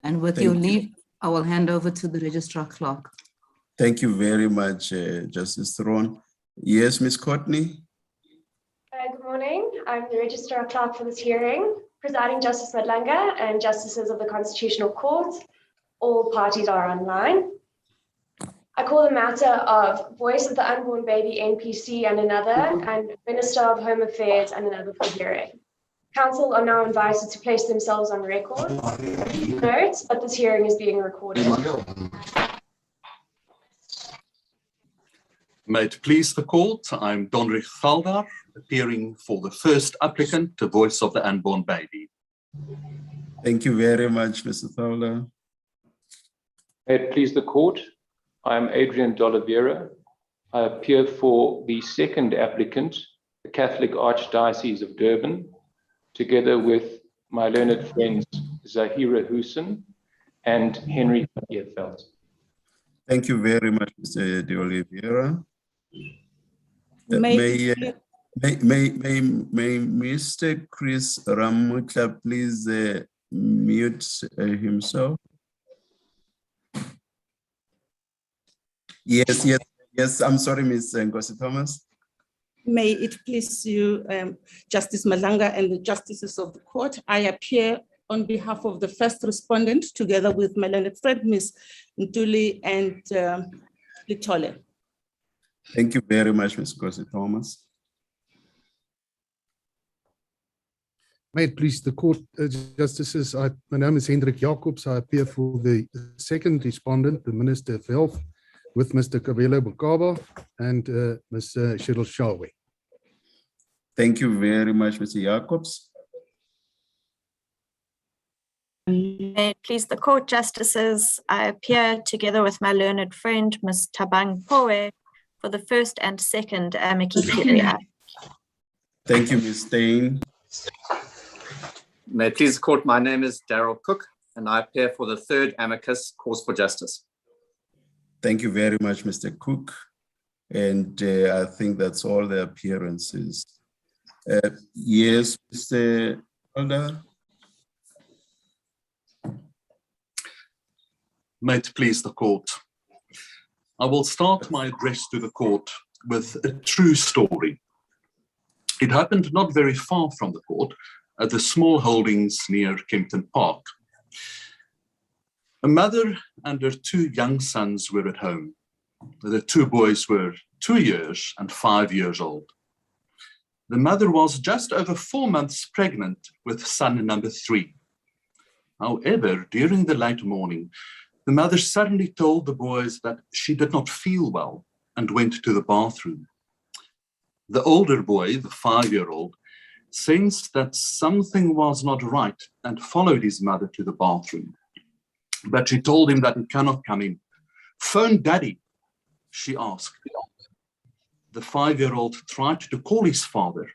And with your leave, I will hand over to the registrar clerk. Thank you very much, Justice Theron. Yes, Ms. Courtney. Good morning. I'm the registrar clerk for this hearing. Presiding Justice Madlanga and Justices of the Constitutional Court. All parties are online. I call the matter of Voice of the Unborn Baby NPC and another, and Minister of Home Affairs and another for hearing. Council are now invited to place themselves on record. Note, but this hearing is being recorded. May it please the court, I'm Donrich Valdar, appearing for the first applicant, the Voice of the Unborn Baby. Thank you very much, Mr. Fowler. May it please the court, I am Adrian D'Oliveira. I appear for the second applicant, the Catholic Archdiocese of Durban, together with my learned friends Zahira Hussein and Henry Veld. Thank you very much, Mr. D'Oliveira. May Mr. Chris Ramutla please mute himself? Yes, I'm sorry, Ms. Ngozi Thomas. May it please you, Justice Madlanga and the justices of the court, I appear on behalf of the first respondent, together with my learned friend, Ms. Ntuli and Litole. Thank you very much, Ms. Ngozi Thomas. May it please the court, justices, my name is Hendrik Jacobs. I appear for the second respondent, the Minister of Health, with Mr. Kabelo Bukaba and Ms. Cheryl Shawe. Thank you very much, Mr. Jacobs. May it please the court, justices, I appear together with my learned friend, Ms. Tabang Poe, for the first and second Amicus curiae. Thank you, Ms. Stein. May it please the court, my name is Daryl Cook, and I appear for the third Amicus, Cause for Justice. Thank you very much, Mr. Cook. And I think that's all the appearances. Yes, Mr. Alder. May it please the court. I will start my address to the court with a true story. It happened not very far from the court, at the small holdings near Kempton Park. A mother and her two young sons were at home. The two boys were 2 years and 5 years old. The mother was just over 4 months pregnant with son number 3. However, during the late morning, the mother suddenly told the boys that she did not feel well and went to the bathroom. The older boy, the 5-year-old, sensed that something was not right and followed his mother to the bathroom. But she told him that he cannot come in. Phone daddy, she asked. The 5-year-old tried to call his father,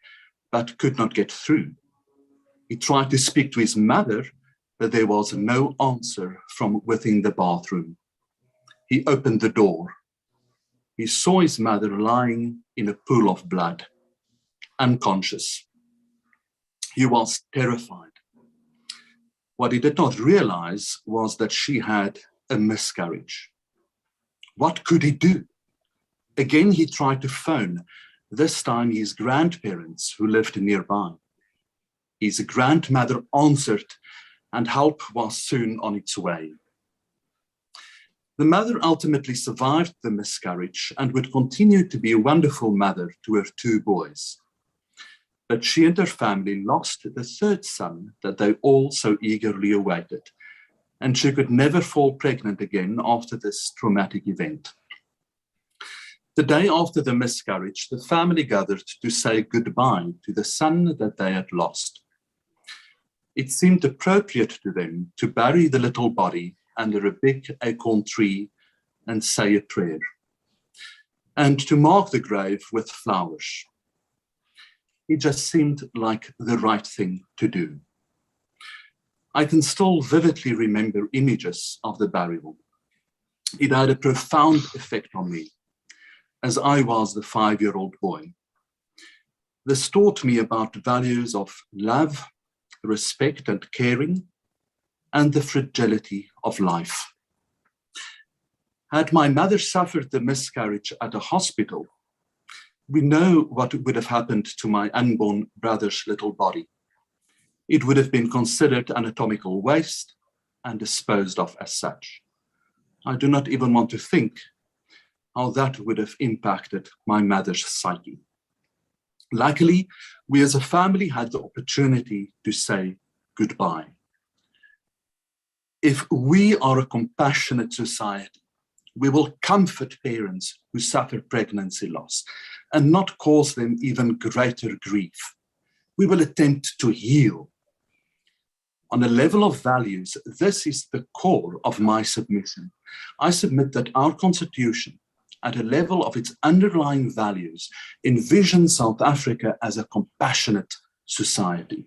but could not get through. He tried to speak to his mother, but there was no answer from within the bathroom. He opened the door. He saw his mother lying in a pool of blood, unconscious. He was terrified. What he did not realize was that she had a miscarriage. What could he do? Again, he tried to phone, this time his grandparents who lived nearby. His grandmother answered, and help was soon on its way. The mother ultimately survived the miscarriage and would continue to be a wonderful mother to her 2 boys. But she and her family lost the 3rd son that they all so eagerly awaited, and she could never fall pregnant again after this traumatic event. The day after the miscarriage, the family gathered to say goodbye to the son that they had lost. It seemed appropriate to them to bury the little body under a big acorn tree and say a prayer, and to mark the grave with flowers. It just seemed like the right thing to do. I can still vividly remember images of the burial. It had a profound effect on me, as I was the 5-year-old boy. This taught me about values of love, respect, and caring, and the fragility of life. Had my mother suffered the miscarriage at a hospital, we know what would have happened to my unborn brother's little body. It would have been considered anatomical waste and disposed of as such. I do not even want to think how that would have impacted my mother's psyche. Luckily, we as a family had the opportunity to say goodbye. If we are a compassionate society, we will comfort parents who suffer pregnancy loss and not cause them even greater grief. We will attempt to heal. On a level of values, this is the core of my submission. I submit that our Constitution, at a level of its underlying values, envisions South Africa as a compassionate society.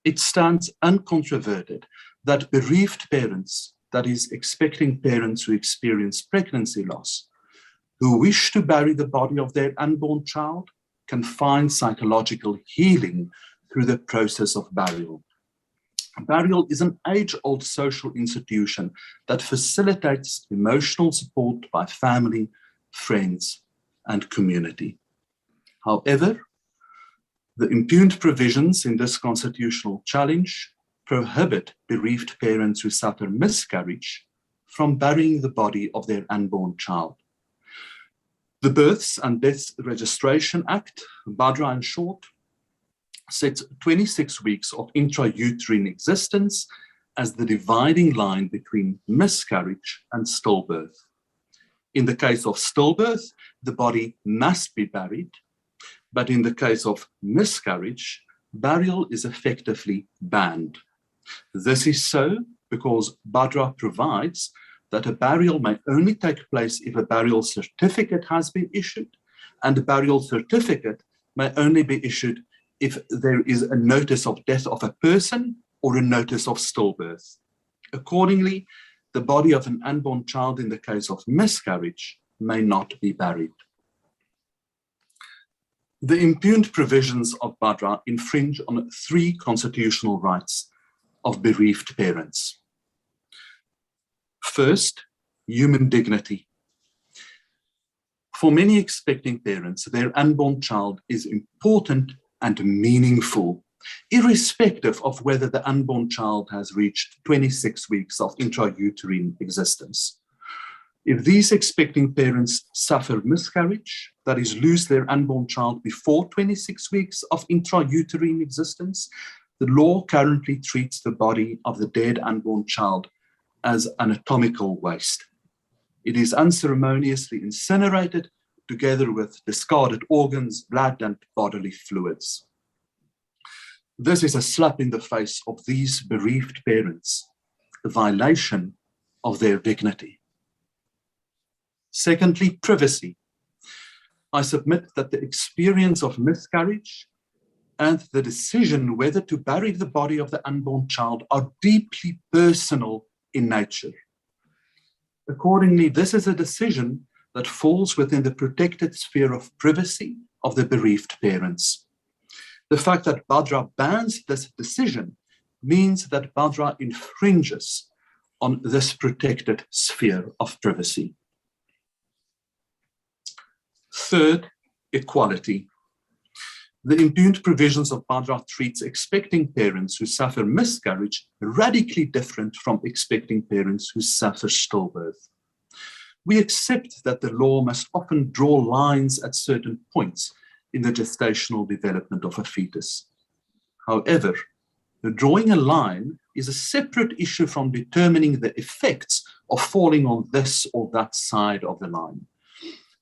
It stands uncontroverted that bereaved parents, that is, expecting parents who experience pregnancy loss, who wish to bury the body of their unborn child, can find psychological healing through the process of burial. Burial is an age-old social institution that facilitates emotional support by family, friends, and community. However, the impugned provisions in this constitutional challenge prohibit bereaved parents who suffer miscarriage from burying the body of their unborn child. The Births and Deaths Registration Act, BADRA in short, sets 26 weeks of intrauterine existence as the dividing line between miscarriage and stillbirth. In the case of stillbirth, the body must be buried, but in the case of miscarriage, burial is effectively banned. This is so because BADRA provides that a burial may only take place if a burial certificate has been issued, and a burial certificate may only be issued if there is a notice of death of a person or a notice of stillbirth. Accordingly, the body of an unborn child in the case of miscarriage may not be buried. The impugned provisions of BADRA infringe on 3 constitutional rights of bereaved parents. First, human dignity. For many expecting parents, their unborn child is important and meaningful, irrespective of whether the unborn child has reached 26 weeks of intrauterine existence. If these expecting parents suffer miscarriage, that is, lose their unborn child before 26 weeks of intrauterine existence, the law currently treats the body of the dead unborn child as anatomical waste. It is unceremoniously incinerated together with discarded organs, blood, and bodily fluids. This is a slap in the face of these bereaved parents, a violation of their dignity. Secondly, privacy. I submit that the experience of miscarriage and the decision whether to bury the body of the unborn child are deeply personal in nature. Accordingly, this is a decision that falls within the protected sphere of privacy of the bereaved parents. The fact that BADRA bans this decision means that BADRA infringes on this protected sphere of privacy. Third, equality. The impugned provisions of BADRA treats expecting parents who suffer miscarriage radically different from expecting parents who suffer stillbirth. We accept that the law must often draw lines at certain points in the gestational development of a fetus. However, drawing a line is a separate issue from determining the effects of falling on this or that side of the line.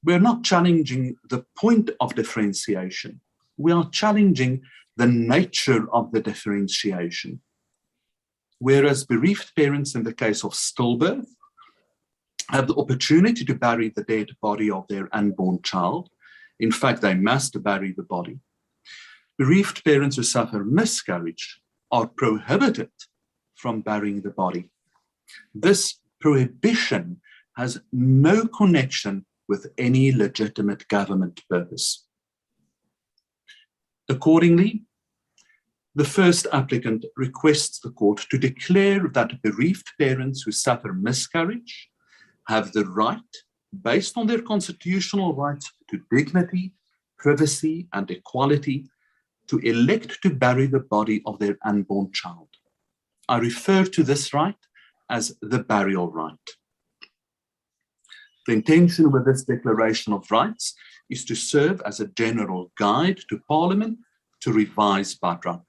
We're not challenging the point of differentiation. We are challenging the nature of the differentiation. Whereas bereaved parents in the case of stillbirth have the opportunity to bury the dead body of their unborn child. In fact, they must bury the body. Bereaved parents who suffer miscarriage are prohibited from burying the body. This prohibition has no connection with any legitimate government purpose. Accordingly, The first applicant requests the court to declare that bereaved parents who suffer miscarriage have the right, based on their constitutional rights to dignity, privacy, and equality, to elect to bury the body of their unborn child. I refer to this right as the burial right. The intention with this declaration of rights is to serve as a general guide to Parliament to revise BADRA.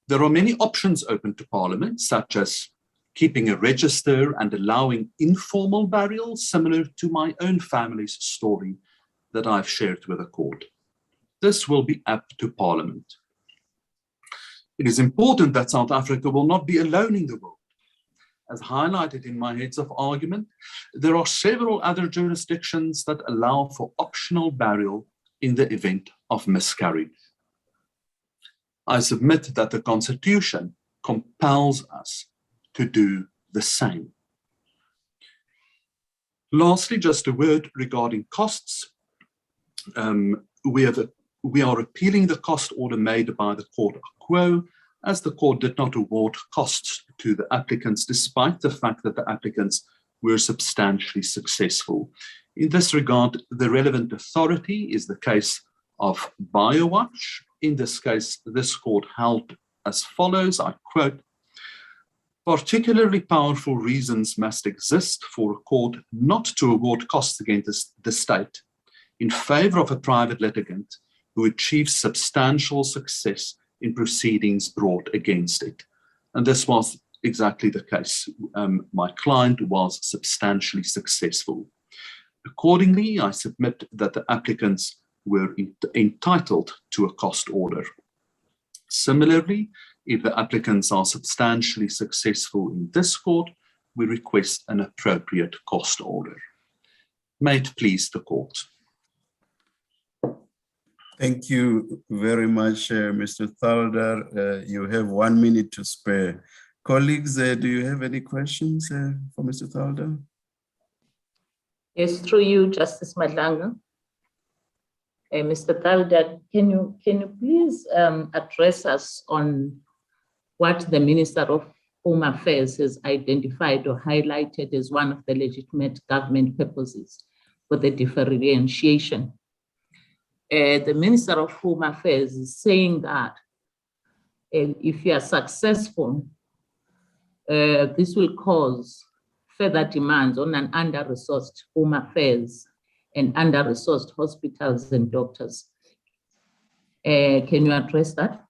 There are many options open to Parliament, such as keeping a register and allowing informal burials, similar to my own family's story that I've shared with the court. This will be up to Parliament. It is important that South Africa will not be alone in the world. As highlighted in my heads of argument, there are several other jurisdictions that allow for optional burial in the event of miscarriage. I submit that the Constitution compels us to do the same. Lastly, just a word regarding costs. We are appealing the cost order made by the court quo, as the court did not award costs to the applicants, despite the fact that the applicants were substantially successful. In this regard, the relevant authority is the case of BioWatch. In this case, this court held as follows, I quote, "Particularly powerful reasons must exist for a court not to award costs against the state in favor of a private litigant who achieves substantial success in proceedings brought against it." And this was exactly the case. My client was substantially successful. Accordingly, I submit that the applicants were entitled to a cost order. Similarly, if the applicants are substantially successful in this court, we request an appropriate cost order. May it please the court. Thank you very much, Mr. Thalder. You have 1 minute to spare. Colleagues, do you have any questions for Mr. Thalder? Yes, through you, Justice Madlanga. Mr. Thalder, can you please address us on what the Minister of Home Affairs has identified or highlighted as one of the legitimate government purposes for the differentiation? The Minister of Home Affairs is saying that if you are successful, this will cause further demands on an under-resourced Home Affairs and under-resourced hospitals and doctors. Can you address that?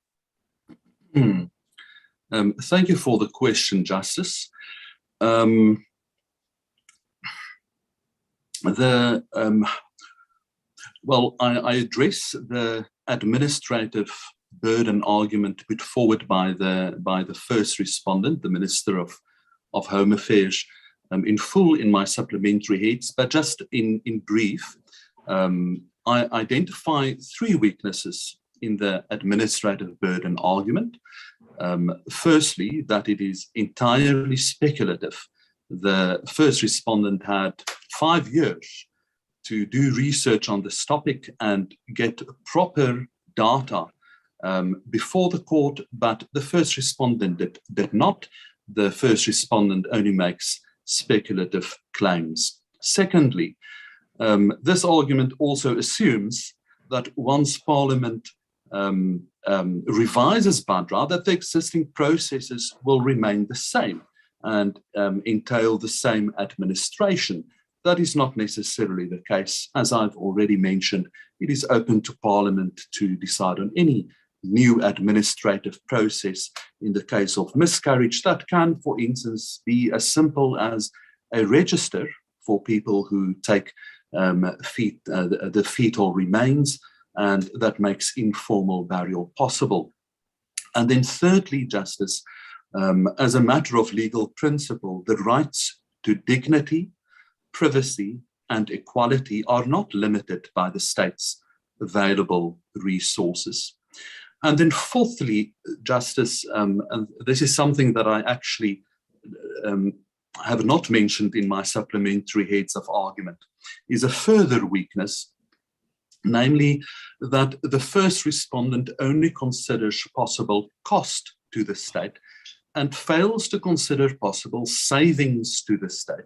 Thank you for the question, Justice. Well, I address the administrative burden argument put forward by the first respondent, the Minister of Home Affairs, in full in my supplementary heads, but just in brief, I identify 3 weaknesses in the administrative burden argument. Firstly, that it is entirely speculative. The first respondent had 5 years to do research on this topic and get proper data before the court, but the first respondent did not. The first respondent only makes speculative claims. Secondly, this argument also assumes that once Parliament revises BADRA, that the existing processes will remain the same and entail the same administration. That is not necessarily the case. As I've already mentioned, it is open to Parliament to decide on any new administrative process in the case of miscarriage. That can, for instance, be as simple as a register for people who take the fetal remains, and that makes informal burial possible. And then thirdly, Justice, as a matter of legal principle, the rights to dignity, privacy, and equality are not limited by the state's available resources. And then fourthly, Justice, and this is something that I actually have not mentioned in my supplementary heads of argument, is a further weakness namely that the first respondent only considers possible cost to the state and fails to consider possible savings to the state.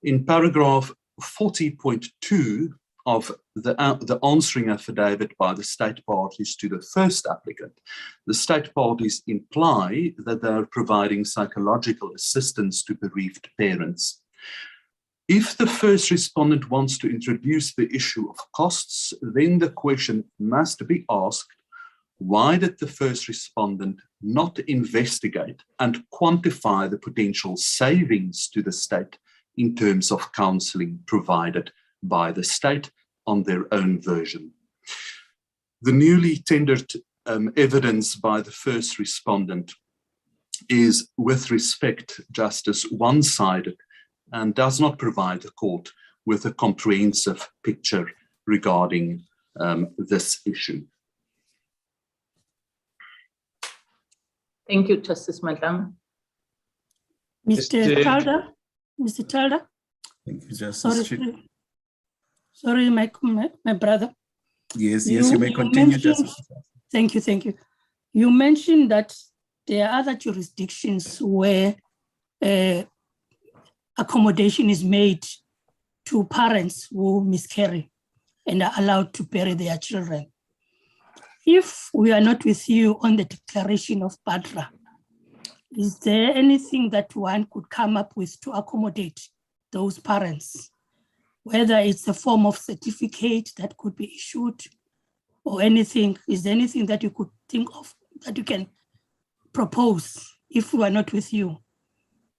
In paragraph 40.2 of the answering affidavit by the state parties to the first applicant, the state parties imply that they are providing psychological assistance to bereaved parents. If the first respondent wants to introduce the issue of costs, then the question must be asked, why did the first respondent not investigate and quantify the potential savings to the state in terms of counselling provided by the state on their own version? The newly tendered evidence by the first respondent is, with respect, Justice, one-sided and does not provide the court with a comprehensive picture regarding this issue. Thank you, Justice Madlang. Mr. Calder? Mr. Calder? Thank you, Justice. Sorry, my brother. Yes, you may continue, Justice. Thank you. You mentioned that there are other jurisdictions where accommodation is made to parents who miscarry and are allowed to bury their children. If we are not with you on the declaration of Badra, is there anything that one could come up with to accommodate those parents? Whether it's a form of certificate that could be issued or anything, is there anything that you could think of that you can propose if we are not with you?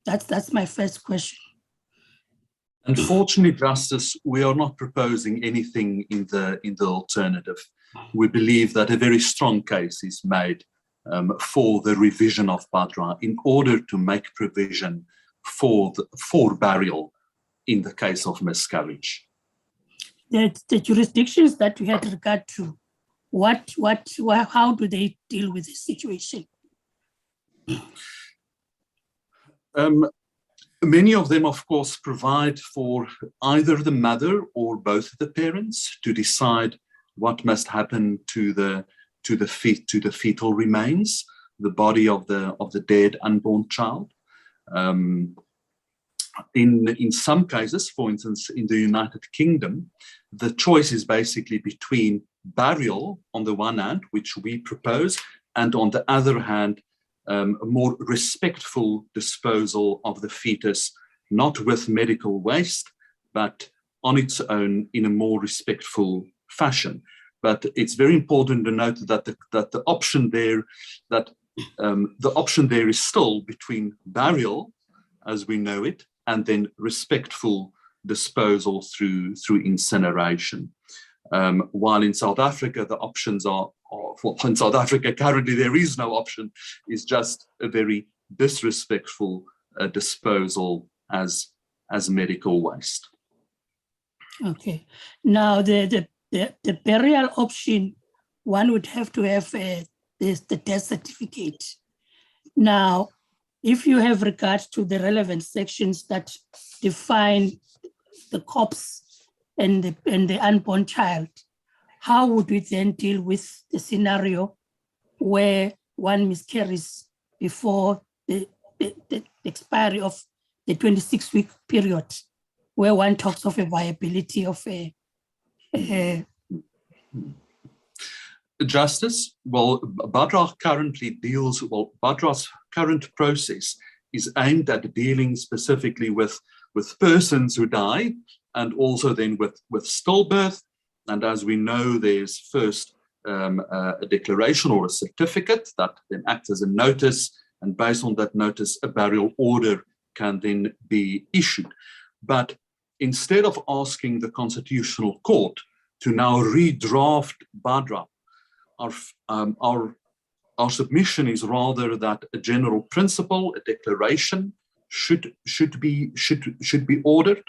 That's my first question. Unfortunately, Justice, we are not proposing anything in the alternative. We believe that a very strong case is made for the revision of Badra in order to make provision for burial in the case of miscarriage. The jurisdictions that we had regard to, how do they deal with this situation? Many of them, of course, provide for either the mother or both the parents to decide what must happen to the fetal remains, the body of the dead unborn child. In some cases, for instance, in the United Kingdom, the choice is basically between burial on the one hand, which we propose, and on the other hand, a more respectful disposal of the fetus, not with medical waste, but on its own in a more respectful fashion. But it's very important to note that the option there is still between burial, as we know it, and then respectful disposal through incineration. While in South Africa, the options are, in South Africa currently there is no option, is just a very disrespectful disposal as medical waste. Okay. Now the burial option, one would have to have the death certificate. Now, if you have regard to the relevant sections that define the corpse and the unborn child, how would we then deal with the scenario where one miscarries before the expiry of the 26-week period, where one talks of a viability of a Justice, Badra's current process is aimed at dealing specifically with persons who die and also then with stillbirth. And as we know, there's first a declaration or a certificate that then acts as a notice, and based on that notice, a burial order can then be issued. But instead of asking the Constitutional Court to now redraft Badra, our submission is rather that a general principle, a declaration, should be ordered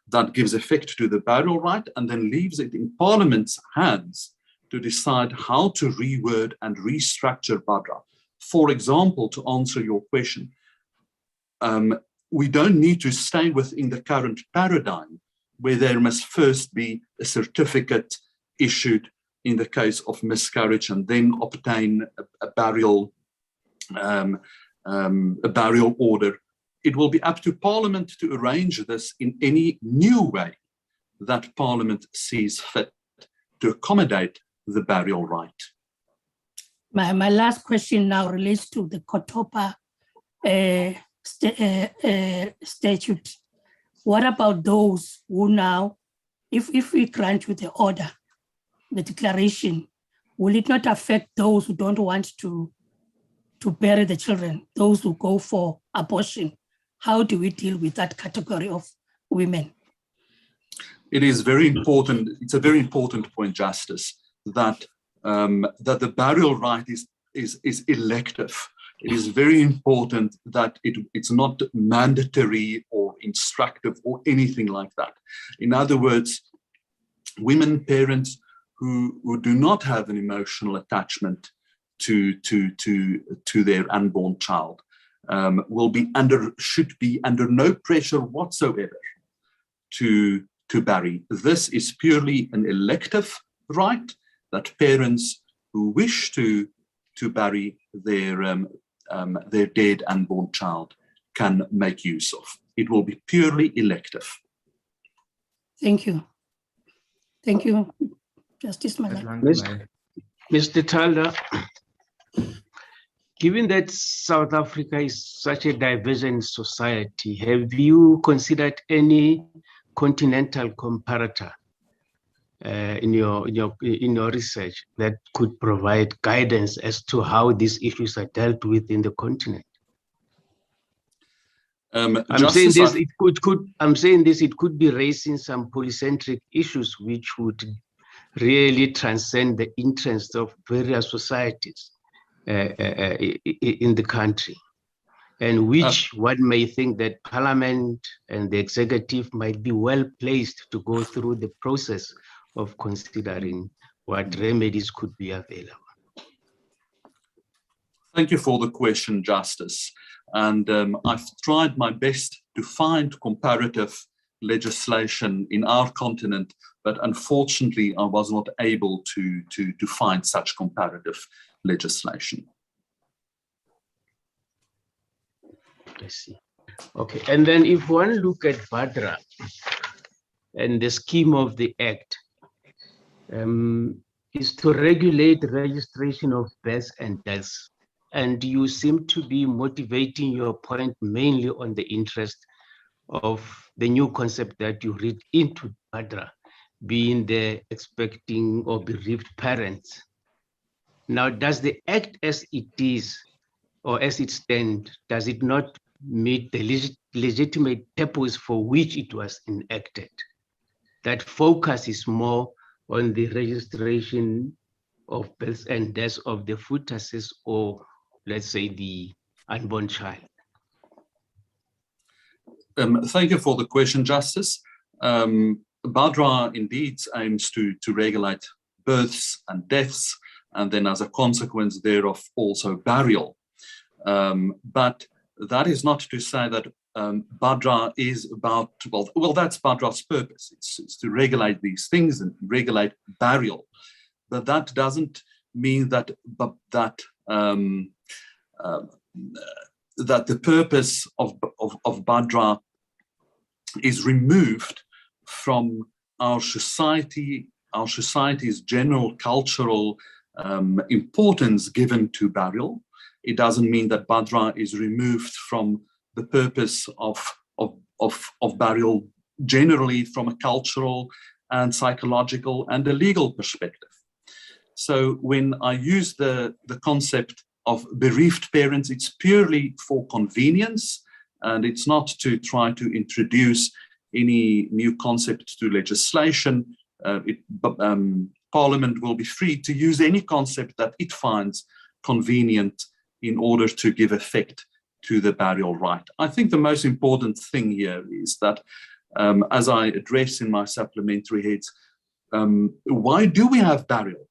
that gives effect to the burial right, and then leaves it in Parliament's hands to decide how to reword and restructure Badra. For example, to answer your question, we don't need to stay within the current paradigm where there must first be a certificate issued in the case of miscarriage and then obtain a burial order. It will be up to Parliament to arrange this in any new way that Parliament sees fit to accommodate the burial right. My last question now relates to the Kotopa statute. What about those who now, if we grant you the order, the declaration, will it not affect those who don't want to bury the children, those who go for abortion? How do we deal with that category of women? It is very important. It's a very important point, Justice, that that the burial right is elective. It is very important that it's not mandatory or instructive or anything like that. In other words, women parents who do not have an emotional attachment to their unborn child should be under no pressure whatsoever to bury. This is purely an elective right that parents who wish to bury their dead unborn child can make use of. It will be purely elective. Thank you. Thank you, Justice Malanga. Mr. Talda, given that South Africa is such a divergent society, have you considered any continental comparator in your research that could provide guidance as to how these issues are dealt with in the continent? I'm saying this, it could be raising some polycentric issues which would really transcend the interests of various societies in the country, and which one may think that Parliament and the executive might be well placed to go through the process of considering what remedies could be available. Thank you for the question, Justice. And I've tried my best to find comparative legislation in our continent, but unfortunately I was not able to find such comparative legislation. I see. Okay, and then if one look at BADRA and the scheme of the Act, is to regulate registration of births and deaths. And you seem to be motivating your point mainly on the interest of the new concept that you read into BADRA, being the expecting or bereaved parents. Now, does the Act as it is, or as it stands, does it not meet the legitimate purpose for which it was enacted? That focus is more on the registration of births and deaths of the fetuses, or let's say the unborn child. Thank you for the question, Justice. BADRA indeed aims to regulate births and deaths, and then as a consequence thereof also burial. But that is not to say that BADRA is about, well, that's BADRA's purpose. It's to regulate these things and regulate burial. But that doesn't mean that that the purpose of BADRA is removed from our society's general cultural importance given to burial. It doesn't mean that BADRA is removed from the purpose of burial generally from a cultural and psychological and a legal perspective. So when I use the concept of bereaved parents, it's purely for convenience, and it's not to try to introduce any new concept to legislation. Parliament will be free to use any concept that it finds convenient in order to give effect to the burial right. I think the most important thing here is that, as I address in my supplementary heads, why do we have burial?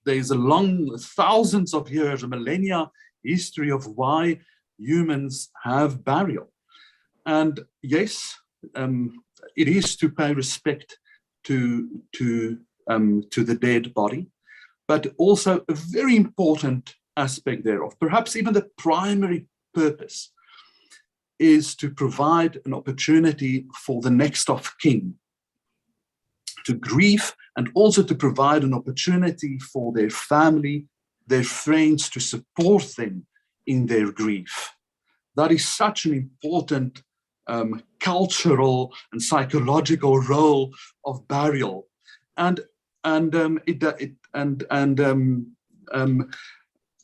There's a long, thousands of years, a millennia history of why humans have burial. And yes, it is to pay respect to to the dead body, but also a very important aspect thereof, perhaps even the primary purpose, is to provide an opportunity for the next of kin to grieve, and also to provide an opportunity for their family, their friends, to support them in their grief. That is such an important cultural and psychological role of burial, and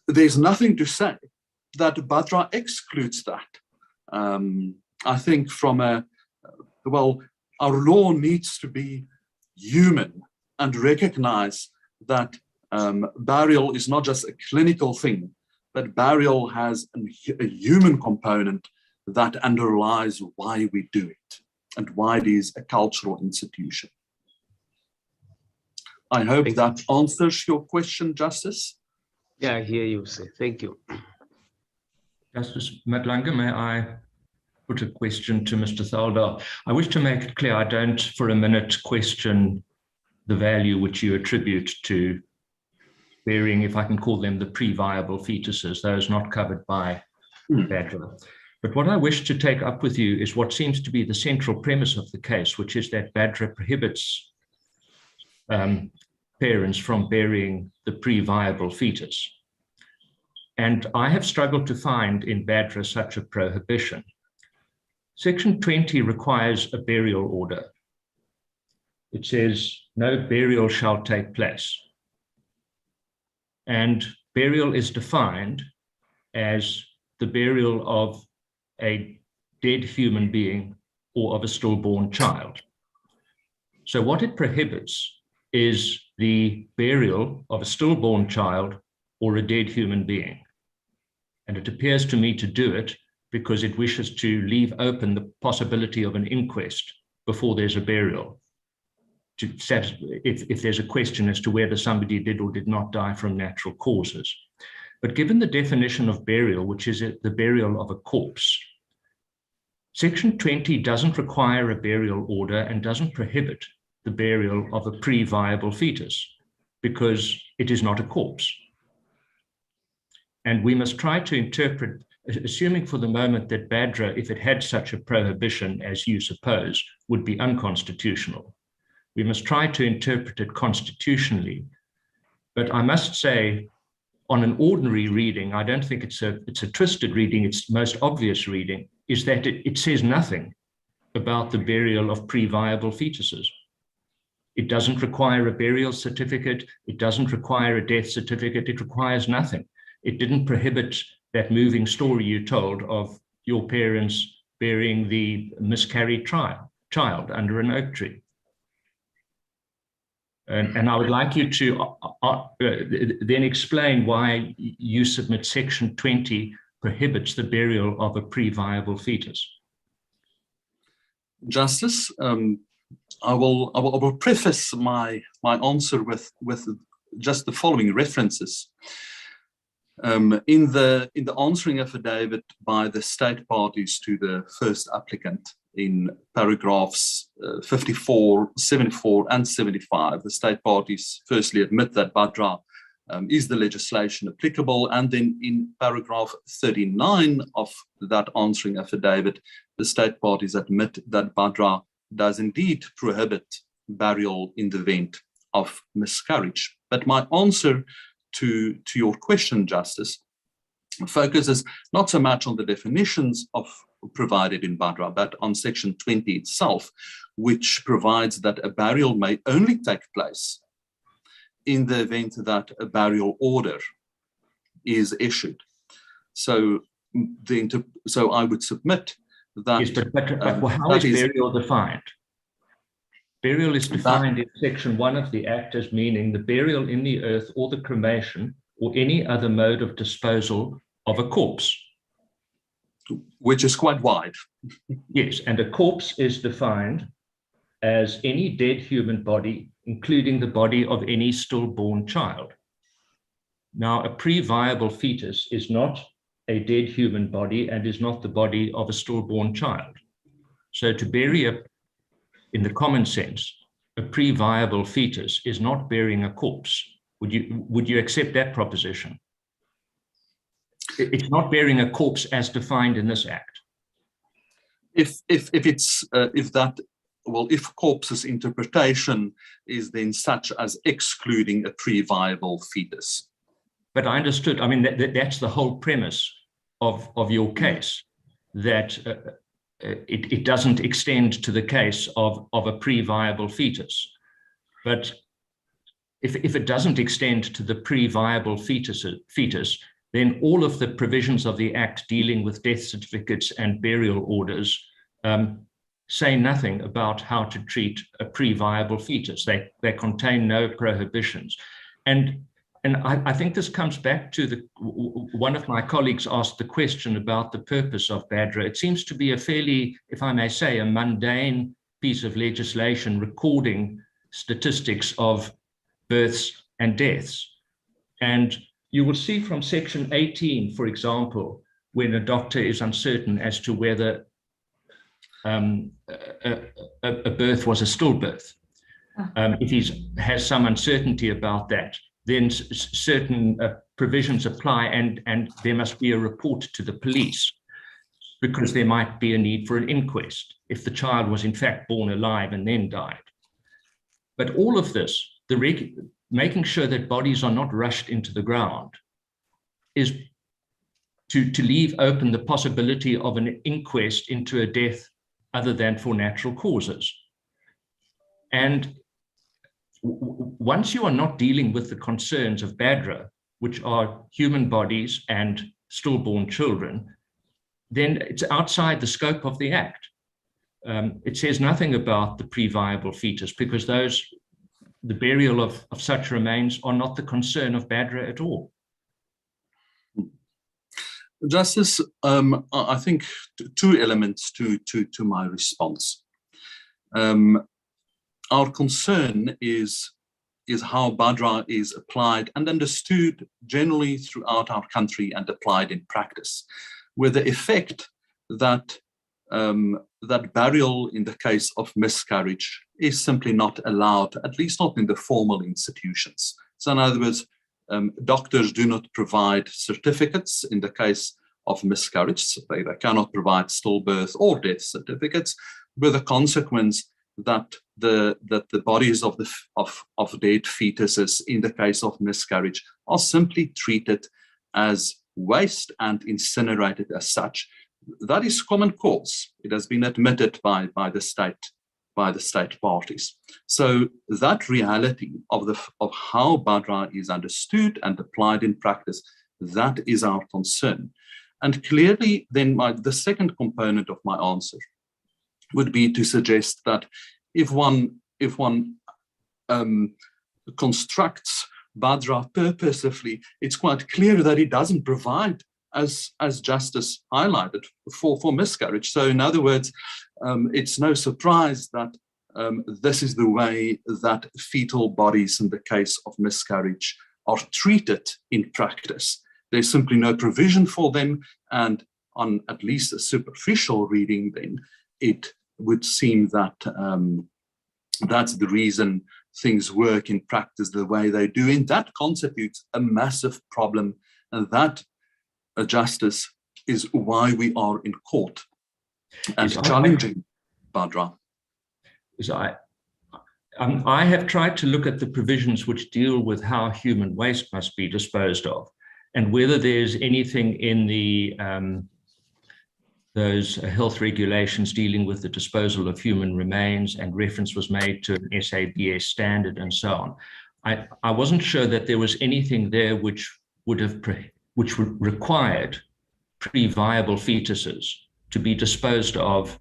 there's nothing to say that Bhadra excludes that. I think from our law needs to be human and recognize that burial is not just a clinical thing, but burial has a human component that underlies why we do it and why it is a cultural institution. I hope that answers your question, Justice. Yeah, I hear you, sir. Thank you. Justice Madlanga, may I put a question to Mr. Thaldar? I wish to make it clear I don't for a minute question the value which you attribute to burying, if I can call them, the pre-viable fetuses, those not covered by Bhadra. But what I wish to take up with you is what seems to be the central premise of the case, which is that Bhadra prohibits parents from burying the pre-viable fetus. And I have struggled to find in Bhadra such a prohibition. Section 20 requires a burial order. It says no burial shall take place. And burial is defined as the burial of a dead human being or of a stillborn child. So what it prohibits is the burial of a stillborn child or a dead human being. And it appears to me to do it because it wishes to leave open the possibility of an inquest before there's a burial, to if there's a question as to whether somebody did or did not die from natural causes. But given the definition of burial, which is the burial of a corpse, Section 20 doesn't require a burial order and doesn't prohibit the burial of a pre-viable fetus because it is not a corpse. And we must try to interpret, assuming for the moment that Bhadra, if it had such a prohibition as you suppose, would be unconstitutional. We must try to interpret it constitutionally. But I must say, on an ordinary reading, I don't think it's a twisted reading, it's the most obvious reading, is that it says nothing about the burial of pre-viable fetuses. It doesn't require a burial certificate, it doesn't require a death certificate, it requires nothing. It didn't prohibit that moving story you told of your parents burying the miscarried child under an oak tree. And I would like you to then explain why you submit Section 20 prohibits the burial of a pre-viable fetus. Justice, I will preface my answer with just the following references. In the answering affidavit by the state parties to the first applicant in paragraphs 54, 74, and 75, the state parties firstly admit that Bhadra is the legislation applicable, and then in paragraph 39 of that answering affidavit, the state parties admit that Bhadra does indeed prohibit burial in the event of miscarriage. But my answer to your question, Justice, focuses not so much on the definitions provided in Bhadra, but on Section 20 itself, which provides that a burial may only take place in the event that a burial order is issued. So, I would submit that. Yes, but how is burial defined? Burial is defined in Section 1 of the Act as meaning the burial in the earth or the cremation or any other mode of disposal of a corpse. Which is quite wide. Yes, and a corpse is defined as any dead human body, including the body of any stillborn child. Now, a pre-viable fetus is not a dead human body and is not the body of a stillborn child. So to bury in the common sense, a pre-viable fetus is not burying a corpse. Would you accept that proposition? It's not burying a corpse as defined in this act. If corpse's interpretation is then such as excluding a pre-viable fetus. But I understood, I mean, that's the whole premise of your case, that it doesn't extend to the case of a pre-viable fetus. But if it doesn't extend to the pre-viable fetus, then all of the provisions of the Act dealing with death certificates and burial orders say nothing about how to treat a pre-viable fetus. They contain no prohibitions. And I think this comes back to one of my colleagues asked the question about the purpose of BADRA. It seems to be a fairly, if I may say, a mundane piece of legislation recording statistics of births and deaths. And you will see from section 18, for example, when a doctor is uncertain as to whether a birth was a stillbirth. If he has some uncertainty about that, then certain provisions apply, and there must be a report to the police, because there might be a need for an inquest if the child was in fact born alive and then died. But all of this, making sure that bodies are not rushed into the ground, is to leave open the possibility of an inquest into a death other than for natural causes. And once you are not dealing with the concerns of BADRA, which are human bodies and stillborn children, then it's outside the scope of the Act. It says nothing about the pre-viable fetus, because the burial of such remains are not the concern of BADRA at all. Justice, I think two elements to my response. Our concern is how BADRA is applied and understood generally throughout our country and applied in practice, with the effect that that burial in the case of miscarriage is simply not allowed, at least not in the formal institutions. So in other words, doctors do not provide certificates in the case of miscarriage. They cannot provide stillbirth or death certificates, with the consequence that the bodies of dead fetuses in the case of miscarriage are simply treated as waste and incinerated as such. That is common cause. It has been admitted by the state parties. So that reality of how BADRA is understood and applied in practice, that is our concern. And clearly, then the second component of my answer would be to suggest that if one constructs BADRA purposefully, it's quite clear that it doesn't provide, as Justice highlighted, for miscarriage. So in other words, it's no surprise that this is the way that fetal bodies in the case of miscarriage are treated in practice. There's simply no provision for them, and on at least a superficial reading, then it would seem that that's the reason things work in practice the way they do. And that constitutes a massive problem, and that, Justice, is why we are in court and challenging BADRA. I have tried to look at the provisions which deal with how human waste must be disposed of, and whether there's anything in the those health regulations dealing with the disposal of human remains, and reference was made to an SABS standard and so on. I wasn't sure that there was anything there which would required pre-viable fetuses to be disposed of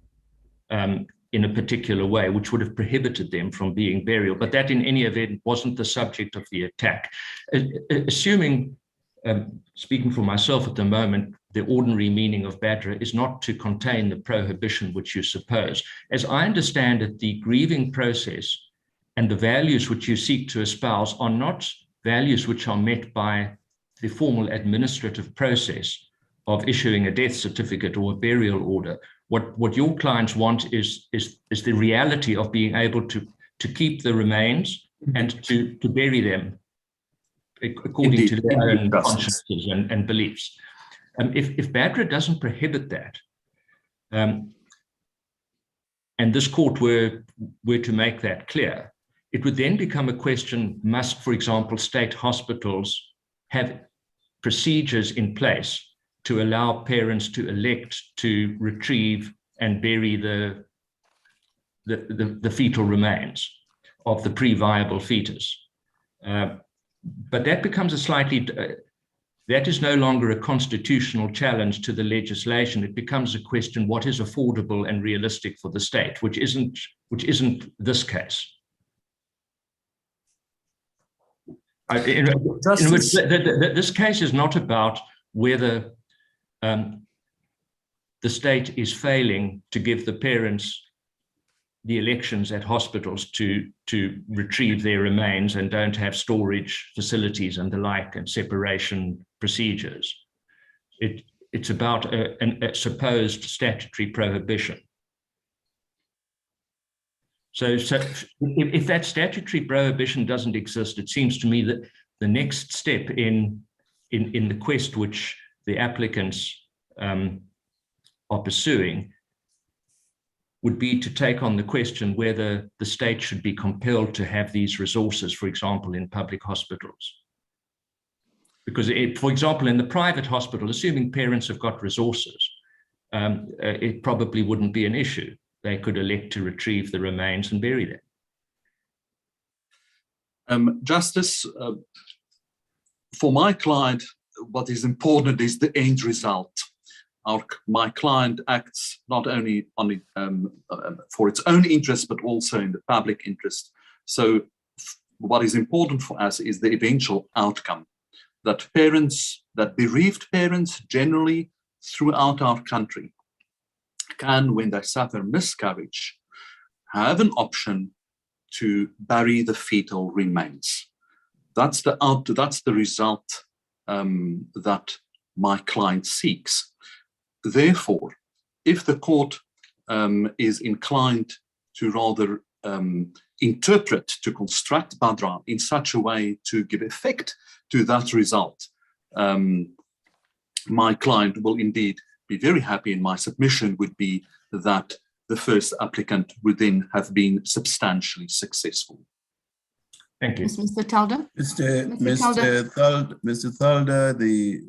in a particular way, which would have prohibited them from being burial. But that in any event wasn't the subject of the attack. Assuming, speaking for myself at the moment, the ordinary meaning of BADRA is not to contain the prohibition which you suppose. As I understand it, the grieving process and the values which you seek to espouse are not values which are met by the formal administrative process of issuing a death certificate or a burial order. What your clients want is the reality of being able to to keep the remains and to bury them according Indeed, to their indeed, own Justice. consciences and beliefs. If BADRA doesn't prohibit that, and this court were to make that clear, it would then become a question, must, for example, state hospitals have procedures in place to allow parents to elect to retrieve and bury the fetal remains of the pre-viable fetus. But that becomes a slightly, that is no longer a constitutional challenge to the legislation. It becomes a question, what is affordable and realistic for the state, which isn't this case. In other words, this case is not about whether the state is failing to give the parents the elections at hospitals to retrieve their remains and don't have storage facilities and the like and separation procedures. It's about a supposed statutory prohibition. So if that statutory prohibition doesn't exist, it seems to me that the next step in the quest which the applicants are pursuing would be to take on the question whether the state should be compelled to have these resources, for example, in public hospitals. Because, for example, in the private hospital, assuming parents have got resources, it probably wouldn't be an issue. They could elect to retrieve the remains and bury them. Justice, for my client, what is important is the end result. My client acts not only for its own interest, but also in the public interest. So what is important for us is the eventual outcome, that bereaved parents generally throughout our country can, when they suffer miscarriage, have an option to bury the fetal remains. That's the result that my client seeks. Therefore, if the court is inclined to rather to construct BADRA in such a way to give effect to that result, my client will indeed be very happy, and my submission would be that the first applicant would then have been substantially successful. Thank you. Mr. Thalder? Mr. Thalder, the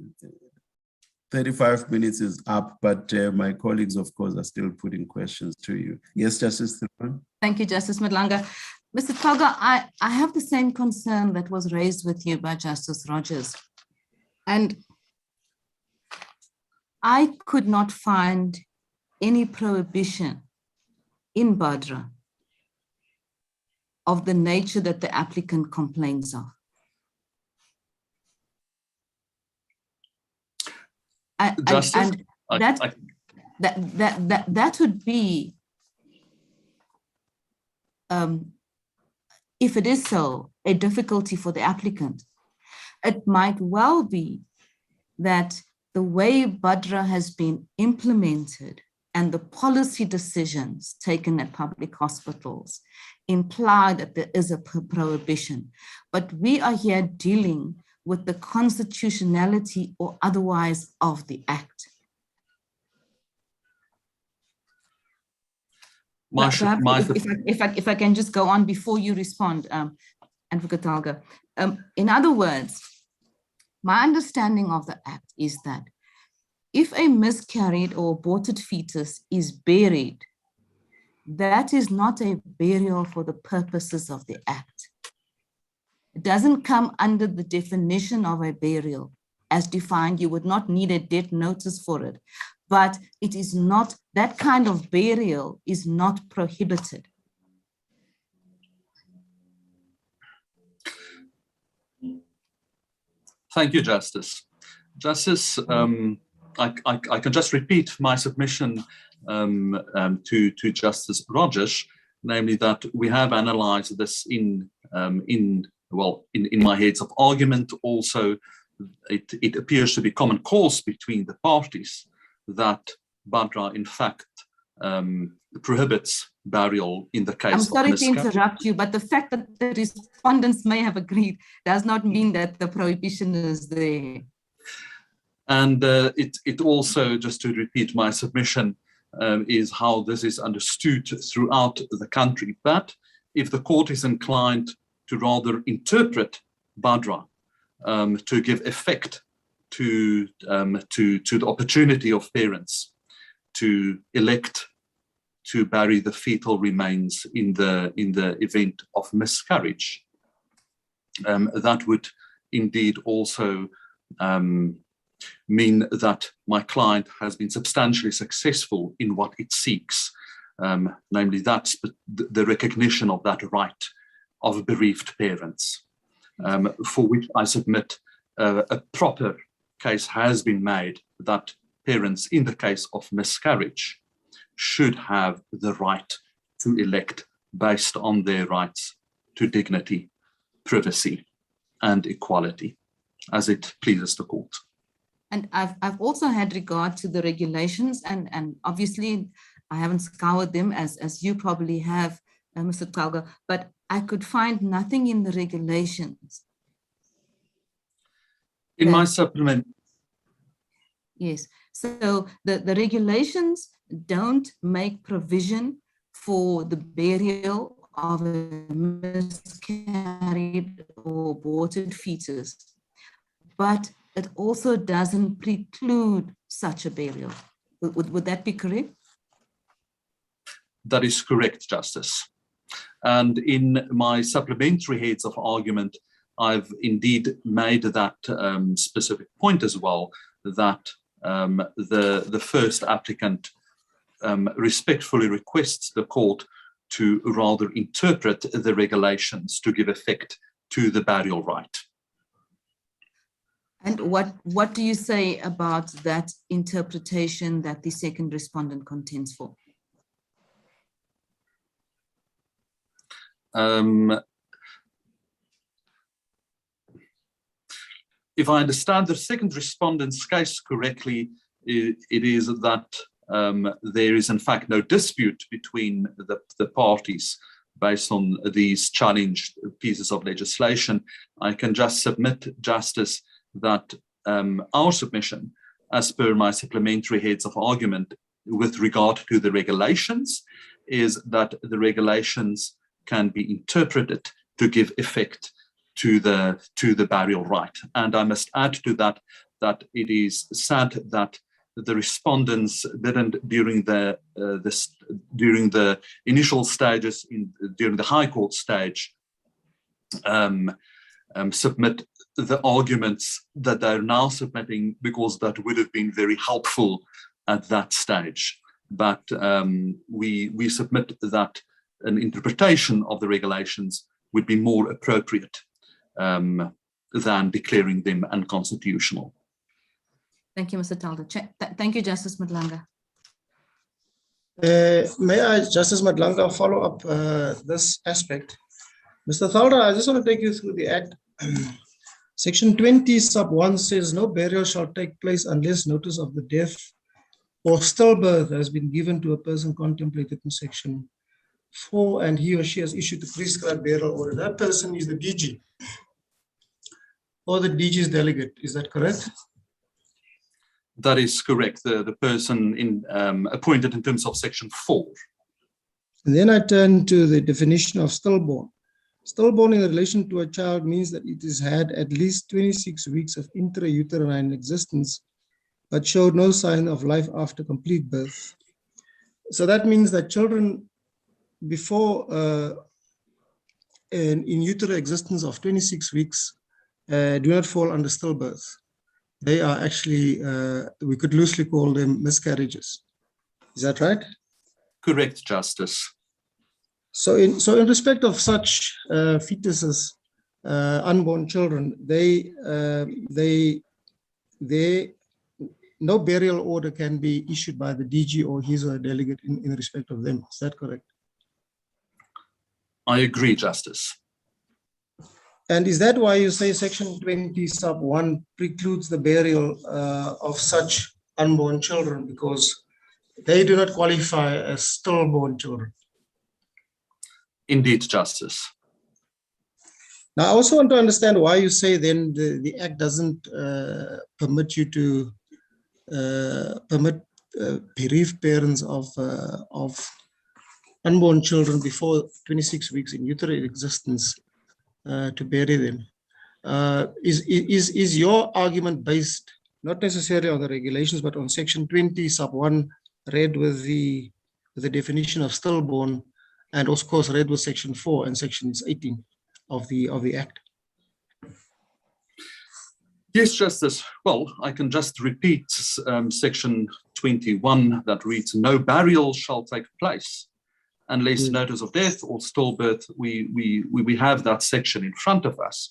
35 minutes is up, but my colleagues, of course, are still putting questions to you. Yes, Justice Thurman? Thank you, Justice Madlanga. Mr. Thalder, I have the same concern that was raised with you by Justice Rogers. And I could not find any prohibition in BADRA of the nature that the applicant complains of. Justice, that would be, if it is so, a difficulty for the applicant. It might well be that the way BADRA has been implemented and the policy decisions taken at public hospitals imply that there is a prohibition. But we are here dealing with the constitutionality or otherwise of the Act. If I can just go on before you respond, Advocate Thalder. In other words, my understanding of the Act is that if a miscarried or aborted fetus is buried, that is not a burial for the purposes of the Act. It doesn't come under the definition of a burial as defined. You would not need a death notice for it, but it is not, that kind of burial is not prohibited. Thank you, Justice. Justice, I can just repeat my submission to Justice Rogers, namely that we have analyzed this in my heads of argument. Also, it appears to be common cause between the parties that BADRA in fact prohibits burial in the case I'm of sorry to miscarriage. interrupt you, but the fact that the respondents may have agreed does not mean that the prohibition is there. And it also, just to repeat my submission, is how this is understood throughout the country. But if the court is inclined to rather interpret Badra to give effect to the opportunity of parents to elect to bury the fetal remains in the event of miscarriage, that would indeed also mean that my client has been substantially successful in what it seeks, namely that's the recognition of that right of bereaved parents, for which I submit a proper case has been made that parents in the case of miscarriage should have the right to elect based on their rights to dignity, privacy, and equality, as it pleases the court. And I've also had regard to the regulations, and obviously I haven't scoured them as you probably have, Mr. Talga, but I could find nothing in the regulations. In my supplement. Yes, so the regulations don't make provision for the burial of a miscarried or aborted fetus, but it also doesn't preclude such a burial. Would that be correct? That is correct, Justice. And in my supplementary heads of argument, I've indeed made that specific point as well, that the first applicant respectfully requests the court to rather interpret the regulations to give effect to the burial right. And what do you say about that interpretation that the second respondent contends for? If I understand the second respondent's case correctly, it is that there is in fact no dispute between the parties based on these challenged pieces of legislation. I can just submit, Justice, that our submission, as per my supplementary heads of argument with regard to the regulations, is that the regulations can be interpreted to give effect to the burial right. And I must add to that that it is sad that the respondents didn't during the initial stages during the High Court stage submit the arguments that they're now submitting, because that would have been very helpful at that stage. But we submit that an interpretation of the regulations would be more appropriate than declaring them unconstitutional. Thank you, Mr. Talda. Thank you, Justice Madlanga. May I, Justice Madlanga, follow up this aspect? Mr. Thalda, I just want to take you through the Act. Section 20 sub 1 says no burial shall take place unless notice of the death or stillbirth has been given to a person contemplated in Section 4 and he or she has issued a prescribed burial order. That person is the DG or the DG's delegate. Is that correct? That is correct. The person appointed in terms of Section 4. And then I turn to the definition of stillborn. Stillborn in relation to a child means that it has had at least 26 weeks of intrauterine existence, but showed no sign of life after complete birth. So that means that children before in utero existence of 26 weeks do not fall under stillbirth. They are actually, we could loosely call them miscarriages. Is that right? Correct, Justice. So in respect of such fetuses, unborn children, no burial order can be issued by the DG or his or her delegate in respect of them. Is that correct? I agree, Justice. And is that why you say Section 20 sub 1 precludes the burial of such unborn children, because they do not qualify as stillborn children? Indeed, Justice. Now, I also want to understand why you say then the Act doesn't permit you to permit bereaved parents of unborn children before 26 weeks in utero existence to bury them. Is your argument based not necessarily on the regulations, but on section 20 sub 1 read with the definition of stillborn, and of course read with section 4 and sections 18 of the Act? Yes, Justice. Well, I can just repeat section 21 that reads, no burial shall take place unless notice of death or stillbirth. We have that section in front of us.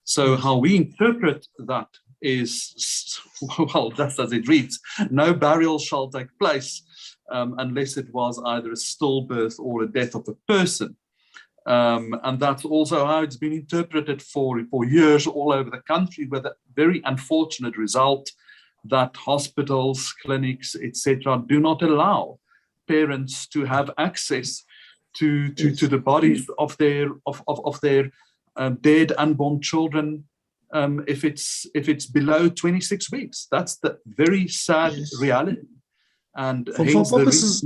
So how we interpret that is, well, just as it reads, no burial shall take place unless it was either a stillbirth or a death of a person. And that's also how it's been interpreted for years all over the country, with a very unfortunate result that hospitals, clinics, etc., do not allow parents to have access to the bodies of their dead unborn children if it's below 26 weeks. That's the very sad reality. And for purposes,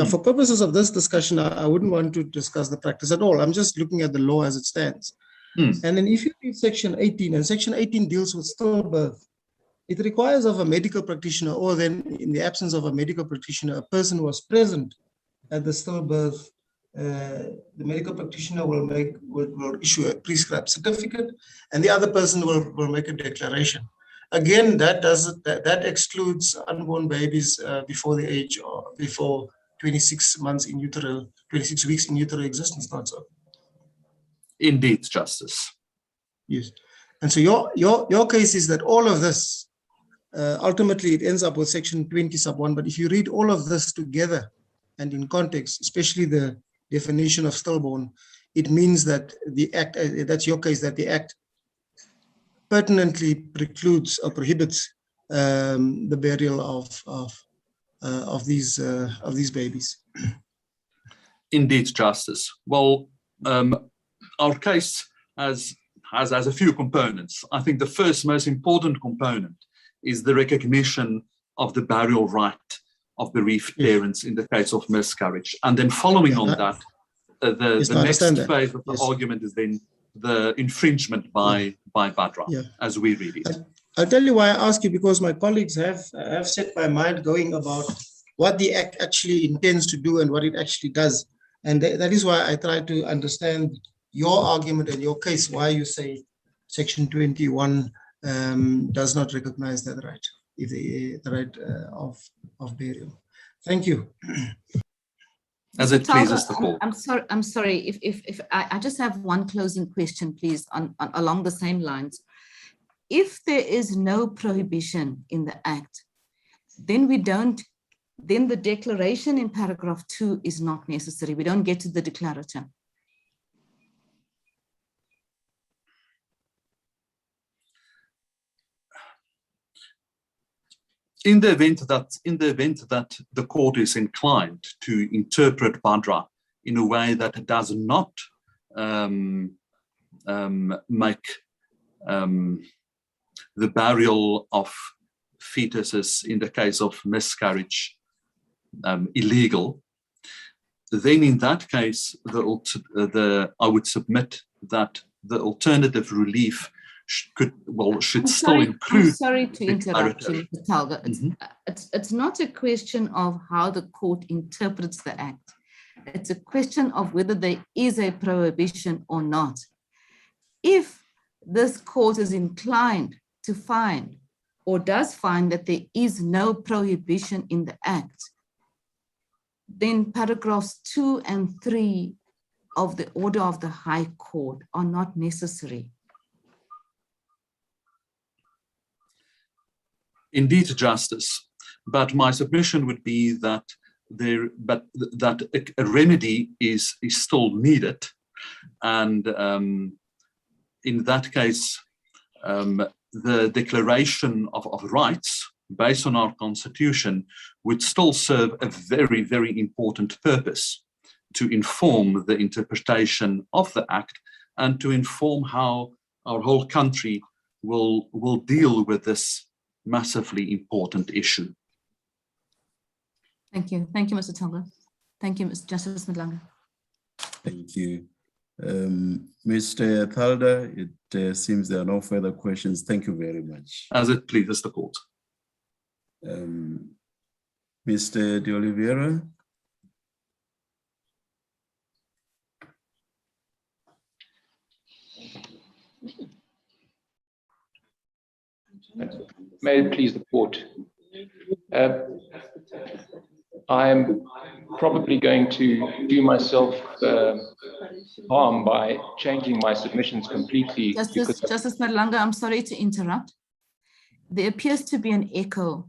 for purposes of this discussion, I wouldn't want to discuss the practice at all. I'm just looking at the law as it stands. And then if you read section 18, and section 18 deals with stillbirth, it requires of a medical practitioner, or then in the absence of a medical practitioner, a person was present at the stillbirth. The medical practitioner will issue a prescribed certificate, and the other person will make a declaration. Again, that excludes unborn babies before the age or before 26 months in utero, 26 weeks in utero existence, not so? Indeed, Justice. Yes. And so your case is that all of this, ultimately it ends up with section 20 sub 1, but if you read all of this together and in context, especially the definition of stillborn, it means that the Act, that's your case, that the Act pertinently precludes or prohibits the burial of these babies. Indeed, Justice. Well, our case has a few components. I think the first most important component is the recognition of the burial right of bereaved parents in the case of miscarriage. And then following on that, the next phase of the argument is then the infringement by BADRA, as we read it. I'll tell you why I ask you, because my colleagues have set my mind going about what the Act actually intends to do and what it actually does. And that is why I try to understand your argument and your case, why you say section 21 does not recognize that right, the right of burial. Thank you. As it pleases the court. I'm sorry. If I just have one closing question, please, on along the same lines. If there is no prohibition in the Act, then the declaration in paragraph 2 is not necessary. We don't get to the declarative. In the event that the court is inclined to interpret BADRA in a way that it does not make the burial of fetuses in the case of miscarriage illegal, then in that case, I would submit that the alternative relief should still include. I'm sorry to interrupt you, Mr. Talga. It's not a question of how the court interprets the Act. It's a question of whether there is a prohibition or not. If this court is inclined to find or does find that there is no prohibition in the Act, then paragraphs 2 and 3 of the order of the High Court are not necessary. Indeed, Justice, but my submission would be that a remedy is still needed, and in that case, the declaration of rights based on our Constitution would still serve a very, very important purpose, to inform the interpretation of the Act and to inform how our whole country will deal with this massively important issue. Thank you. Thank you, Mr. Talga. Thank you, Mr. Justice Madlanga. Thank you. Mr. Thalda, it seems there are no further questions. Thank you very much. As it pleases the court. Mr. De Oliveira. May it please the court. I'm probably going to do myself harm by changing my submissions completely. Justice Madlanga, I'm sorry to interrupt. There appears to be an echo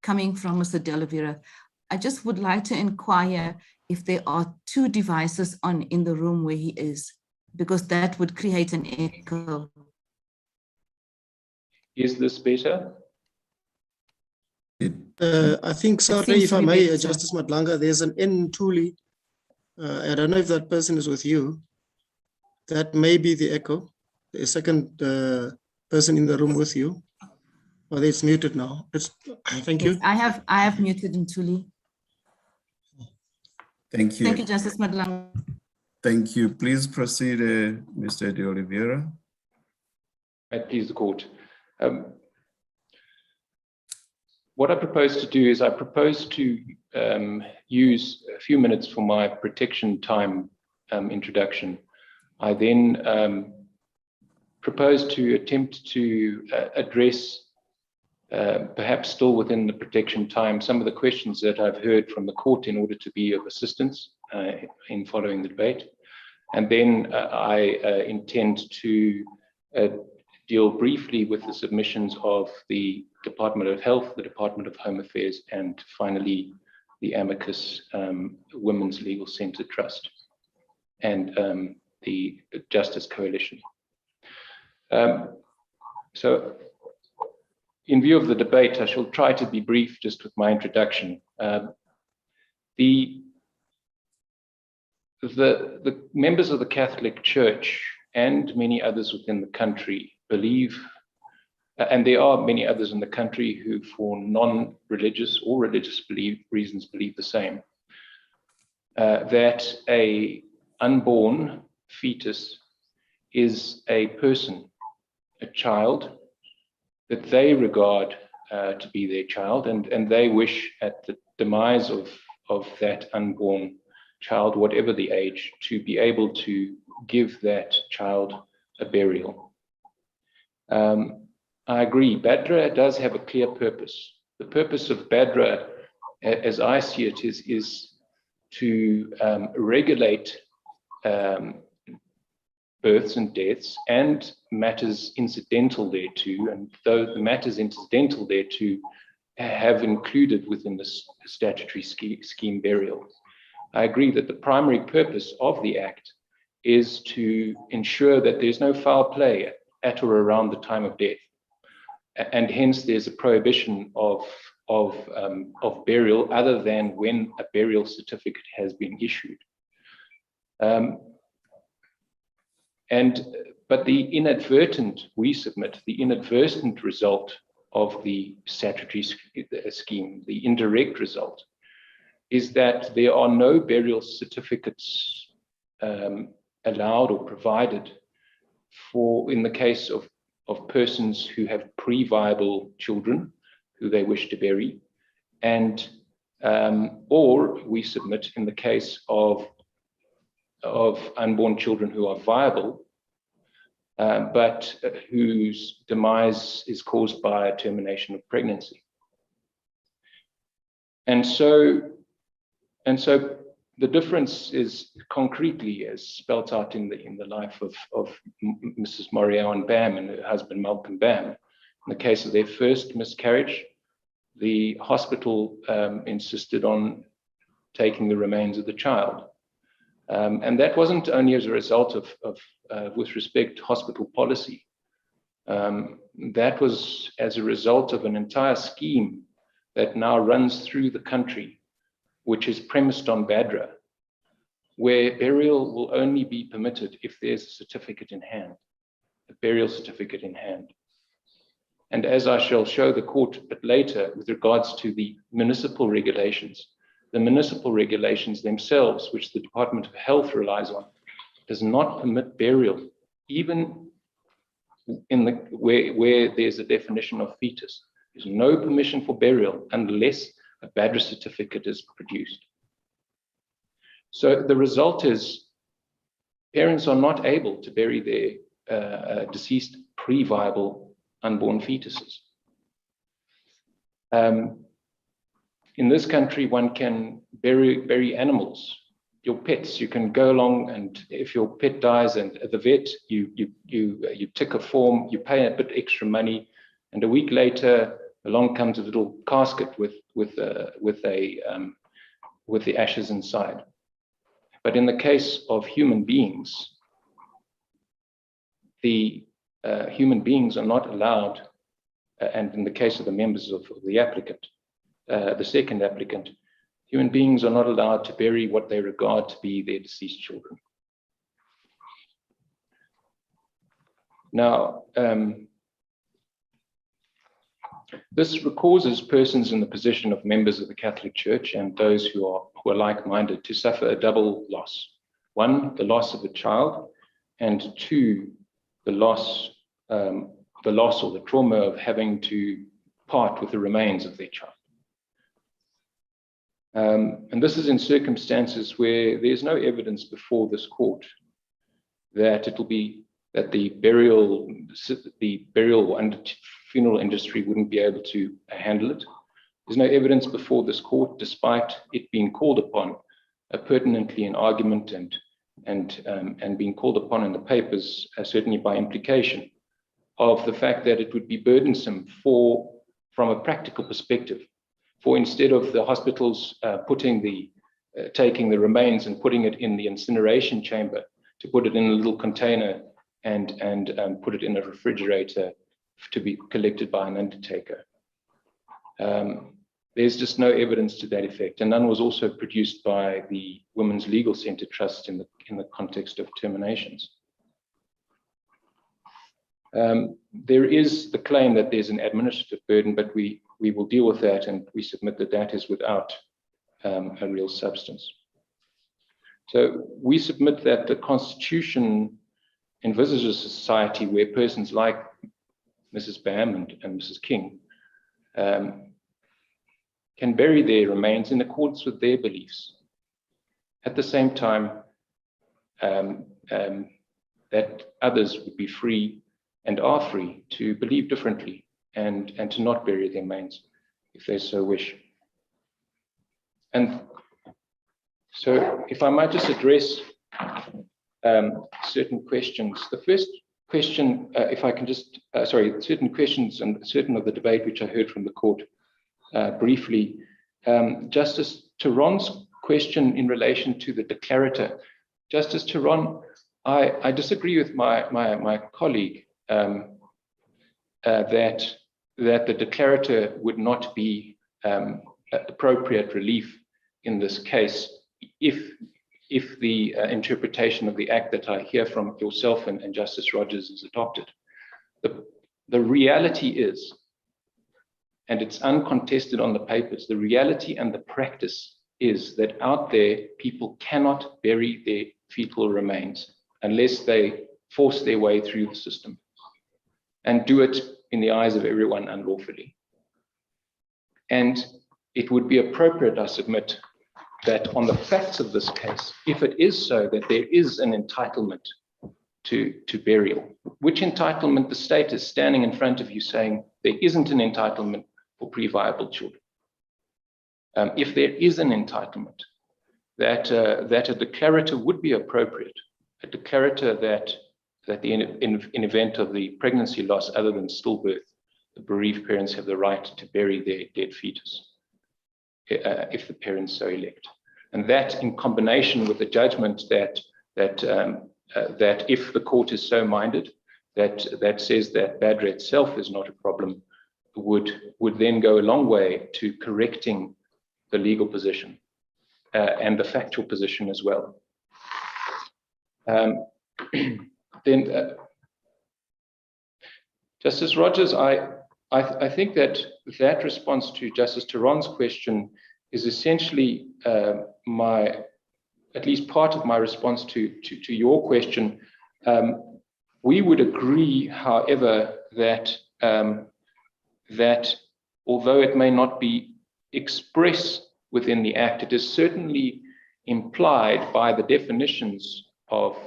coming from Mr. De Oliveira. I just would like to inquire if there are two devices on in the room where he is, because that would create an echo. Is this better? I think, sorry, if I may, Justice Madlanga, there's an Ntuli. I don't know if that person is with you. That may be the echo. The second person in the room with you. Or it's muted now. Thank you. I have muted Ntuli. Thank you. Thank you, Justice Madlanga. Thank you. Please proceed, Mr. De Oliveira. May it please the court. What I propose to do is I propose to use a few minutes for my protection time introduction. I then propose to attempt to address, perhaps still within the protection time, some of the questions that I've heard from the court in order to be of assistance in following the debate. And then I intend to deal briefly with the submissions of the Department of Health, the Department of Home Affairs, and finally the Amicus Women's Legal Centre Trust and the Justice Coalition. So in view of the debate, I shall try to be brief just with my introduction. The members of the Catholic Church and many others within the country believe, and there are many others in the country who for non-religious or religious reasons believe the same, that a unborn fetus is a person, a child, that they regard to be their child, and they wish at the demise of that unborn child, whatever the age, to be able to give that child a burial. I agree, BADRA does have a clear purpose. The purpose of BADRA, as I see it, is to regulate births and deaths and matters incidental thereto, and though the matters incidental thereto have included within the statutory scheme burial. I agree that the primary purpose of the Act is to ensure that there's no foul play at or around the time of death, and hence there's a prohibition of burial other than when a burial certificate has been issued. But the inadvertent, we submit, the inadvertent result of the statutory scheme, the indirect result, is that there are no burial certificates allowed or provided for in the case of persons who have pre-viable children who they wish to bury, and or we submit in the case of unborn children who are viable, but whose demise is caused by a termination of pregnancy. And so the difference is concretely as spelt out in the life of Mrs. Moriawan Bam and her husband Malcolm Bam. In the case of their first miscarriage, the hospital insisted on taking the remains of the child. And that wasn't only as a result of with respect to hospital policy. That was as a result of an entire scheme that now runs through the country, which is premised on BADRA, where burial will only be permitted if there's a certificate in hand, a burial certificate in hand. And as I shall show the court a bit later with regards to the municipal regulations themselves, which the Department of Health relies on, does not permit burial, even in where there's a definition of fetus. There's no permission for burial unless a BADRA certificate is produced. So the result is parents are not able to bury their deceased pre-viable unborn fetuses. In this country, one can bury animals, your pets. You can go along, and if your pet dies, and at the vet, you tick a form, you pay a bit extra money, and a week later, along comes a little casket with the ashes inside. But in the case of human beings, the human beings are not allowed, and in the case of the members of the applicant, the second applicant, human beings are not allowed to bury what they regard to be their deceased children. Now, this causes persons in the position of members of the Catholic Church and those who are like-minded to suffer a double loss. One, the loss of a child, and two, the loss or the trauma of having to part with the remains of their child. And this is in circumstances where there's no evidence before this court that the burial and funeral industry wouldn't be able to handle it. There's no evidence before this court, despite it being called upon pertinently in argument and being called upon in the papers, certainly by implication, of the fact that it would be burdensome from a practical perspective, for instead of the hospitals taking the remains and putting it in the incineration chamber, to put it in a little container and put it in a refrigerator to be collected by an undertaker. There's just no evidence to that effect, and none was also produced by the Women's Legal Centre Trust in the context of terminations. There is the claim that there's an administrative burden, but we will deal with that, and we submit that that is without a real substance. So we submit that the Constitution envisages a society where persons like Mrs. Bam and Mrs. King can bury their remains in accordance with their beliefs. At the same time, that others would be free and are free to believe differently and to not bury their remains if they so wish. And so if I might just address certain questions. The first question, if I can just, certain questions and certain of the debate which I heard from the court briefly. Justice Theron's question in relation to the declarator. Justice Theron, I disagree with my colleague that the declarator would not be appropriate relief in this case if the interpretation of the Act that I hear from yourself and Justice Rogers is adopted. The reality is, and it's uncontested on the papers, the reality and the practice is that out there, people cannot bury their fetal remains unless they force their way through the system and do it in the eyes of everyone unlawfully. And it would be appropriate, I submit, that on the facts of this case, if it is so that there is an entitlement to burial, which entitlement the state is standing in front of you saying there isn't an entitlement for pre-viable children. If there is an entitlement, that a declarator would be appropriate, a declarator that in event of the pregnancy loss other than stillbirth, the bereaved parents have the right to bury their dead fetus, if the parents so elect. And that in combination with the judgment that if the court is so minded, that says that BADRA itself is not a problem, would then go a long way to correcting the legal position and the factual position as well. Then, Justice Rogers, I think that response to Justice Theron's question is essentially at least part of my response to your question. We would agree, however, that that although it may not be expressed within the Act, it is certainly implied by the definitions of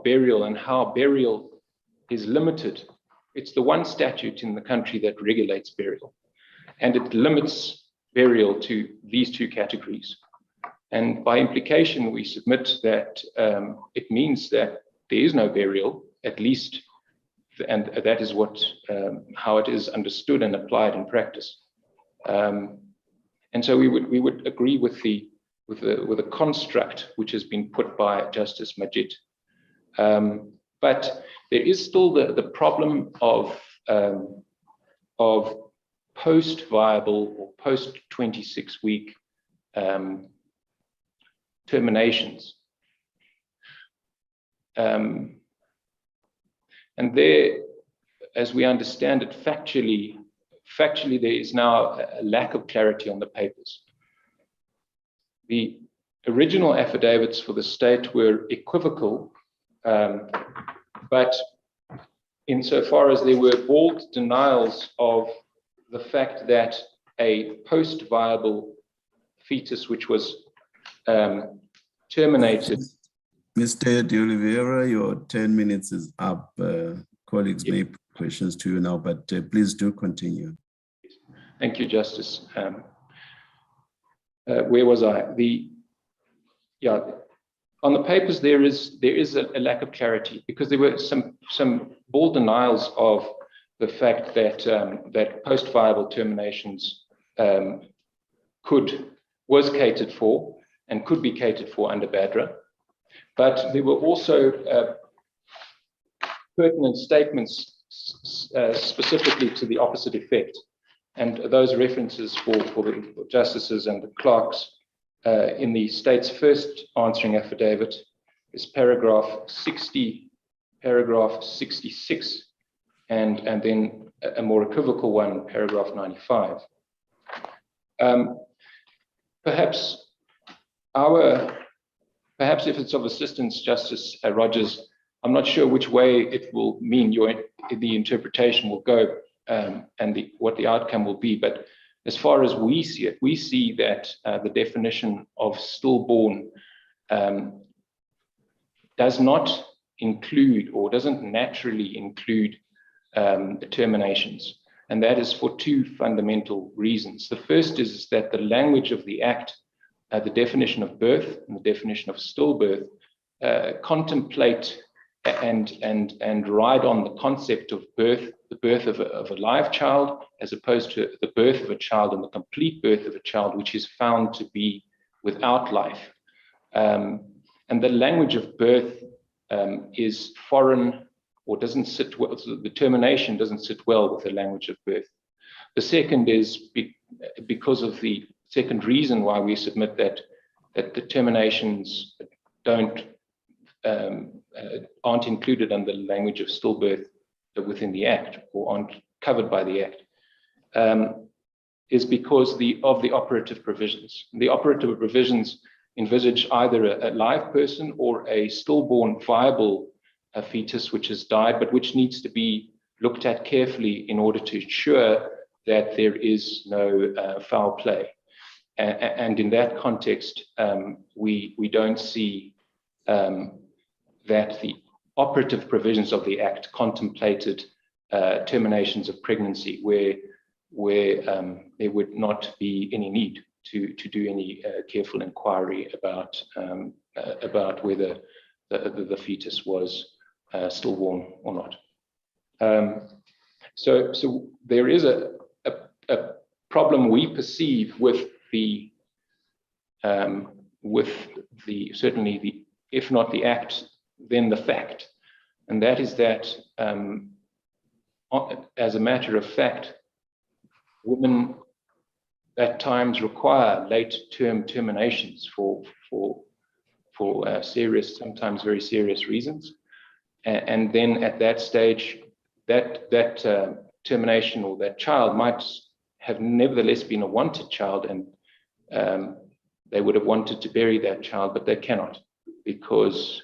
burial and how burial is limited. It's the one statute in the country that regulates burial, and it limits burial to these two categories. And by implication, we submit that it means that there is no burial, at least, and that is how it is understood and applied in practice. And so we would agree with the construct which has been put by Justice Majid. But there is still the problem of post-viable or post-26-week terminations. And there, as we understand it, factually there is now a lack of clarity on the papers. The original affidavits for the state were equivocal, but insofar as there were bold denials of the fact that a post-viable fetus which was terminated. Mr. De Oliveira, your 10 minutes is up. Colleagues may put questions to you now, but please do continue. Thank you, Justice. Where was I? On the papers, there is a lack of clarity because there were some bold denials of the fact that that post-viable terminations was catered for and could be catered for under BADRA. But there were also pertinent statements specifically to the opposite effect. And those references for the justices and the clerks in the state's first answering affidavit is paragraph 60, paragraph 66, and then a more equivocal one, paragraph 95. Perhaps if it's of assistance, Justice Rogers, I'm not sure which way it will mean the interpretation will go and what the outcome will be. But as far as we see it, we see that the definition of stillborn does not include or doesn't naturally include terminations. And that is for two fundamental reasons. The first is that the language of the Act, the definition of birth and the definition of stillbirth, contemplate and ride on the concept of birth, the birth of a live child, as opposed to the birth of a child and the complete birth of a child, which is found to be without life. And the language of birth is foreign or doesn't sit well, so the termination doesn't sit well with the language of birth. The second is because of the second reason why we submit that the terminations aren't included under the language of stillbirth within the Act or aren't covered by the Act, is because of the operative provisions. The operative provisions envisage either a live person or a stillborn viable fetus which has died, but which needs to be looked at carefully in order to ensure that there is no foul play. And in that context, we don't see that the operative provisions of the Act contemplated terminations of pregnancy where there would not be any need to do any careful inquiry about whether the fetus was stillborn or not. So there is a problem we perceive with certainly the, if not the Act, then the fact, and that is that as a matter of fact, women at times require late-term terminations for serious, sometimes very serious reasons. And then at that stage, that termination or that child might have nevertheless been a wanted child, and they would have wanted to bury that child, but they cannot, because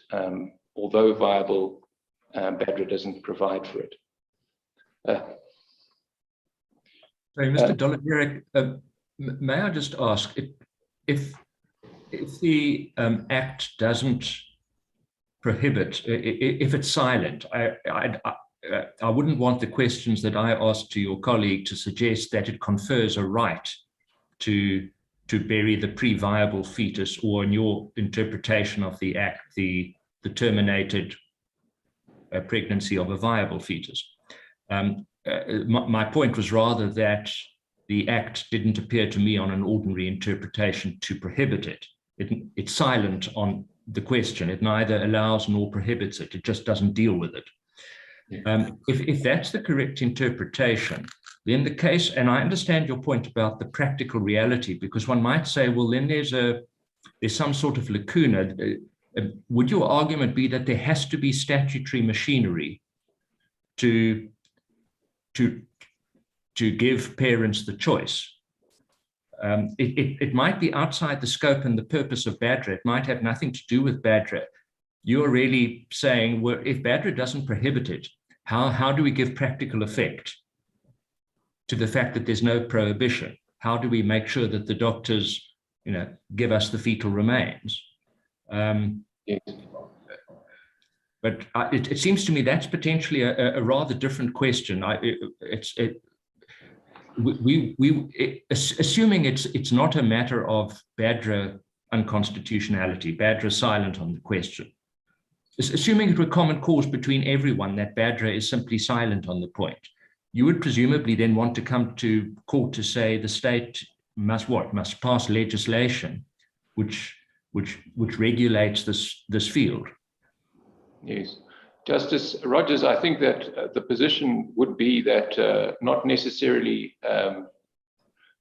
although viable, BADRA doesn't provide for it. Sorry, Mr. D'Oliveira, may I just ask, if the Act doesn't prohibit, if it's silent, I wouldn't want the questions that I asked to your colleague to suggest that it confers a right to bury the pre-viable fetus, or in your interpretation of the Act, the terminated pregnancy of a viable fetus. My point was rather that the Act didn't appear to me on an ordinary interpretation to prohibit it. It's silent on the question. It neither allows nor prohibits it. It just doesn't deal with it. If that's the correct interpretation, then the case, and I understand your point about the practical reality, because one might say, well, then there's some sort of lacuna. Would your argument be that there has to be statutory machinery to give parents the choice? It might be outside the scope and the purpose of BADRA. It might have nothing to do with BADRA. You're really saying, well, if BADRA doesn't prohibit it, how do we give practical effect to the fact that there's no prohibition? How do we make sure that the doctors, give us the fetal remains? But it seems to me that's potentially a rather different question. Assuming it's not a matter of BADRA unconstitutionality, BADRA silent on the question. Assuming it were common cause between everyone that BADRA is simply silent on the point, you would presumably then want to come to court to say the state must pass legislation which regulates this field. Yes. Justice Rogers, I think that the position would be that not necessarily that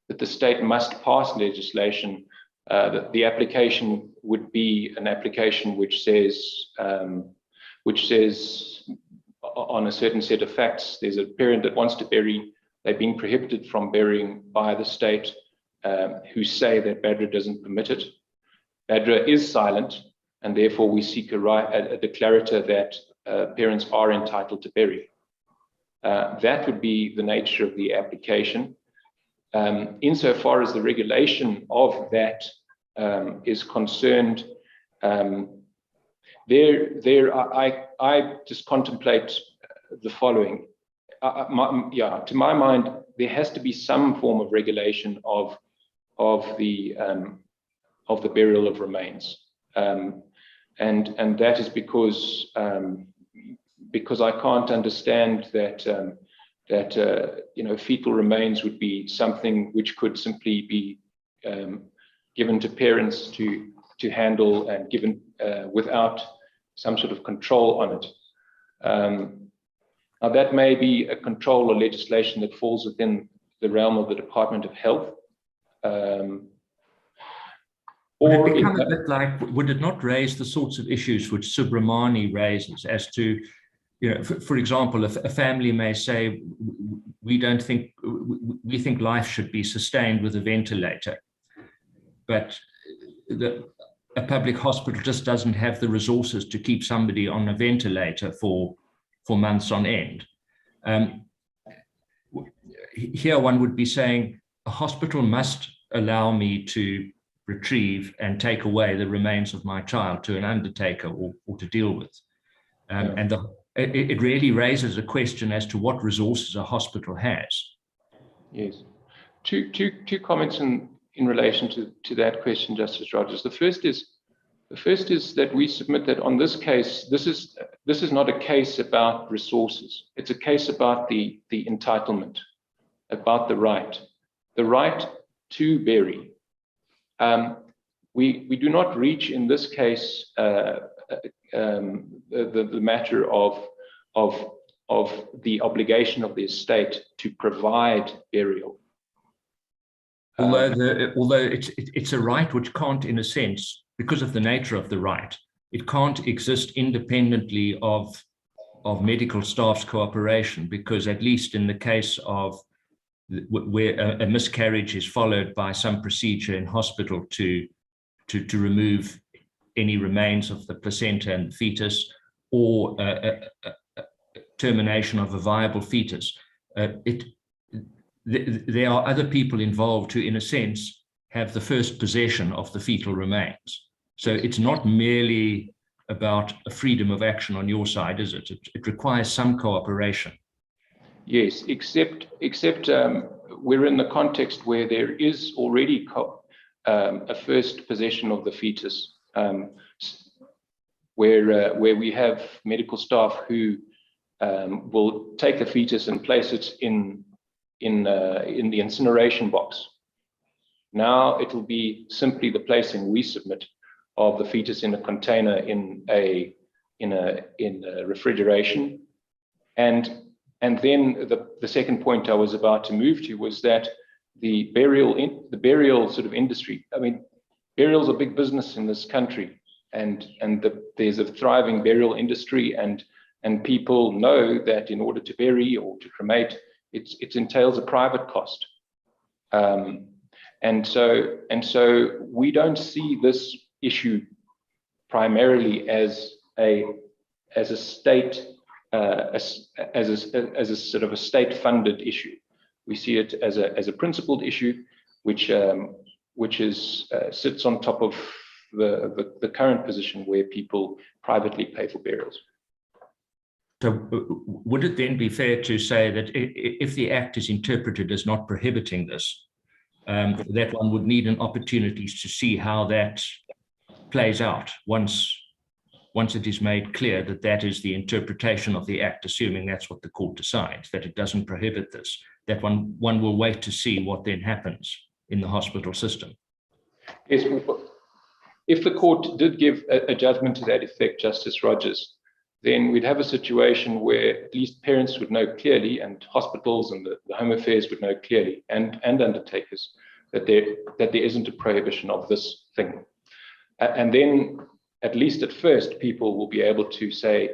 the state must pass legislation, that the application would be an application which says on a certain set of facts, there's a parent that wants to bury, they've been prohibited from burying by the state, who say that BADRA doesn't permit it. BADRA is silent, and therefore we seek a declarator that parents are entitled to bury. That would be the nature of the application. Insofar as the regulation of that is concerned, I just contemplate the following. To my mind, there has to be some form of regulation of the burial of remains, and that is because I can't understand that fetal remains would be something which could simply be given to parents to handle and given without some sort of control on it. Now that may be a control or legislation that falls within the realm of the Department of Health. Would it not raise the sorts of issues which Subramani raises as to, for example, if a family may say, we think life should be sustained with a ventilator, but a public hospital just doesn't have the resources to keep somebody on a ventilator for months on end. Here one would be saying a hospital must allow me to retrieve and take away the remains of my child to an undertaker or to deal with. It really raises a question as to what resources a hospital has. Yes. Two comments in relation to that question, Justice Rogers. The first is that we submit that on this case, this is not a case about resources. It's a case about the entitlement, about the right to bury. We do not reach in this case the matter of the obligation of the estate to provide burial. Although it's a right which can't, in a sense, because of the nature of the right, it can't exist independently of medical staff's cooperation, because at least in the case of where a miscarriage is followed by some procedure in hospital to remove any remains of the placenta and fetus, or termination of a viable fetus, there are other people involved who, in a sense, have the first possession of the fetal remains. So it's not merely about a freedom of action on your side, is it? It requires some cooperation. Yes, except we're in the context where there is already a first possession of the fetus, where we have medical staff who will take the fetus and place it in the incineration box. Now it'll be simply the placing we submit of the fetus in a container in a refrigeration, and then the second point I was about to move to was that the burial sort of industry. I mean, burial's a big business in this country, and there's a thriving burial industry, and people know that in order to bury or to cremate, it entails a private cost. And so we don't see this issue primarily as a state as a sort of a state-funded issue. We see it as a principled issue, which sits on top of the current position where people privately pay for burials. So would it then be fair to say that if the Act is interpreted as not prohibiting this, that one would need an opportunity to see how that plays out once it is made clear that that is the interpretation of the Act, assuming that's what the court decides, that it doesn't prohibit this, that one will wait to see what then happens in the hospital system? Yes, if the court did give a judgment to that effect, Justice Rogers, then we'd have a situation where at least parents would know clearly, and hospitals and the Home Affairs would know clearly, and undertakers, that there isn't a prohibition of this thing. And then, at least at first, people will be able to say,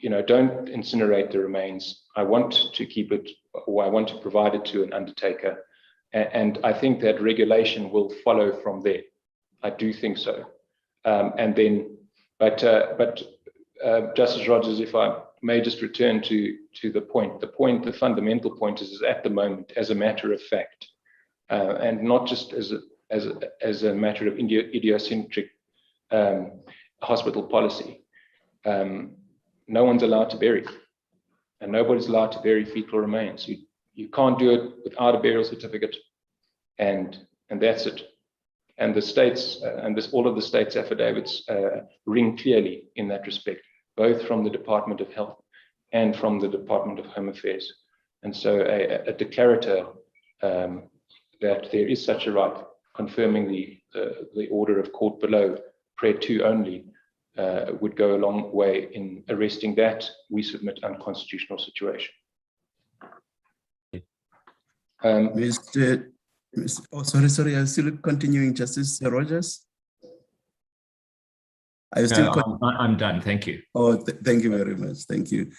you know, don't incinerate the remains. I want to keep it, or I want to provide it to an undertaker. And I think that regulation will follow from there. I do think so. And then, but Justice Rogers, if I may just return to the fundamental point is at the moment, as a matter of fact, and not just as a matter of idiosyncratic hospital policy, no one's allowed to bury, and nobody's allowed to bury fetal remains. You can't do it without a burial certificate, and that's it. And the states all of the states' affidavits ring clearly in that respect, both from the Department of Health and from the Department of Home Affairs. And so a declarator that there is such a right, confirming the order of court below, prayer 2 only, would go a long way in arresting that we submit unconstitutional situation. Sorry, I'm still continuing, Justice Rogers. I'm done, thank you. Oh, thank you very much, thank you.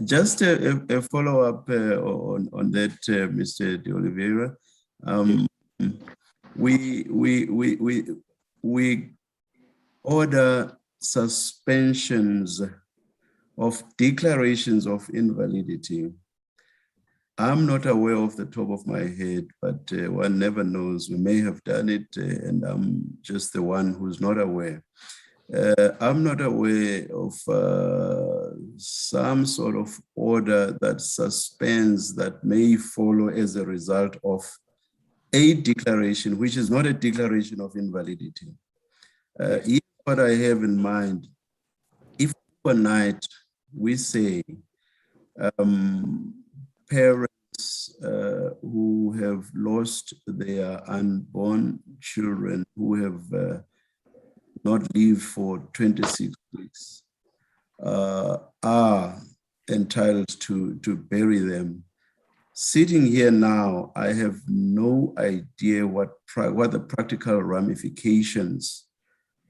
Just a follow-up on that, Mr. De Oliveira. We order suspensions of declarations of invalidity. I'm not aware off the top of my head, but one never knows. We may have done it, and I'm just the one who's not aware. I'm not aware of some sort of order that suspends that may follow as a result of a declaration, which is not a declaration of invalidity. Here's what I have in mind. If overnight we say parents who have lost their unborn children, who have not lived for 26 weeks, are entitled to bury them. Sitting here now, I have no idea what the practical ramifications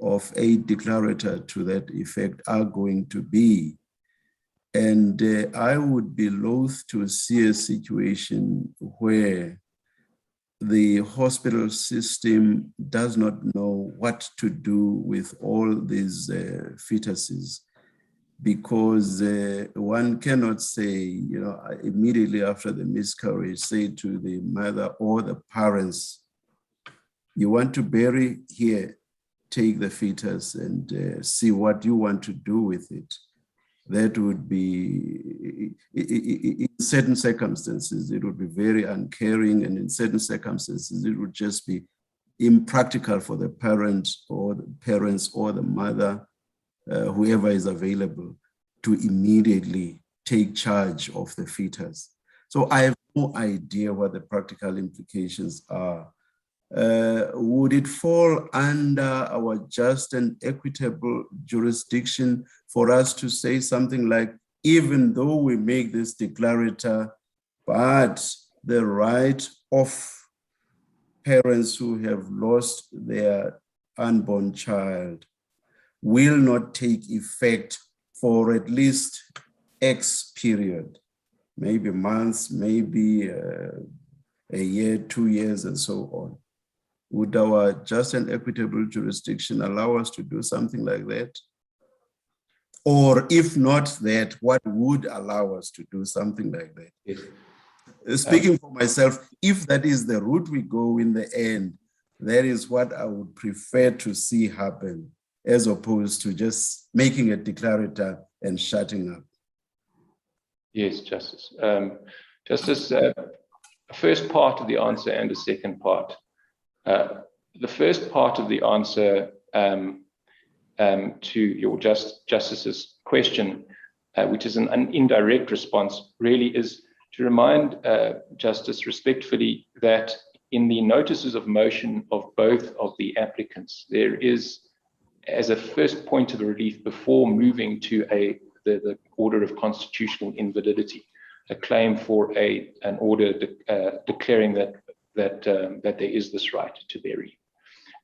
of a declarator to that effect are going to be. And I would be loath to see a situation where the hospital system does not know what to do with all these fetuses, because one cannot say, immediately after the miscarriage, say to the mother or the parents, you want to bury here, take the fetus and see what you want to do with it. That would be, in certain circumstances, it would be very uncaring, and in certain circumstances, it would just be impractical for the parent or the parents or the mother, whoever is available, to immediately take charge of the fetus. So I have no idea what the practical implications are. Would it fall under our just and equitable jurisdiction for us to say something like, even though we make this declarator, but the right of parents who have lost their unborn child will not take effect for at least X period, maybe months, maybe a year, 2 years, and so on? Would our just and equitable jurisdiction allow us to do something like that? Or if not that, what would allow us to do something like that? Yes. Speaking for myself, if that is the route we go in the end, that is what I would prefer to see happen, as opposed to just making a declarator and shutting up. Yes, Justice. Justice, first part of the answer and the second part. The first part of the answer to your Justice's question, which is an indirect response, really is to remind Justice respectfully that in the notices of motion of both of the applicants, there is, as a first point of relief before moving to the order of constitutional invalidity, a claim for an order declaring that there is this right to bury.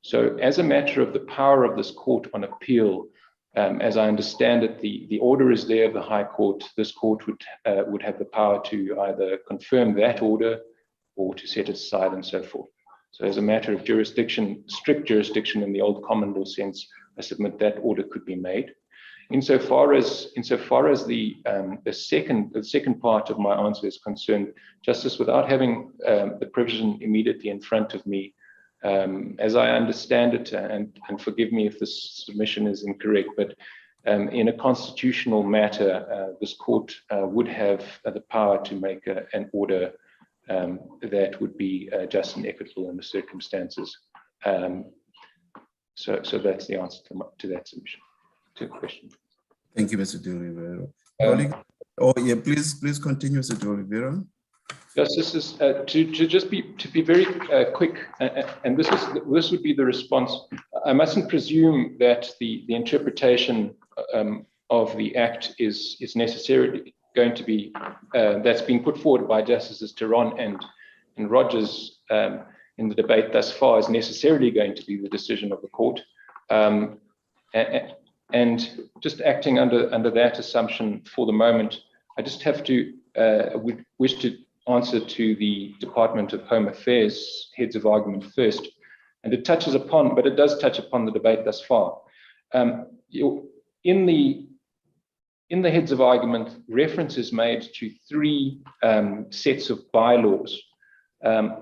So as a matter of the power of this court on appeal, as I understand it, the order is there of the High Court. This court would have the power to either confirm that order or to set it aside and so forth. So as a matter of jurisdiction, strict jurisdiction in the old common law sense, I submit that order could be made. Insofar as the second part of my answer is concerned, Justice, without having the provision immediately in front of me, as I understand it, and forgive me if this submission is incorrect, but in a constitutional matter, this court would have the power to make an order that would be just and equitable in the circumstances. So that's the answer to that submission. To the question. Thank you, Mr. De Oliveira. Please continue, Mr. De Oliveira. Justices, to be very quick, and this would be the response. I mustn't presume that the interpretation of the Act is necessarily going to be that's being put forward by Justices Theron and Rogers in the debate thus far is necessarily going to be the decision of the court. And just acting under that assumption for the moment, I just have to would wish to answer to the Department of Home Affairs heads of argument first, and it touches upon, but it does touch upon the debate thus far. In the heads of argument, reference is made to three sets of bylaws.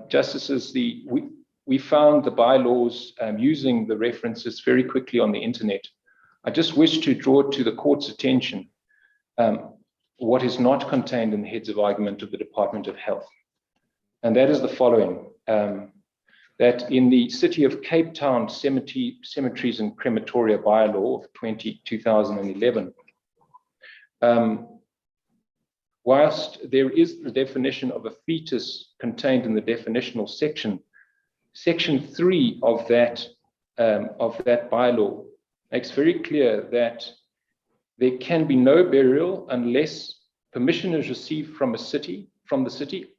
Justices, we found the bylaws using the references very quickly on the internet. I just wish to draw to the court's attention what is not contained in the heads of argument of the Department of Health. And that is the following, that in the City of Cape Town Cemeteries and Crematoria bylaw of 2011, whilst there is the definition of a fetus contained in the definitional section, Section 3 of that bylaw makes very clear that there can be no burial unless permission is received from the city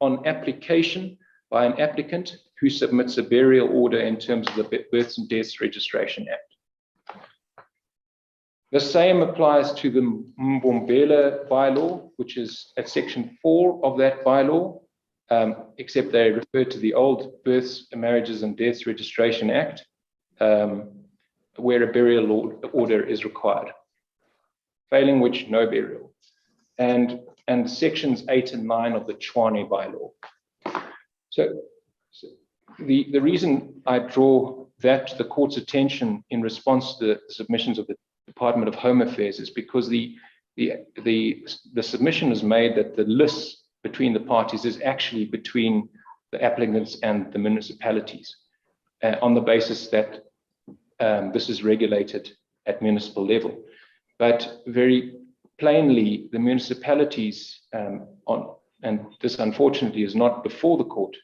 on application by an applicant who submits a burial order in terms of the Births and Deaths Registration Act. The same applies to the Mbombela bylaw, which is at section 4 of that bylaw, except they refer to the old Births, Marriages and Deaths Registration Act, where a burial order is required, failing which no burial, and sections 8 and 9 of the Chwane bylaw. So the reason I draw that to the court's attention in response to the submissions of the Department of Home Affairs is because the submission is made that the list between the parties is actually between the applicants and the municipalities, on the basis that this is regulated at municipal level. But very plainly, the municipalities, and this unfortunately is not before the court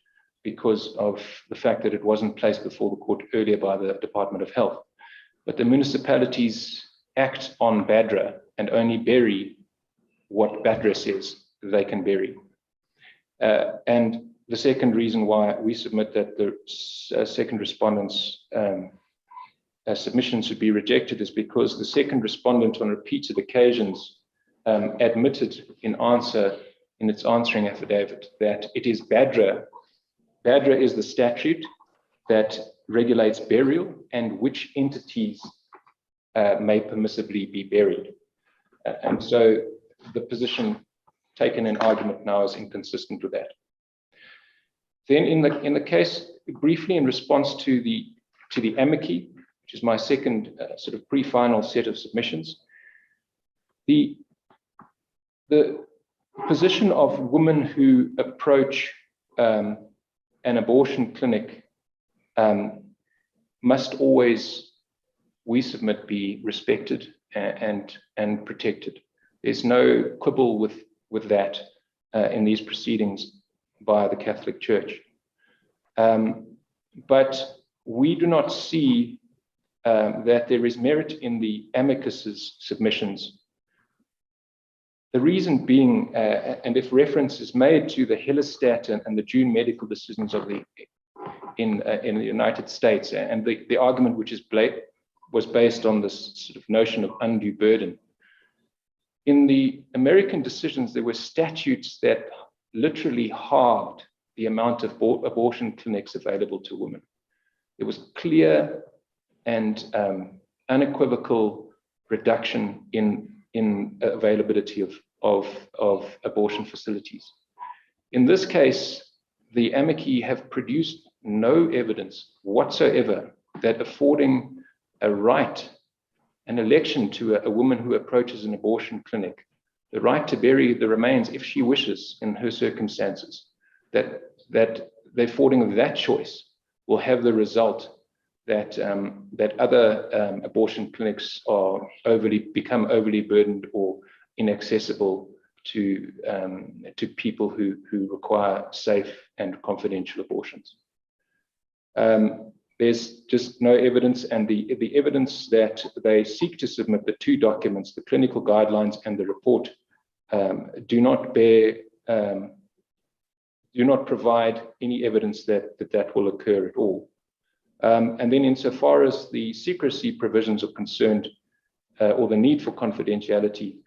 because of the fact that it wasn't placed before the court earlier by the Department of Health, but the municipalities act on BADRA and only bury what BADRA says they can bury. And the second reason why we submit that the second respondent's submission should be rejected is because the second respondent on repeated occasions admitted in its answering affidavit that it is BADRA. BADRA is the statute that regulates burial and which entities may permissibly be buried. And so the position taken in argument now is inconsistent with that. Then in the case, briefly in response to the amici, which is my second sort of pre-final set of submissions, the position of women who approach an abortion clinic must always, we submit, be respected and protected. There's no quibble with that in these proceedings by the Catholic Church. But we do not see that there is merit in the Amicus's submissions. The reason being, and if reference is made to the Hillestat and the June medical decisions of in the United States, and the argument which was based on this sort of notion of undue burden. In the American decisions, there were statutes that literally halved the amount of abortion clinics available to women. There was clear and unequivocal reduction in availability of abortion facilities. In this case, the amici have produced no evidence whatsoever that affording a right, an election to a woman who approaches an abortion clinic, the right to bury the remains if she wishes in her circumstances, that the affording of that choice will have the result that other abortion clinics become overly burdened or inaccessible to people who require safe and confidential abortions. There's just no evidence, and the evidence that they seek to submit, the two documents, the clinical guidelines and the report, do not provide any evidence that will occur at all. And then insofar as the secrecy provisions are concerned, or the need for confidentiality,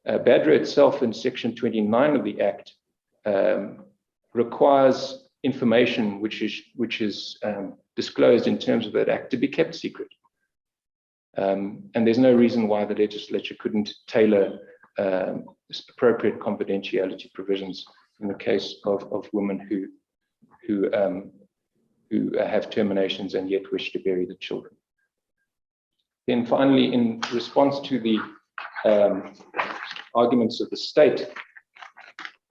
BADRA itself in section 29 of the Act requires information which is disclosed in terms of that Act to be kept secret. And there's no reason why the legislature couldn't tailor appropriate confidentiality provisions in the case of women who have terminations and yet wish to bury the children. Then finally, in response to the arguments of the state,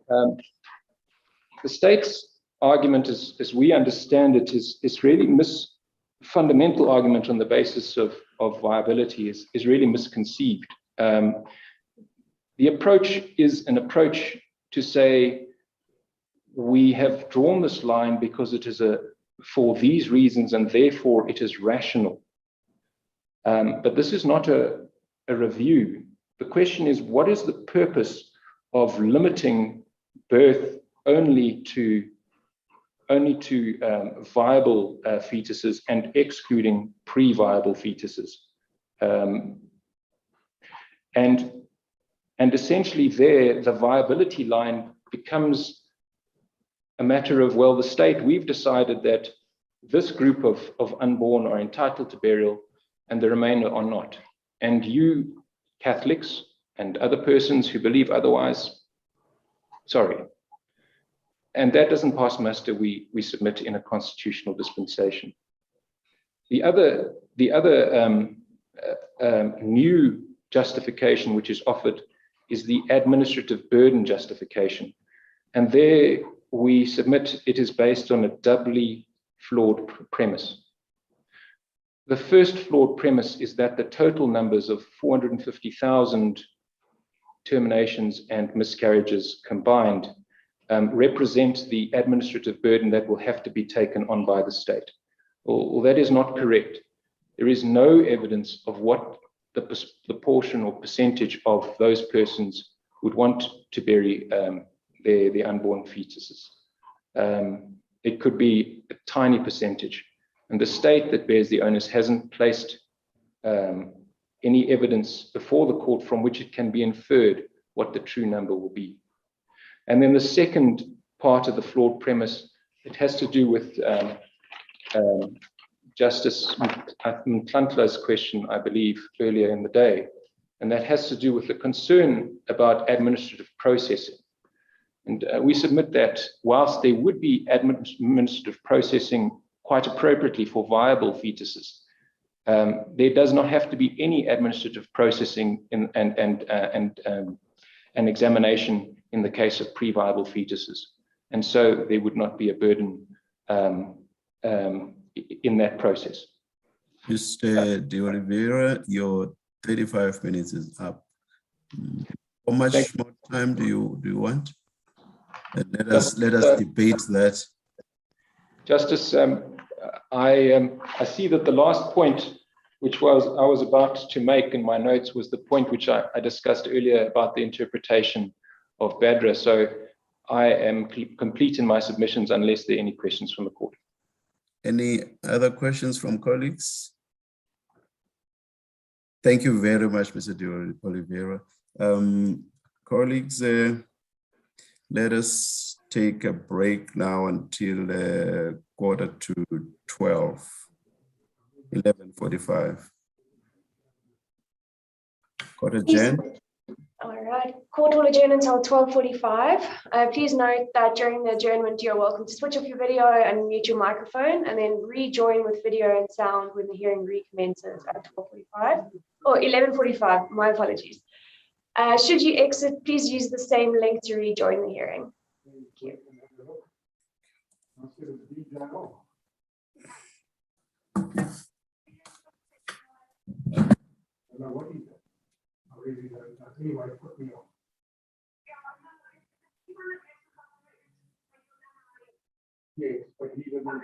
the state's argument, as we understand it, is really fundamental argument on the basis of viability is really misconceived. The approach is an approach to say we have drawn this line because it is for these reasons and therefore it is rational. But this is not a review. The question is, what is the purpose of limiting birth only to viable fetuses and excluding pre-viable fetuses? And essentially there, the viability line becomes a matter of, well, the state, we've decided that this group of unborn are entitled to burial and the remainder are not. And you Catholics and other persons who believe otherwise, sorry. And that doesn't pass muster, we submit in a constitutional dispensation. The other new justification which is offered is the administrative burden justification. And there we submit it is based on a doubly flawed premise. The first flawed premise is that the total numbers of 450,000 terminations and miscarriages combined represent the administrative burden that will have to be taken on by the state. Well, that is not correct. There is no evidence of what the portion or percentage of those persons would want to bury their unborn fetuses. It could be a tiny percentage. And the state that bears the onus hasn't placed any evidence before the court from which it can be inferred what the true number will be. And then the second part of the flawed premise, it has to do with Justice Mtlantla's question, I believe, earlier in the day. And that has to do with the concern about administrative processing. And we submit that whilst there would be administrative processing quite appropriately for viable fetuses, there does not have to be any administrative processing and examination in the case of pre-viable fetuses. And so there would not be a burden in that process. Mr. De Oliveira, your 35 minutes is up. How much more time do you want? And let us debate that. Justice, I see that the last point, which I was about to make in my notes, was the point which I discussed earlier about the interpretation of Badra. So I am complete in my submissions unless there are any questions from the court. Any other questions from colleagues? Thank you very much, Mr. De Oliveira. Colleagues, let us take a break now until 11:45. Court adjourned. All right, court will adjourn until 12:45. Please note that during the adjournment, you're welcome to switch off your video and mute your microphone and then rejoin with video and sound when the hearing recommences at 12:45 or 11:45, my apologies. Should you exit, please use the same link to rejoin the hearing. Thank you. Yes, but he doesn't.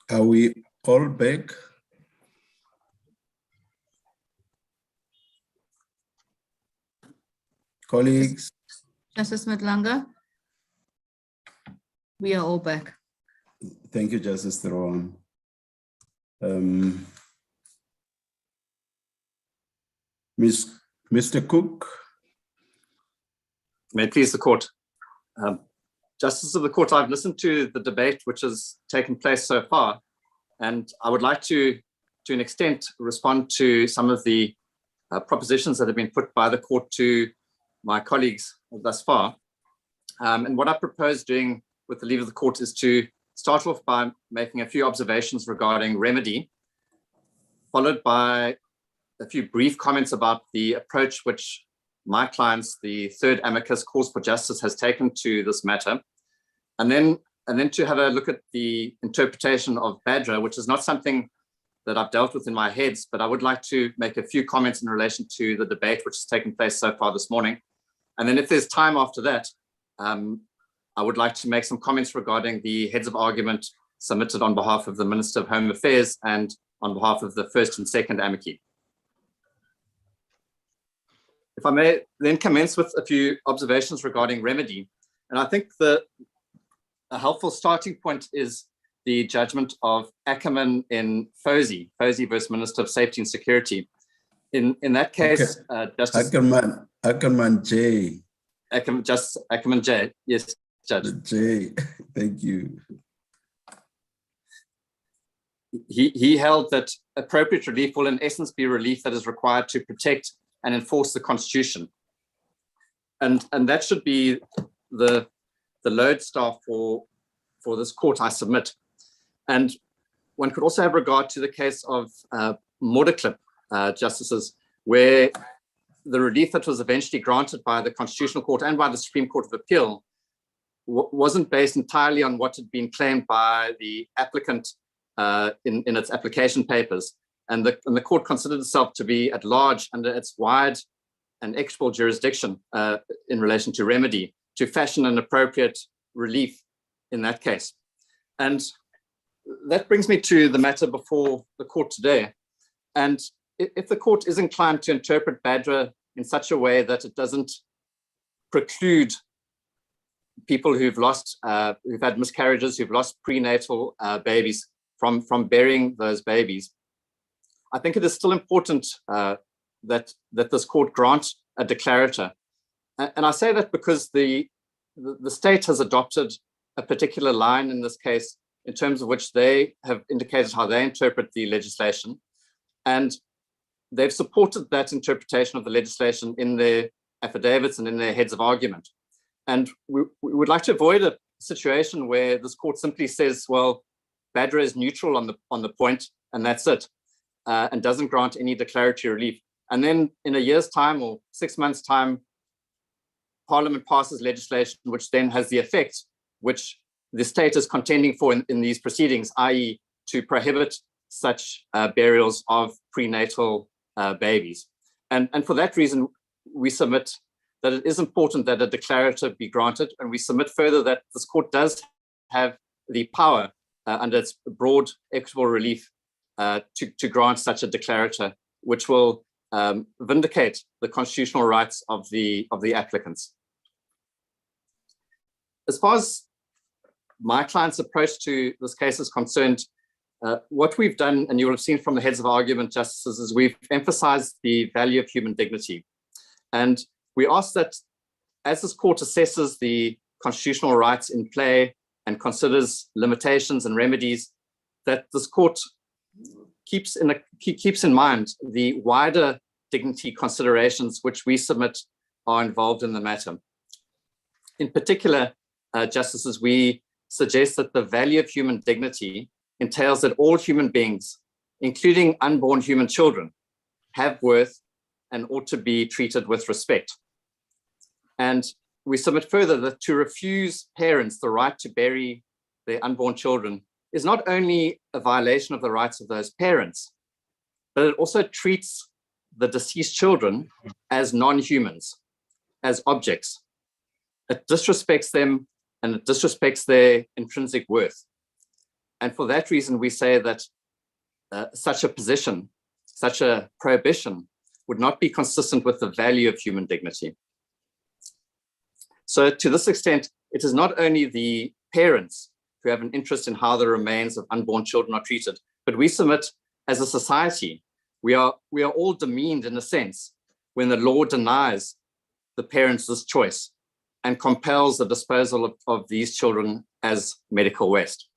Are we all back? Colleagues? Justice Madlanga? We are all back. Thank you, Justice Theron. Mr. Cook? May it please the court. Justices of the Court, I've listened to the debate which has taken place so far, and I would like to an extent, respond to some of the propositions that have been put by the court to my colleagues thus far. And what I propose doing with the leave of the court is to start off by making a few observations regarding remedy, followed by a few brief comments about the approach which my clients, the third amicus Cause for Justice, has taken to this matter, and then to have a look at the interpretation of BADRA, which is not something that I've dealt with in my heads, but I would like to make a few comments in relation to the debate which has taken place so far this morning. And then if there's time after that, I would like to make some comments regarding the heads of argument submitted on behalf of the Minister of Home Affairs and on behalf of the first and second amici. If I may then commence with a few observations regarding remedy. And I think a helpful starting point is the judgment of Ackerman in Fosey versus Minister of Safety and Security. In that case, okay. Justice Ackerman J. Ackerman J. Yes, Judge. J. Thank you. He held that appropriate relief will in essence be relief that is required to protect and enforce the Constitution, and that should be the lodestar for this court, I submit. And one could also have regard to the case of Morderklip, justices, where the relief that was eventually granted by the Constitutional Court and by the Supreme Court of Appeal wasn't based entirely on what had been claimed by the applicant in its application papers. And the court considered itself to be at large under its wide and equitable jurisdiction in relation to remedy, to fashion an appropriate relief in that case. And that brings me to the matter before the court today. And if the court is inclined to interpret BADRA in such a way that it doesn't preclude people who've had miscarriages, who've lost prenatal babies from burying those babies, I think it is still important that this court grant a declarator. And I say that because the state has adopted a particular line in this case, in terms of which they have indicated how they interpret the legislation. And they've supported that interpretation of the legislation in their affidavits and in their heads of argument. And we would like to avoid a situation where this court simply says, well, BADRA is neutral on the point, and that's it, and doesn't grant any declaratory relief. And then in a year's time or 6 months' time, Parliament passes legislation which then has the effect which the state is contending for in these proceedings, i.e. to prohibit such burials of prenatal babies. And for that reason, we submit that it is important that a declarator be granted, and we submit further that this court does have the power under its broad equitable relief to grant such a declarator, which will vindicate the constitutional rights of the applicants. As far as my client's approach to this case is concerned, what we've done, and you will have seen from the heads of argument, justices, is we've emphasized the value of human dignity. And we ask that as this court assesses the constitutional rights in play and considers limitations and remedies, that this court keeps in mind the wider dignity considerations which we submit are involved in the matter. In particular, justices, we suggest that the value of human dignity entails that all human beings, including unborn human children, have worth and ought to be treated with respect. And we submit further that to refuse parents the right to bury their unborn children is not only a violation of the rights of those parents, but it also treats the deceased children as non-humans, as objects. It disrespects them and it disrespects their intrinsic worth. And for that reason, we say that such a position, such a prohibition, would not be consistent with the value of human dignity. So to this extent, it is not only the parents who have an interest in how the remains of unborn children are treated, but we submit as a society, we are all demeaned in a sense when the law denies the parents this choice. and compels the disposal of these children as medical waste.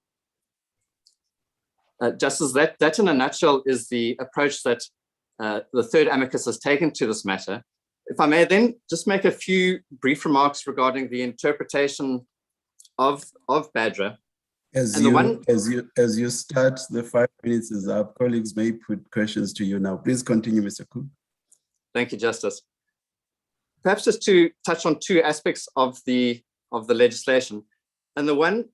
Justice, that in a nutshell is the approach that the third amicus has taken to this matter. If I may then just make a few brief remarks regarding the interpretation of BADRA. As you start, the 5 minutes is up. Colleagues may put questions to you now. Please continue, Mr. Cook. Thank you, Justice. Perhaps just to touch on two aspects of the legislation. And the one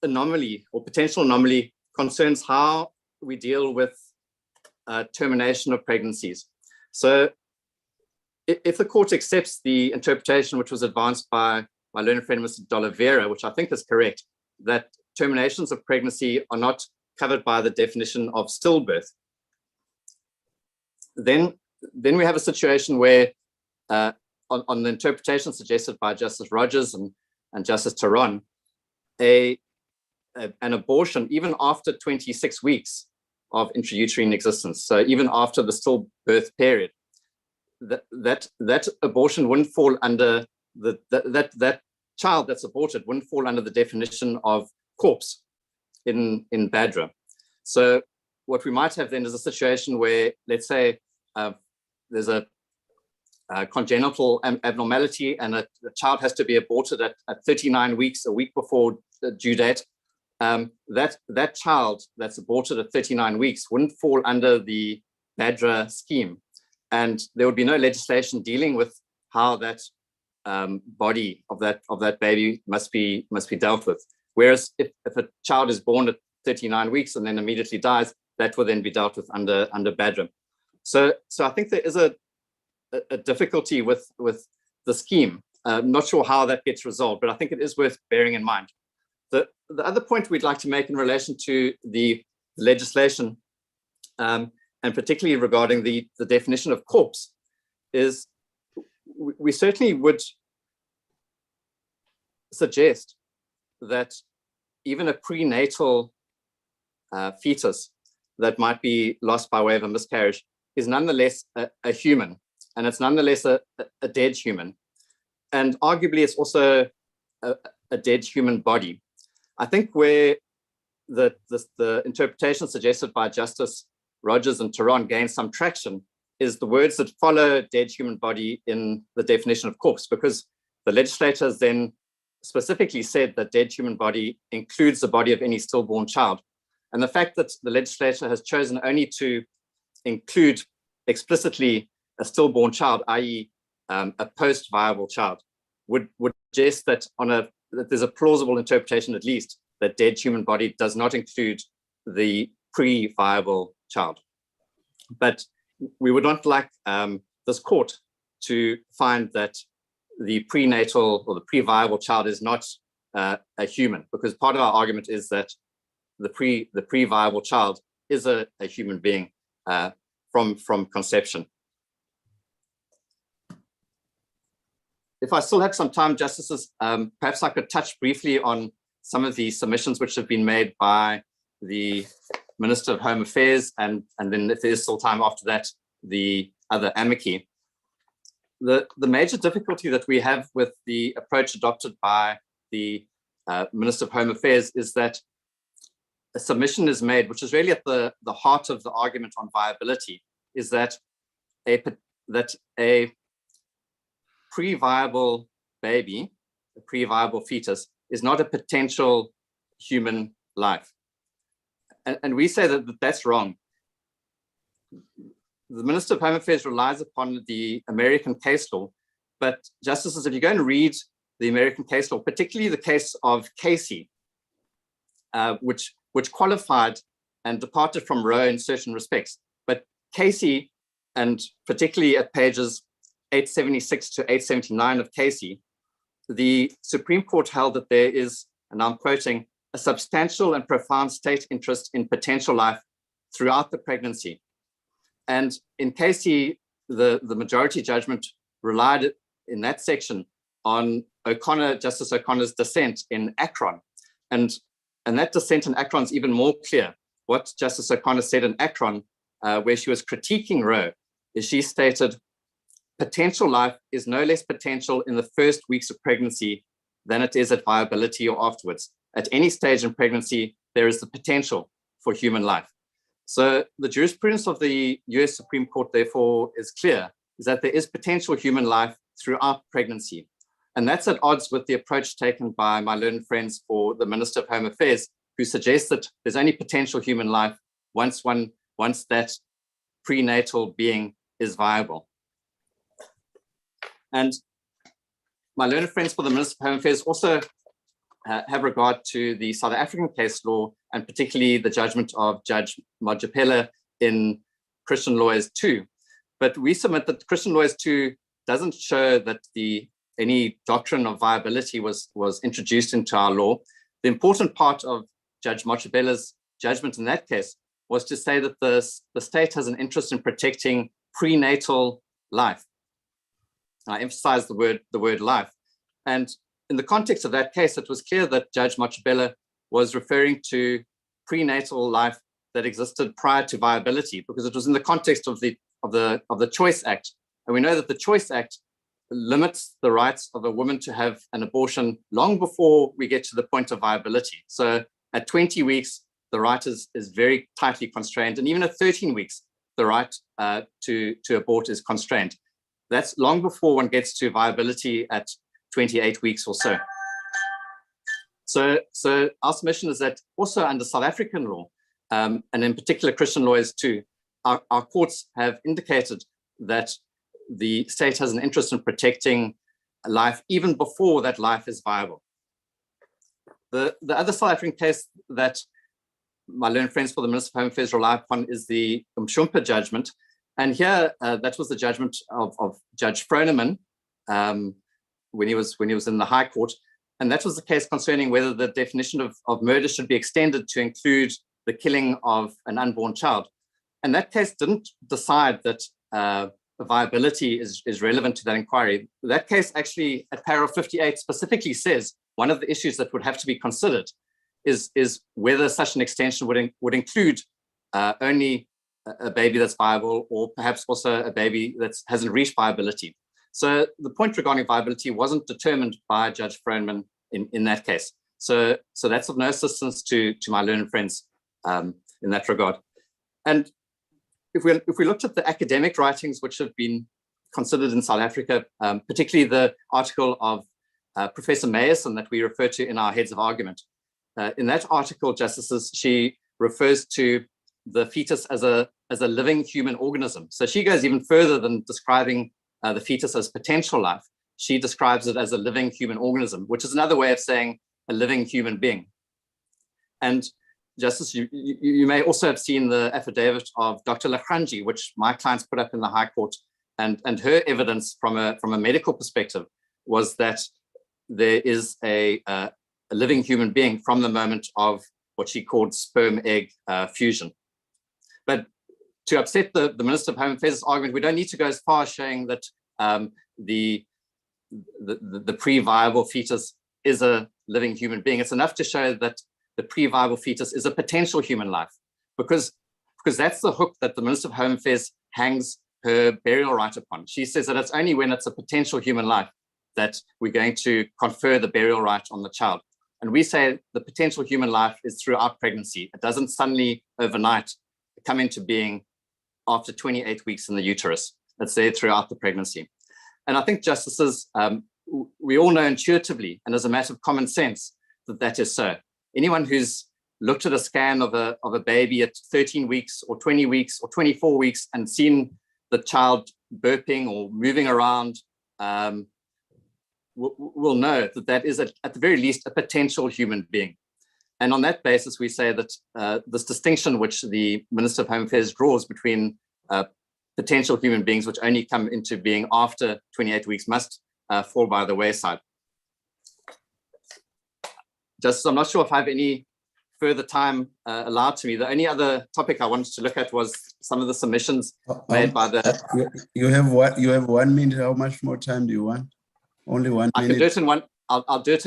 anomaly or potential anomaly concerns how we deal with termination of pregnancies. So if the court accepts the interpretation which was advanced by my learned friend, Mr. D'Oliveira, which I think is correct, that terminations of pregnancy are not covered by the definition of stillbirth, then we have a situation where on the interpretation suggested by Justice Rogers and Justice Taron, an abortion, even after 26 weeks of intrauterine existence, so even after the stillbirth period, that abortion wouldn't fall under that child that's aborted wouldn't fall under the definition of corpse in BADRA. So what we might have then is a situation where, let's say, there's a congenital abnormality and a child has to be aborted at 39 weeks, a week before the due date. That child that's aborted at 39 weeks wouldn't fall under the BADRA scheme, and there would be no legislation dealing with how that body of that baby must be dealt with. Whereas if a child is born at 39 weeks and then immediately dies, that will then be dealt with under BADRA. So I think there is a difficulty with the scheme. Not sure how that gets resolved, but I think it is worth bearing in mind. The other point we'd like to make in relation to the legislation, and particularly regarding the definition of corpse, is we certainly would suggest that even a prenatal fetus that might be lost by way of a miscarriage is nonetheless a human, and it's nonetheless a dead human. And arguably it's also a dead human body. I think where the interpretation suggested by Justice Rogers and Taron gains some traction is the words that follow dead human body in the definition of corpse, because the legislators then specifically said that dead human body includes the body of any stillborn child. And the fact that the legislature has chosen only to include explicitly a stillborn child, i.e. a post-viable child, would suggest that that there's a plausible interpretation, at least, that dead human body does not include the pre-viable child. But we would not like this court to find that the prenatal or the pre-viable child is not a human, because part of our argument is that the pre-viable child is a human being from conception. If I still had some time, Justices, perhaps I could touch briefly on some of the submissions which have been made by the Minister of Home Affairs, and then if there is still time after that, the other amici. The major difficulty that we have with the approach adopted by the Minister of Home Affairs is that a submission is made, which is really at the heart of the argument on viability, is that a pre-viable baby, a pre-viable fetus, is not a potential human life. And we say that that's wrong. The Minister of Home Affairs relies upon the American case law, but Justices, if you go and read the American case law, particularly the case of Casey, which qualified and departed from Roe in certain respects, but Casey, and particularly at pages 876 to 879 of Casey, the Supreme Court held that there is, and I'm quoting, a substantial and profound state interest in potential life throughout the pregnancy. And in Casey, the majority judgment relied in that section on Justice O'Connor's dissent in Akron. And that dissent in Akron is even more clear. What Justice O'Connor said in Akron, where she was critiquing Roe, is she stated, potential life is no less potential in the first weeks of pregnancy than it is at viability or afterwards. At any stage in pregnancy, there is the potential for human life. So the jurisprudence of the US Supreme Court, therefore, is clear, is that there is potential human life throughout pregnancy. And that's at odds with the approach taken by my learned friends for the Minister of Home Affairs, who suggests that there's only potential human life once that prenatal being is viable. And my learned friends for the Minister of Home Affairs also have regard to the South African case law, and particularly the judgment of Judge Majapela in Christian Lawyers 2. But we submit that Christian Lawyers 2 doesn't show that any doctrine of viability was introduced into our law. The important part of Judge Majapela's judgment in that case was to say that the state has an interest in protecting prenatal life. I emphasize the word life. And in the context of that case, it was clear that Judge Majapela was referring to prenatal life that existed prior to viability, because it was in the context of the Choice Act. And we know that the Choice Act limits the rights of a woman to have an abortion long before we get to the point of viability. So at 20 weeks, the right is very tightly constrained. And even at 13 weeks, the right to abort is constrained. That's long before one gets to viability at 28 weeks or so. So our submission is that also under South African law, and in particular Christian Lawyers 2, our courts have indicated that the state has an interest in protecting life even before that life is viable. The other South African case that my learned friends for the Minister of Home Affairs rely upon is the Umshumpa judgment. And here, that was the judgment of Judge Froneman when he was in the High Court. And that was the case concerning whether the definition of murder should be extended to include the killing of an unborn child. And that case didn't decide that viability is relevant to that inquiry. That case actually, at paragraph 58, specifically says one of the issues that would have to be considered is whether such an extension would include only a baby that's viable, or perhaps also a baby that hasn't reached viability. So the point regarding viability wasn't determined by Judge Froneman in that case. So that's of no assistance to my learned friends in that regard. And if we looked at the academic writings which have been considered in South Africa, particularly the article of Professor Mayerson that we refer to in our heads of argument, in that article, Justices, she refers to the fetus as a living human organism. So she goes even further than describing the fetus as potential life. She describes it as a living human organism, which is another way of saying a living human being. And Justice, you may also have seen the affidavit of Dr. Lachranji, which my clients put up in the High Court, and her evidence from a medical perspective was that there is a living human being from the moment of what she called sperm-egg fusion. But to upset the Minister of Home Affairs' argument, we don't need to go as far as showing that the pre-viable fetus is a living human being. It's enough to show that the pre-viable fetus is a potential human life, because that's the hook that the Minister of Home Affairs hangs her burial right upon. She says that it's only when it's a potential human life that we're going to confer the burial right on the child. And we say the potential human life is throughout pregnancy. It doesn't suddenly overnight come into being after 28 weeks in the uterus. It's there throughout the pregnancy. And I think, Justices, we all know intuitively and as a matter of common sense that is so. Anyone who's looked at a scan of a baby at 13 weeks or 20 weeks or 24 weeks and seen the child burping or moving around will know that is, at the very least, a potential human being. And on that basis, we say that this distinction which the Minister of Home Affairs draws between potential human beings which only come into being after 28 weeks must fall by the wayside. Just, I'm not sure if I have any further time allowed to me. The only other topic I wanted to look at was some of the submissions made by the... You have what? You have 1 minute. How much more time do you want? Only 1 minute. I can do it in one. I'll do it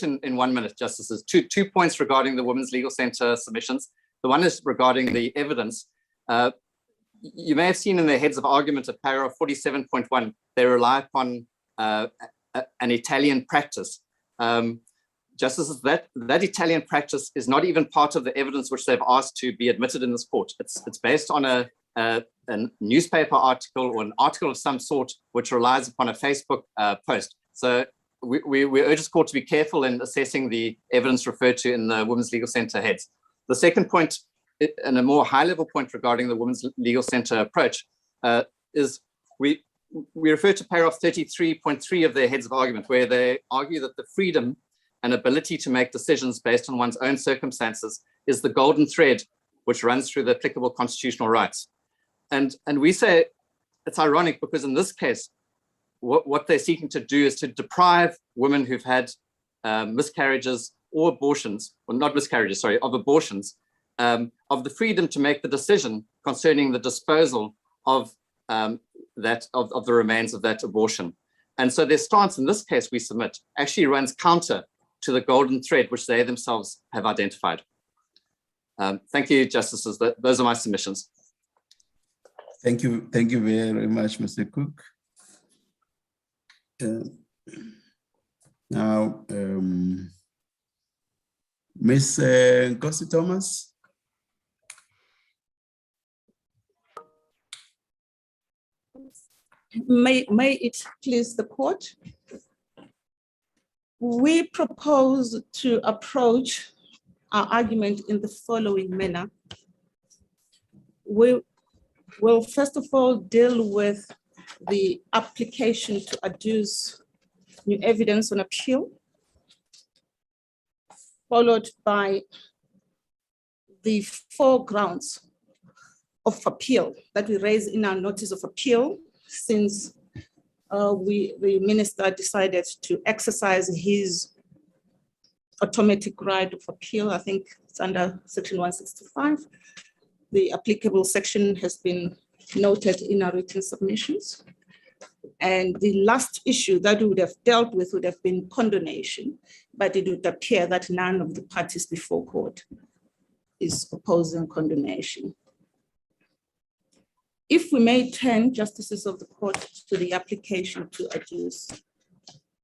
in 1 minute, Justices. Two points regarding the Women's Legal Centre submissions. The one is regarding the evidence. you may have seen in the heads of argument of paragraph 47.1, they rely upon an Italian practice. Justices, that Italian practice is not even part of the evidence which they've asked to be admitted in this court. It's based on a newspaper article or an article of some sort which relies upon a Facebook post. So we urge this court to be careful in assessing the evidence referred to in the Women's Legal Centre heads. The second point, and a more high-level point regarding the Women's Legal Centre approach, is we refer to paragraph 33.3 of their heads of argument, where they argue that the freedom and ability to make decisions based on one's own circumstances is the golden thread which runs through the applicable constitutional rights. And we say it's ironic because in this case, what they're seeking to do is to deprive women who've had miscarriages or abortions, or not miscarriages, sorry, of abortions, of the freedom to make the decision concerning the disposal of the remains of that abortion. And so their stance in this case we submit actually runs counter to the golden thread which they themselves have identified. Thank you, Justices. Those are my submissions. Thank you very much, Mr. Cook. Now, Ms. Nkosi Thomas. May it please the court. We propose to approach our argument in the following manner. We will first of all deal with the application to adduce new evidence on appeal, followed by the 4 grounds of appeal that we raise in our notice of appeal, since the minister decided to exercise his automatic right of appeal. I think it's under section 165. The applicable section has been noted in our written submissions. And the last issue that we would have dealt with would have been condonation, but it would appear that none of the parties before court is opposing condonation. If we may turn, Justices of the court, to the application to adduce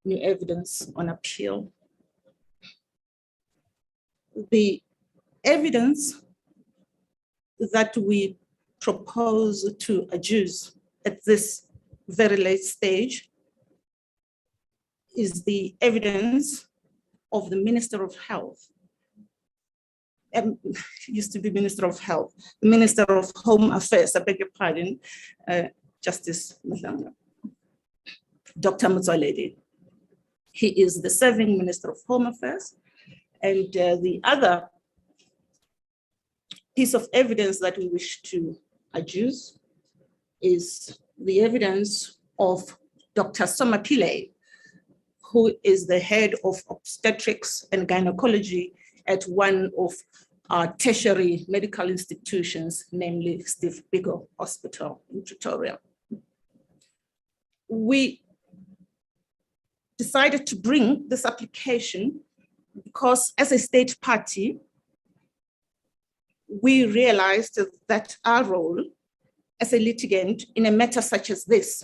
new evidence on appeal. The evidence that we propose to adduce at this very late stage is the evidence of the Minister of Health. Used to be Minister of Health, the Minister of Home Affairs, I beg your pardon, Justice Madlanga, Dr. Motsoaledi. He is the serving Minister of Home Affairs. And the other piece of evidence that we wish to adduce is the evidence of Dr. Soma Pillay, who is the head of obstetrics and gynecology at one of our tertiary medical institutions, namely Steve Biko Hospital in Pretoria. We decided to bring this application because as a state party, we realized that our role as a litigant in a matter such as this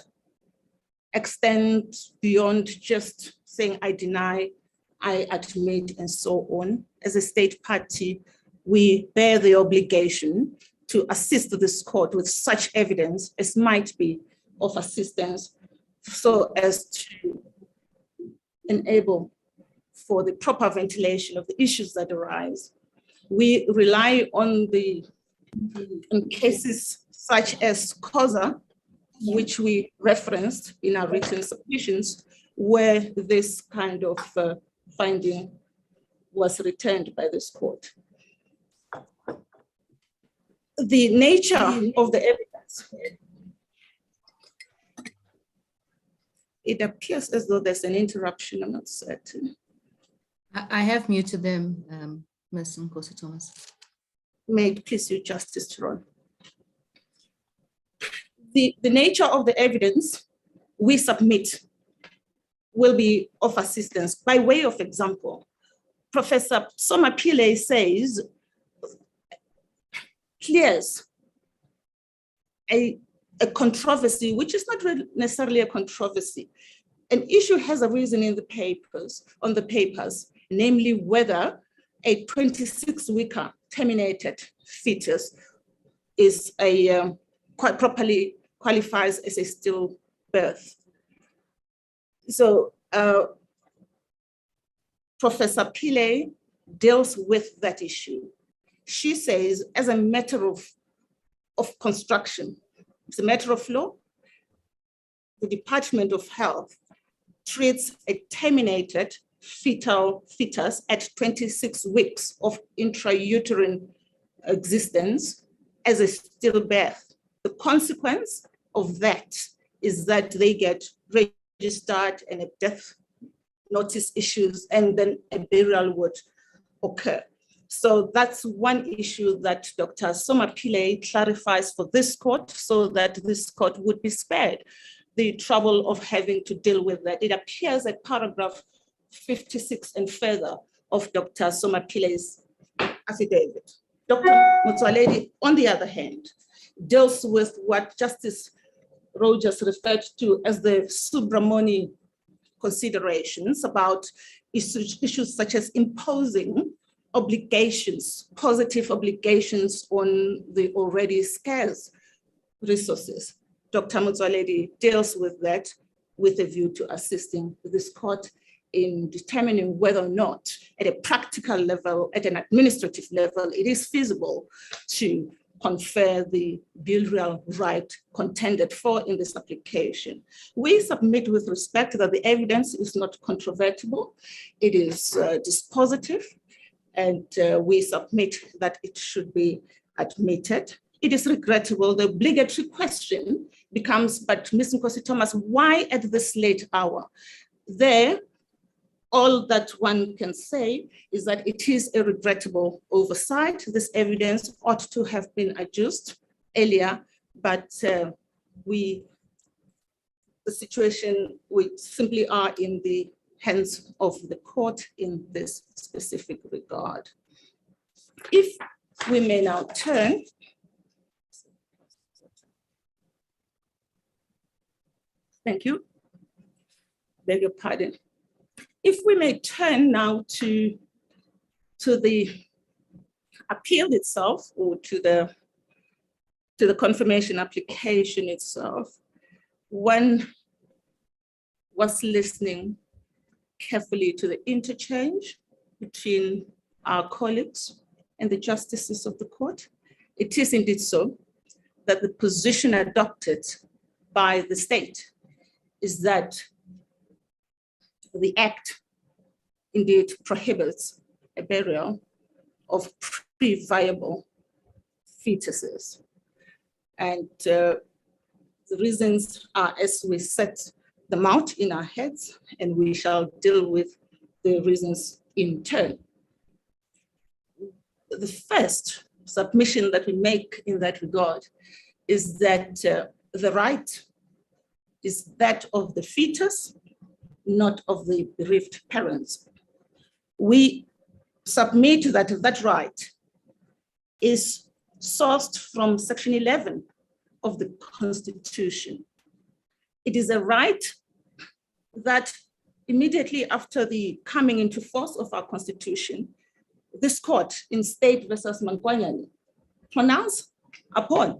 extends beyond just saying, I deny, I admit, and so on. As a state party, we bear the obligation to assist this court with such evidence as might be of assistance so as to enable for the proper ventilation of the issues that arise. We rely on in cases such as COSA, which we referenced in our written submissions, where this kind of finding was returned by this court. The nature of the evidence, it appears as though there's an interruption, I'm not certain. I have muted them, Ms. Nkosi Thomas. May it please you, Justice Chiron. The nature of the evidence we submit will be of assistance. By way of example, Professor Soma Pillay says, clears a controversy, which is not really necessarily a controversy. An issue has arisen in the papers, namely whether a 26-weeker terminated fetus is quite properly qualifies as a stillbirth. So Professor Pillay deals with that issue. She says, as a matter of construction, it's a matter of law, the Department of Health treats a terminated fetus at 26 weeks of intrauterine existence as a stillbirth. The consequence of that is that they get registered and a death notice issues, and then a burial would occur. So that's one issue that Dr. Soma Pillay clarifies for this court, so that this court would be spared the trouble of having to deal with that. It appears at paragraph 56 and further of Dr. Soma Pillay's affidavit. Dr. Motsoaledi, on the other hand, deals with what Justice Rogers referred to as the Subramani considerations about issues such as imposing obligations, positive obligations on the already scarce resources. Dr. Motsoaledi deals with that with a view to assisting this court in determining whether or not at a practical level, at an administrative level, it is feasible to confer the burial right contended for in this application. We submit with respect that the evidence is not controvertible, it is dispositive, and we submit that it should be admitted. It is regrettable, the obligatory question becomes, but Ms. Nkosi Thomas, why at this late hour? There, all that one can say is that it is a regrettable oversight. This evidence ought to have been adjusted earlier, but the situation, we simply are in the hands of the court in this specific regard. If we may now turn Thank you. Beg your pardon. If we may turn now to the appeal itself, or to the confirmation application itself, one was listening carefully to the interchange between our colleagues and the justices of the court. It is indeed so that the position adopted by the state is that the Act indeed prohibits a burial of pre-viable fetuses. And the reasons are as we set them out in our heads, and we shall deal with the reasons in turn. The first submission that we make in that regard is that the right is that of the fetus, not of the bereaved parents. We submit that that right is sourced from Section 11 of the Constitution. It is a right that immediately after the coming into force of our Constitution, this court in State versus Mankwanyane pronounced upon.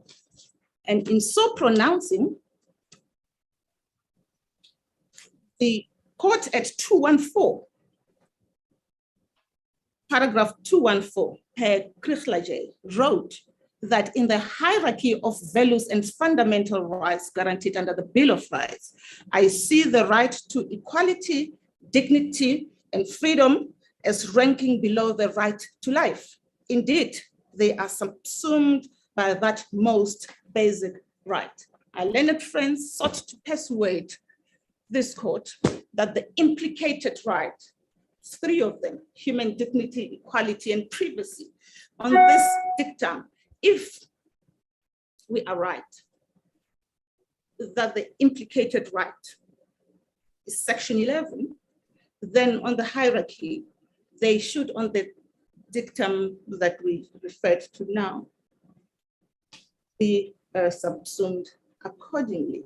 And in so pronouncing, the court at 214, paragraph 214, per Krichlaje, wrote that in the hierarchy of values and fundamental rights guaranteed under the Bill of Rights, I see the right to equality, dignity, and freedom as ranking below the right to life. Indeed, they are subsumed by that most basic right. Our learned friends sought to persuade this court that the implicated right, three of them, human dignity, equality, and privacy, on this dictum, if we are right, that the implicated right is Section 11, then on the hierarchy, they should, on the dictum that we referred to now, the subsumed accordingly.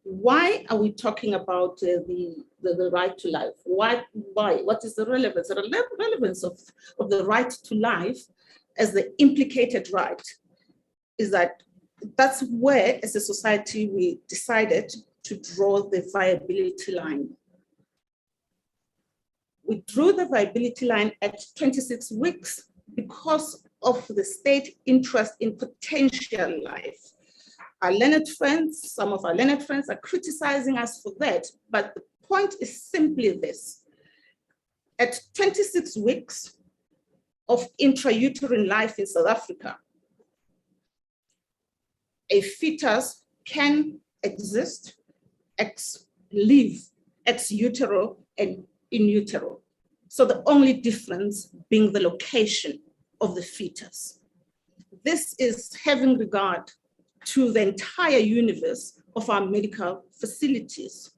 Why are we talking about the right to life? Why? What is the relevance? The relevance of the right to life as the implicated right is that that's where, as a society, we decided to draw the viability line. We drew the viability line at 26 weeks because of the state interest in potential life. Our learned friends, some of our learned friends are criticizing us for that, but the point is simply this. At 26 weeks of intrauterine life in South Africa, a fetus can exist, live ex utero and in utero. So the only difference being the location of the fetus. This is having regard to the entire universe of our medical facilities.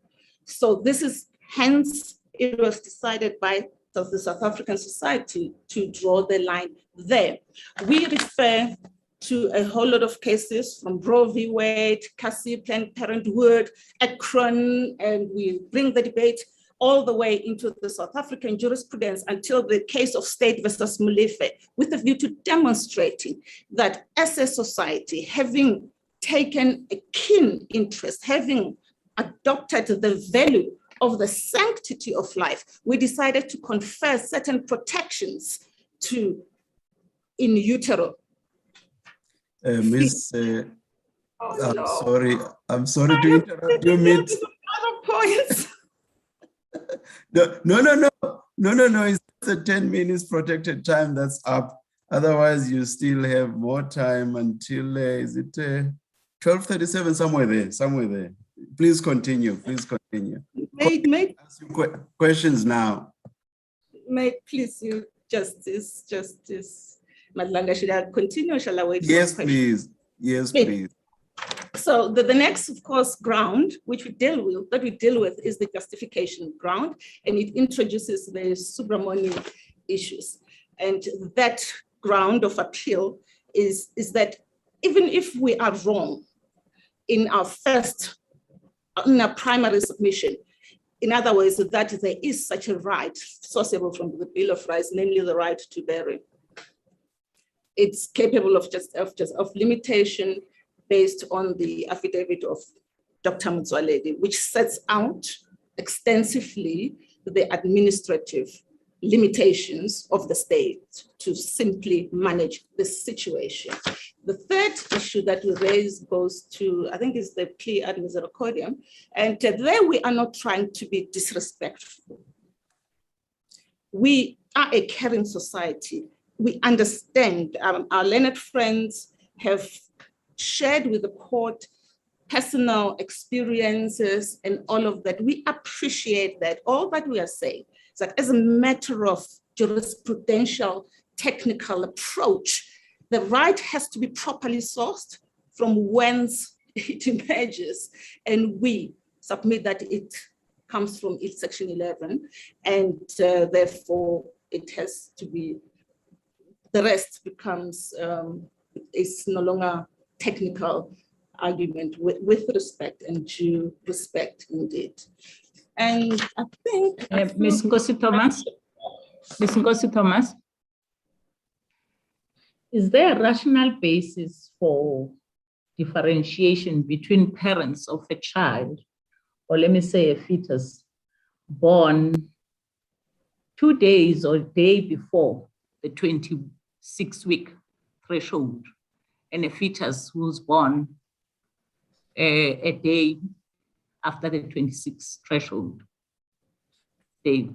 So this is hence it was decided by the South African Society to draw the line there. We refer to a whole lot of cases from Roe v. Wade, Cassie, Planned Parenthood, Akron, and we bring the debate all the way into the South African jurisprudence until the case of State versus Molefe, with a view to demonstrating that as a society, having taken a keen interest, having adopted the value of the sanctity of life, we decided to confer certain protections to in utero. Miss, I'm sorry to interrupt you, Miss. Other points. No, it's the 10 minutes protected time that's up. Otherwise, you still have more time until, is it 12:37, somewhere there. Please continue. May ask you questions now. May please you, Justice Madlanga, should I continue or shall I wait? Yes, please. Yes, please. So the next, of course, ground which we deal with is the justification ground, and it introduces the Subramani issues. And that ground of appeal is that even if we are wrong in our primary submission, in other words, that there is such a right sourceable from the Bill of Rights, namely the right to bury. It's capable of limitation based on the affidavit of Dr. Motsoaledi, which sets out extensively the administrative limitations of the state to simply manage the situation. The third issue that we raise goes to, I think, is the plea ad misericordiam, and there we are not trying to be disrespectful. We are a caring society. We understand, our learned friends have shared with the court personal experiences and all of that. We appreciate that. All that we are saying is that as a matter of jurisprudential technical approach, the right has to be properly sourced from whence it emerges. And we submit that it comes from section 11, and therefore it has to be, the rest becomes, it's no longer technical argument with respect and due respect indeed. And I think Ms. Nkosi Thomas, is there a rational basis for differentiation between parents of a child, or let me say a fetus, born 2 days or a day before the 26-week threshold, and a fetus who's born a day after the 26 threshold, the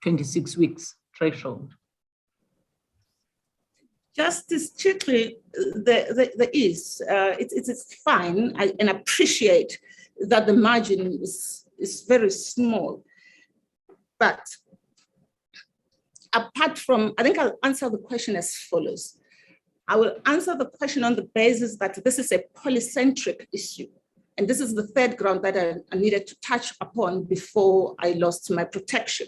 26 weeks threshold? Justice Chitri, there is, it's fine, and appreciate that the margin is very small. But apart from, I think I'll answer the question as follows. I will answer the question on the basis that this is a polycentric issue. And this is the third ground that I needed to touch upon before I lost my protection.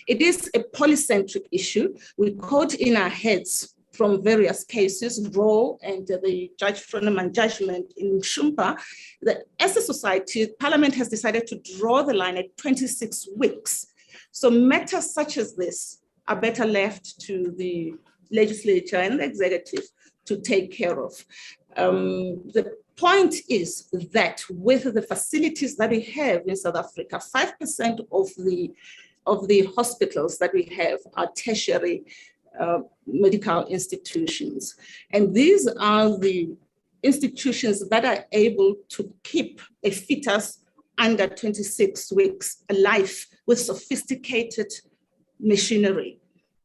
It is a polycentric issue. We quote in our heads from various cases, Roe and the Judge Froneman judgment in Shumpa, that as a society, Parliament has decided to draw the line at 26 weeks. So matters such as this are better left to the legislature and the executive to take care of. The point is that with the facilities that we have in South Africa, 5% of the hospitals that we have are tertiary medical institutions. And these are the institutions that are able to keep a fetus under 26 weeks alive with sophisticated machinery.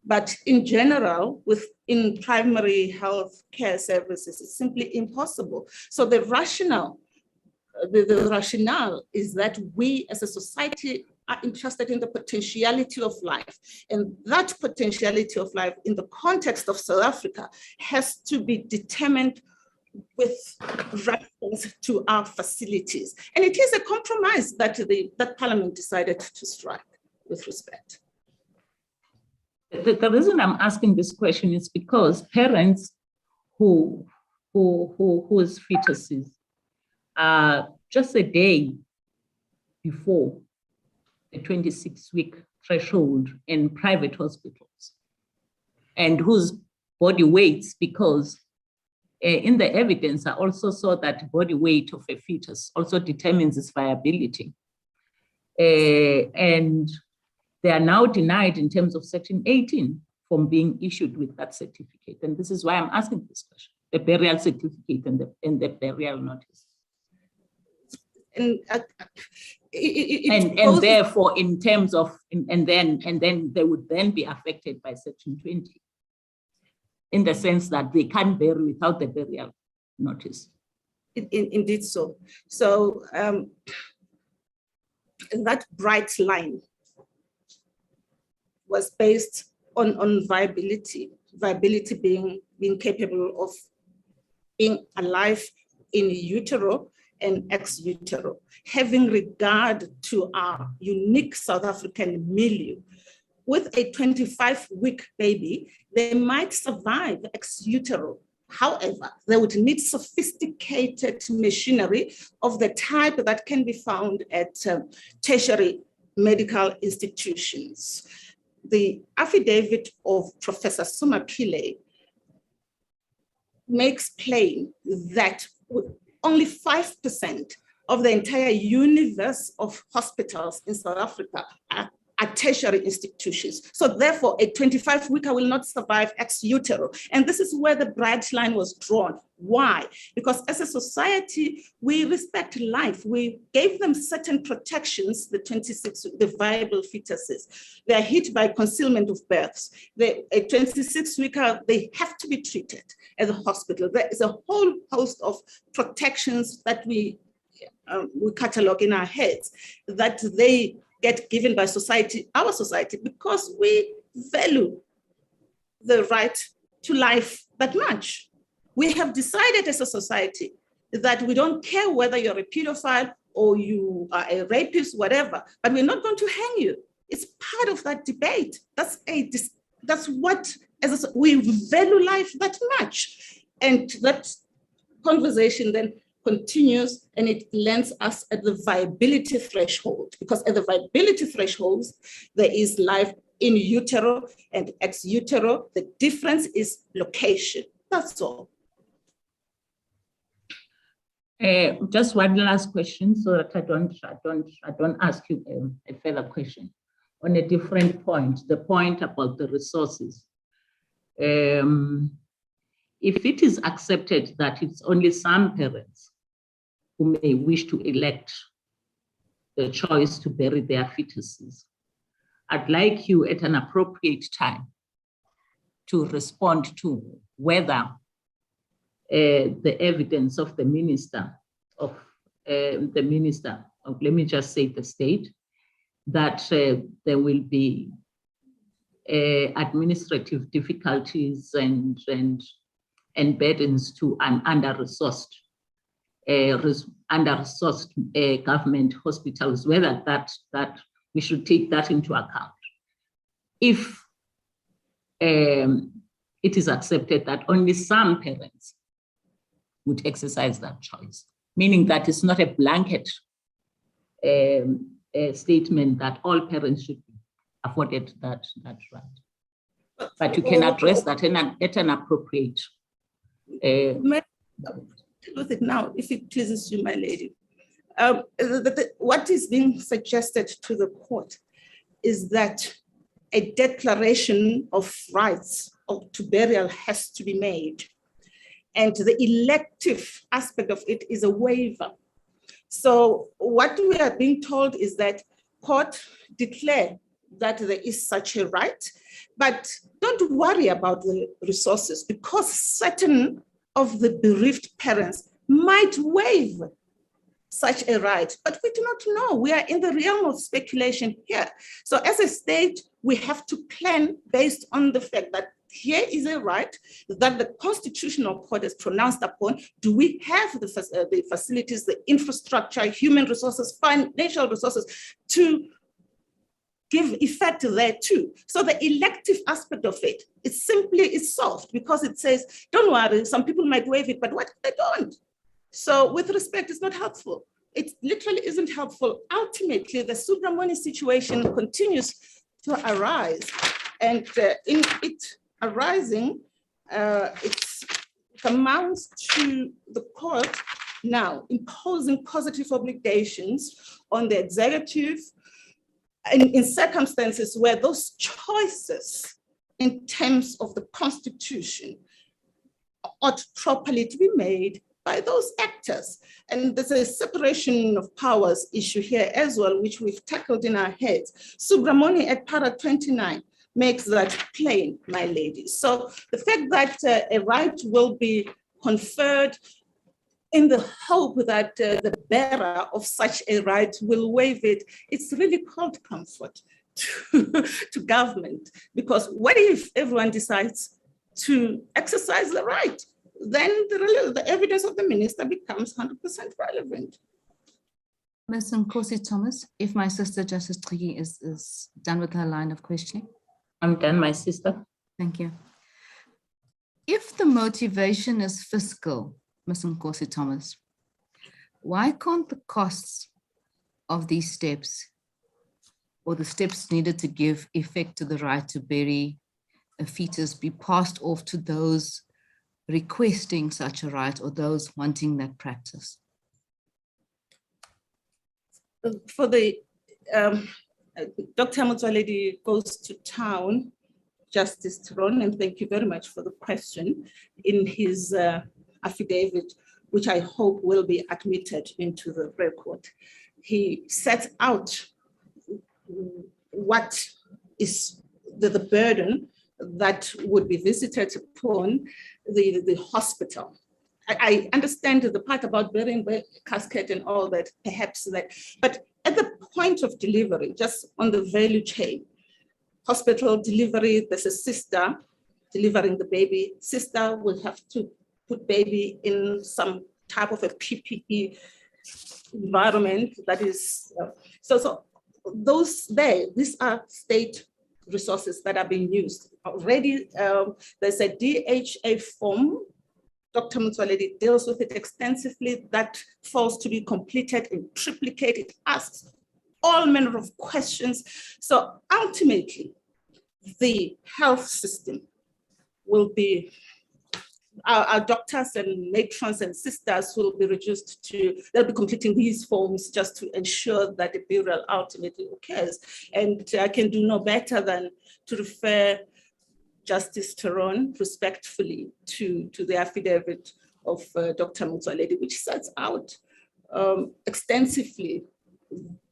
But in general, in primary health care services, it's simply impossible. So the rationale is that we as a society are interested in the potentiality of life. And that potentiality of life in the context of South Africa has to be determined with reference to our facilities. And it is a compromise that that Parliament decided to strike with respect. The reason I'm asking this question is because parents whose fetuses are just a day before the 26-week threshold in private hospitals, and whose body weights, because in the evidence, I also saw that body weight of a fetus also determines its viability. And they are now denied in terms of Section 18 from being issued with that certificate. And this is why I'm asking this question, the burial certificate and the burial notice. And therefore, in terms of, and then they would then be affected by Section 20, in the sense that they can't bury without the burial notice. Indeed so. So that bright line was based on viability being capable of being alive in utero and ex utero, having regard to our unique South African milieu. With a 25-week baby, they might survive ex utero. However, they would need sophisticated machinery of the type that can be found at tertiary medical institutions. The affidavit of Professor Suma Pillay makes plain that only 5% of the entire universe of hospitals in South Africa are tertiary institutions. So therefore, a 25-weeker will not survive ex utero. And this is where the bright line was drawn. Why? Because as a society, we respect life. We gave them certain protections, the viable fetuses. They are hit by concealment of births. A 26-weeker, they have to be treated at the hospital. There is a whole host of protections that we catalog in our heads that they get given by society, our society, because we value the right to life that much. We have decided as a society that we don't care whether you're a pedophile or you are a rapist, whatever, but we're not going to hang you. It's part of that debate. That's what, we value life that much. And that conversation then continues, and it lands us at the viability threshold, because at the viability thresholds, there is life in utero and ex utero. The difference is location. That's all. Just one last question, so that I don't ask you a further question on a different point. The point about the resources. If it is accepted that it's only some parents who may wish to elect the choice to bury their fetuses, I'd like you at an appropriate time to respond to whether the evidence of the minister of, let me just say the state, that there will be administrative difficulties and burdens to an under-resourced government hospitals, whether that we should take that into account. If it is accepted that only some parents would exercise that choice, meaning that it's not a blanket statement that all parents should be afforded that right. But you can address that at an appropriate. May I deal with it now, if it pleases you, my lady. What is being suggested to the court is that a declaration of rights to burial has to be made. And the elective aspect of it is a waiver. So what we are being told is that court declare that there is such a right, but don't worry about the resources, because certain of the bereaved parents might waive such a right, but we do not know. We are in the realm of speculation here. So as a state, we have to plan based on the fact that here is a right that the Constitutional Court has pronounced upon. Do we have the facilities, the infrastructure, human resources, financial resources to give effect there too? So the elective aspect of it, it's solved because it says, don't worry, some people might waive it, but what if they don't? So with respect, it's not helpful. It literally isn't helpful. Ultimately, the Subramani situation continues to arise, and in it arising, it amounts to the court now imposing positive obligations on the executive in circumstances where those choices in terms of the Constitution ought properly to be made by those actors. And there's a separation of powers issue here as well, which we've tackled in our heads. Subramani at para 29 makes that plain, my ladies. So the fact that a right will be conferred in the hope that the bearer of such a right will waive it, it's really cold comfort to government, because what if everyone decides to exercise the right? Then the evidence of the minister becomes 100% relevant. Ms. Nkosi Thomas, if my sister Justice Trigi is done with her line of questioning. I'm done, my sister. Thank you. If the motivation is fiscal, Ms. Nkosi Thomas, why can't the costs of these steps or the steps needed to give effect to the right to bury a fetus be passed off to those requesting such a right or those wanting that practice? For the Dr. Motsoaledi goes to town, Justice Tyrone, and thank you very much for the question, in his affidavit, which I hope will be admitted into the record. He sets out what is the burden that would be visited upon the hospital. I understand the part about burying the casket and all that, perhaps that, but at the point of delivery, just on the value chain, hospital delivery, there's a sister delivering the baby. Sister will have to put baby in some type of a PPE environment that is, so those there, these are state resources that are being used. Already, there's a DHA form. Dr. Motsoaledi deals with it extensively. That falls to be completed in triplicate. It asks all manner of questions. So ultimately, the health system will be, our doctors and matrons and sisters will be reduced to, they'll be completing these forms just to ensure that the burial ultimately occurs. And I can do no better than to refer Justice Tyrone respectfully to the affidavit of Dr. Motsoaledi, which sets out extensively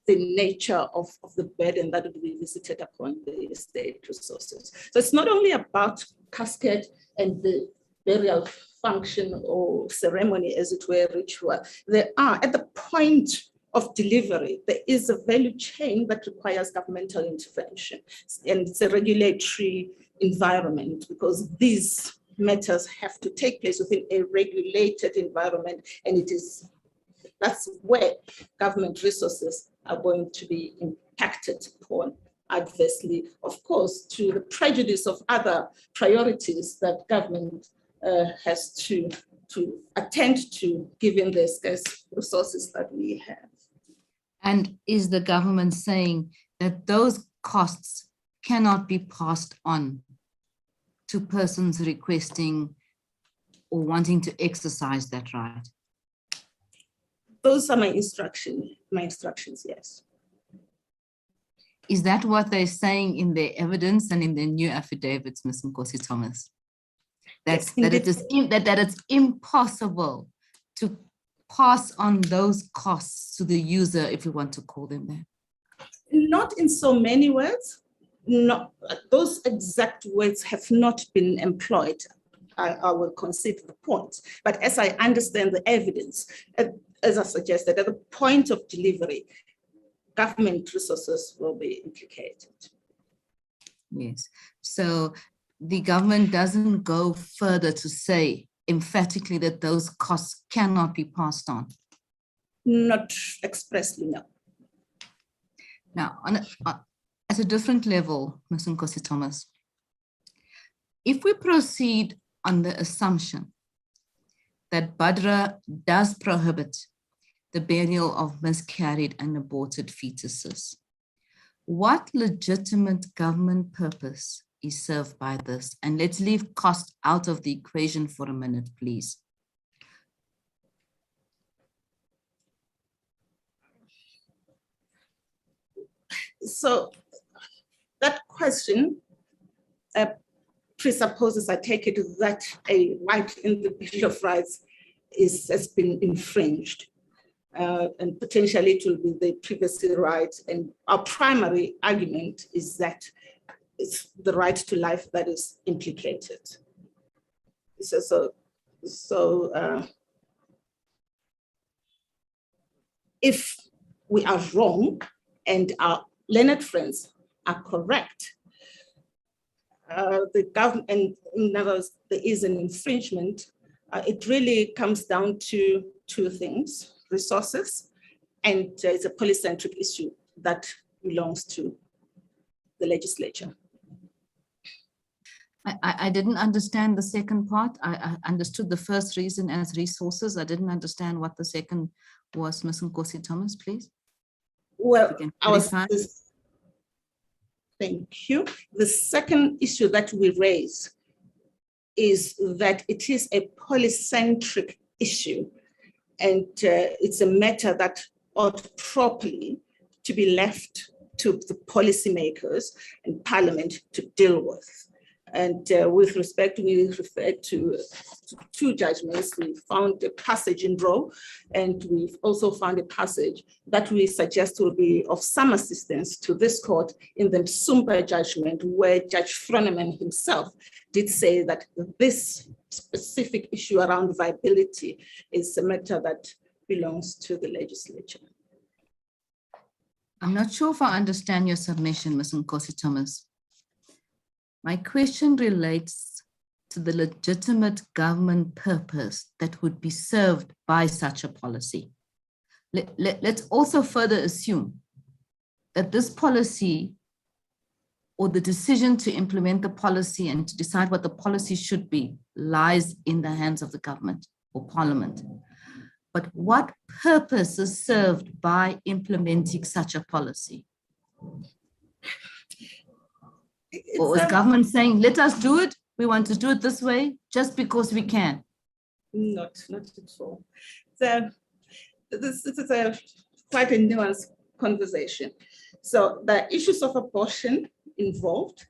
the nature of the burden that would be visited upon the state resources. So it's not only about casket and the burial function or ceremony, as it were, ritual. There are, at the point of delivery, there is a value chain that requires governmental intervention. And it's a regulatory environment, because these matters have to take place within a regulated environment, and that's where government resources are going to be impacted upon adversely, of course, to the prejudice of other priorities that government has to attend to, given the scarce resources that we have. And is the government saying that those costs cannot be passed on to persons requesting or wanting to exercise that right? Those are my instructions, yes. Is that what they're saying in their evidence and in their new affidavits, Ms. Nkosi Thomas? Yes, That it's impossible to pass on those costs to the user, if you want to call them that? Not in so many words. No, those exact words have not been employed. I will concede the point. But as I understand the evidence, as I suggested, at the point of delivery, government resources will be implicated. Yes. So the government doesn't go further to say emphatically that those costs cannot be passed on? Not expressly, no. Now, at a different level, Ms. Nkosi Thomas, if we proceed on the assumption that BADRA does prohibit the burial of miscarried and aborted fetuses, what legitimate government purpose is served by this? And let's leave cost out of the equation for a minute, please. So that question presupposes, I take it, that a right in the Bill of Rights has been infringed. And potentially it will be the privacy right. And our primary argument is that it's the right to life that is implicated. If we are wrong and our learned friends are correct, the government, and in other words, there is an infringement, it really comes down to two things: resources, and it's a polycentric issue that belongs to the legislature. I didn't understand the second part. I understood the first reason as resources. I didn't understand what the second was. Ms. Nkosi Thomas, please. Well, thank you. The second issue that we raise is that it is a polycentric issue, and it's a matter that ought properly to be left to the policymakers and Parliament to deal with. And with respect, we refer to two judgments. We found a passage in Roe, and we've also found a passage that we suggest will be of some assistance to this court in the Sumba judgment, where Judge Froneman himself did say that this specific issue around viability is a matter that belongs to the legislature. I'm not sure if I understand your submission, Ms. Nkosi Thomas. My question relates to the legitimate government purpose that would be served by such a policy. Let's also further assume that this policy, or the decision to implement the policy and to decide what the policy should be, lies in the hands of the government or Parliament. But what purpose is served by implementing such a policy? Or is government saying, let us do it, we want to do it this way, just because we can? Not at all. This is quite a nuanced conversation. So the issues of abortion involved,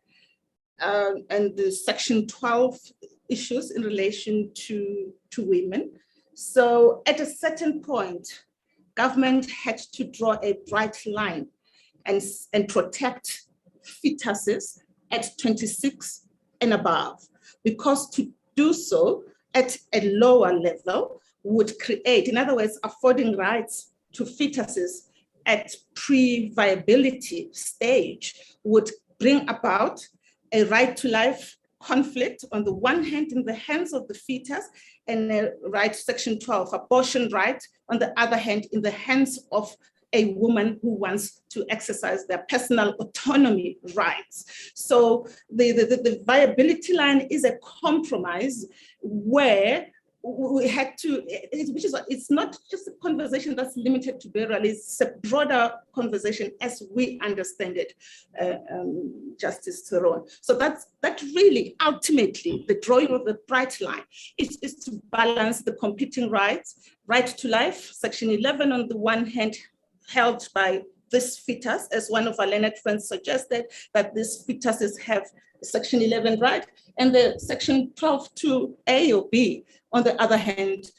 and the Section 12 issues in relation to women. So at a certain point, government had to draw a bright line and protect fetuses at 26 and above, because to do so at a lower level would create, in other words, affording rights to fetuses at pre-viability stage would bring about a right to life conflict on the one hand in the hands of the fetus, and a right, Section 12, abortion right, on the other hand in the hands of a woman who wants to exercise their personal autonomy rights. So the viability line is a compromise where we had to, it's not just a conversation that's limited to burial, it's a broader conversation as we understand it, Justice Theron. So that really, ultimately, the drawing of the bright line is to balance the competing rights, right to life, Section 11 on the one hand, held by this fetus, as one of our learned friends suggested, that these fetuses have Section 11 right, and the Section 12 to A or B, on the other hand,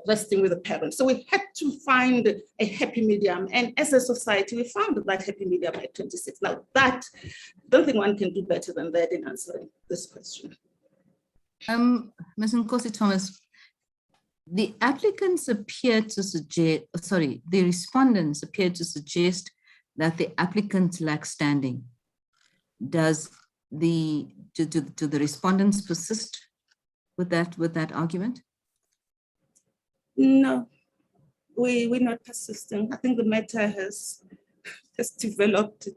resting with the parents. So we had to find a happy medium. And as a society, we found that happy medium at 26. Now that, I don't think one can do better than that in answering this question. Ms. Nkosi Thomas, the applicants appear to suggest, the respondents appear to suggest that the applicants lack standing. Does do the respondents persist with that argument? No, we're not persisting. I think the matter has developed.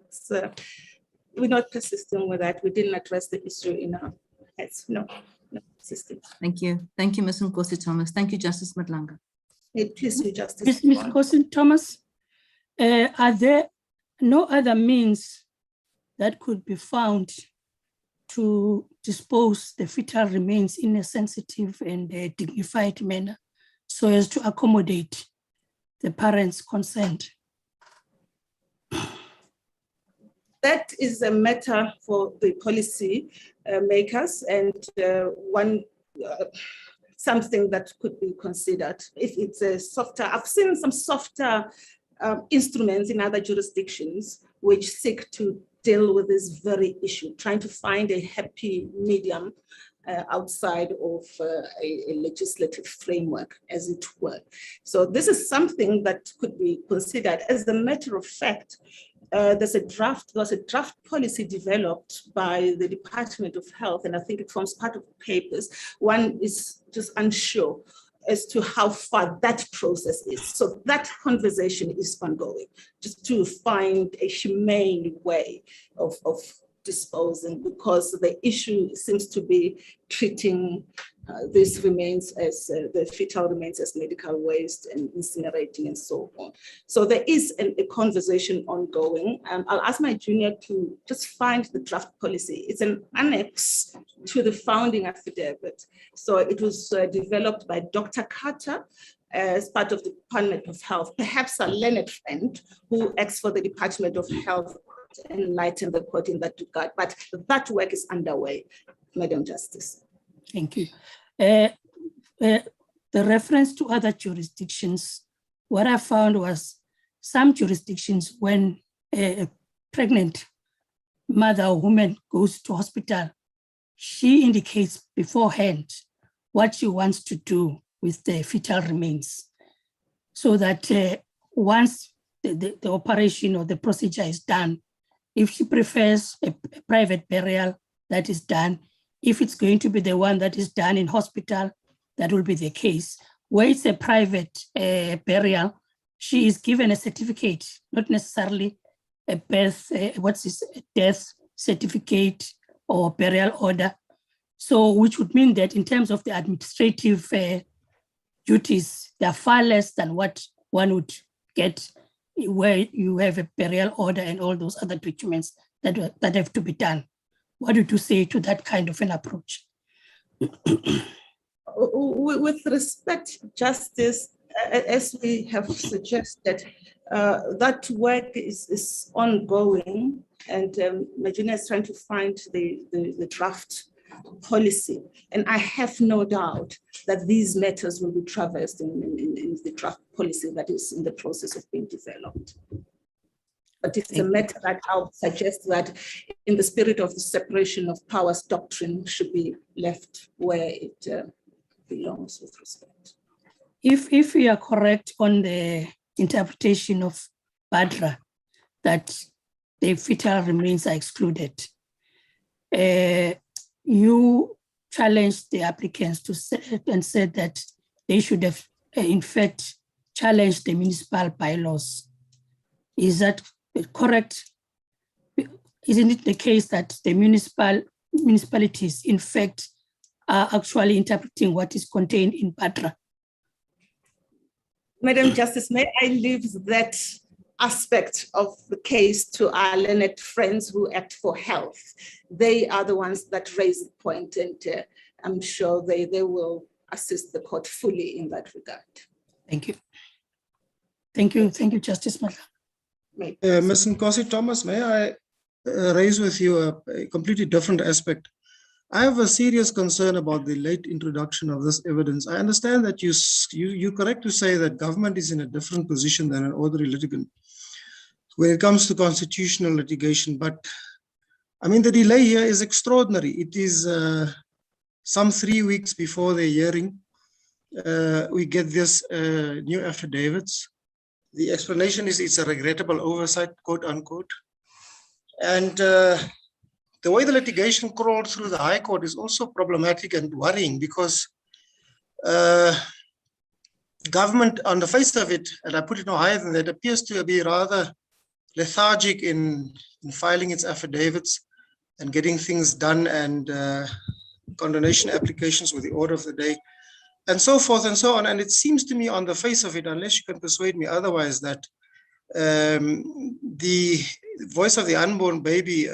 We're not persisting with that. We didn't address the issue in our heads. No persisting. Thank you. Thank you, Ms. Nkosi Thomas. Thank you, Justice Madlanga. Please, Justice. Ms. Nkosi Thomas, are there no other means that could be found to dispose the fetal remains in a sensitive and dignified manner so as to accommodate the parents' consent? That is a matter for the policy makers, and something that could be considered. If it's a softer, I've seen some softer instruments in other jurisdictions which seek to deal with this very issue, trying to find a happy medium outside of a legislative framework, as it were. So this is something that could be considered. As a matter of fact, there was a draft policy developed by the Department of Health, and I think it forms part of the papers. One is just unsure as to how far that process is. So that conversation is ongoing, just to find a humane way of disposing, because the issue seems to be treating these remains as the fetal remains as medical waste and incinerating and so on. So there is a conversation ongoing. I'll ask my junior to just find the draft policy. It's an annex to the founding affidavit. So it was developed by Dr. Carter as part of the Department of Health, perhaps a learned friend who acts for the Department of Health, enlighten the court in that regard. But that work is underway, Madam Justice. Thank you. The reference to other jurisdictions, what I found was some jurisdictions, when a pregnant mother or woman goes to hospital, she indicates beforehand what she wants to do with the fetal remains, so that once the operation or the procedure is done, if she prefers a private burial, that is done. If it's going to be the one that is done in hospital, that will be the case. Where it's a private burial, she is given a certificate, not necessarily a birth, death certificate or burial order. So, which would mean that in terms of the administrative duties, they are far less than what one would get where you have a burial order and all those other documents that have to be done. What would you say to that kind of an approach? With respect, Justice, as we have suggested, that work is ongoing, and Majina is trying to find the draft policy. And I have no doubt that these matters will be traversed in the draft policy that is in the process of being developed. But it's a matter that I would suggest that in the spirit of the separation of powers doctrine should be left where it belongs with respect. If we are correct on the interpretation of BADRA, that the fetal remains are excluded, you challenged the applicants to say, and said that they should have, in fact, challenged the municipal bylaws Is that correct? Isn't it the case that the municipalities, in fact, are actually interpreting what is contained in Patra? Madam Justice, may I leave that aspect of the case to our learned friends who act for health? They are the ones that raise the point, and I'm sure they will assist the court fully in that regard. Thank you. Thank you. Thank you, Justice Madla. Ms. Nkosi Thomas, may I raise with you a completely different aspect? I have a serious concern about the late introduction of this evidence. I understand that you're correct to say that government is in a different position than an ordinary litigant when it comes to constitutional litigation. But I mean, the delay here is extraordinary. It is some 3 weeks before the hearing. We get this new affidavits. The explanation is it's a regrettable oversight, quote unquote. And the way the litigation crawled through the High Court is also problematic and worrying, because government, on the face of it, and I put it no higher than that, appears to be rather lethargic in filing its affidavits and getting things done, and condonation applications with the order of the day, and so forth and so on. And it seems to me on the face of it, unless you can persuade me otherwise, that the Voice of the Unborn Baby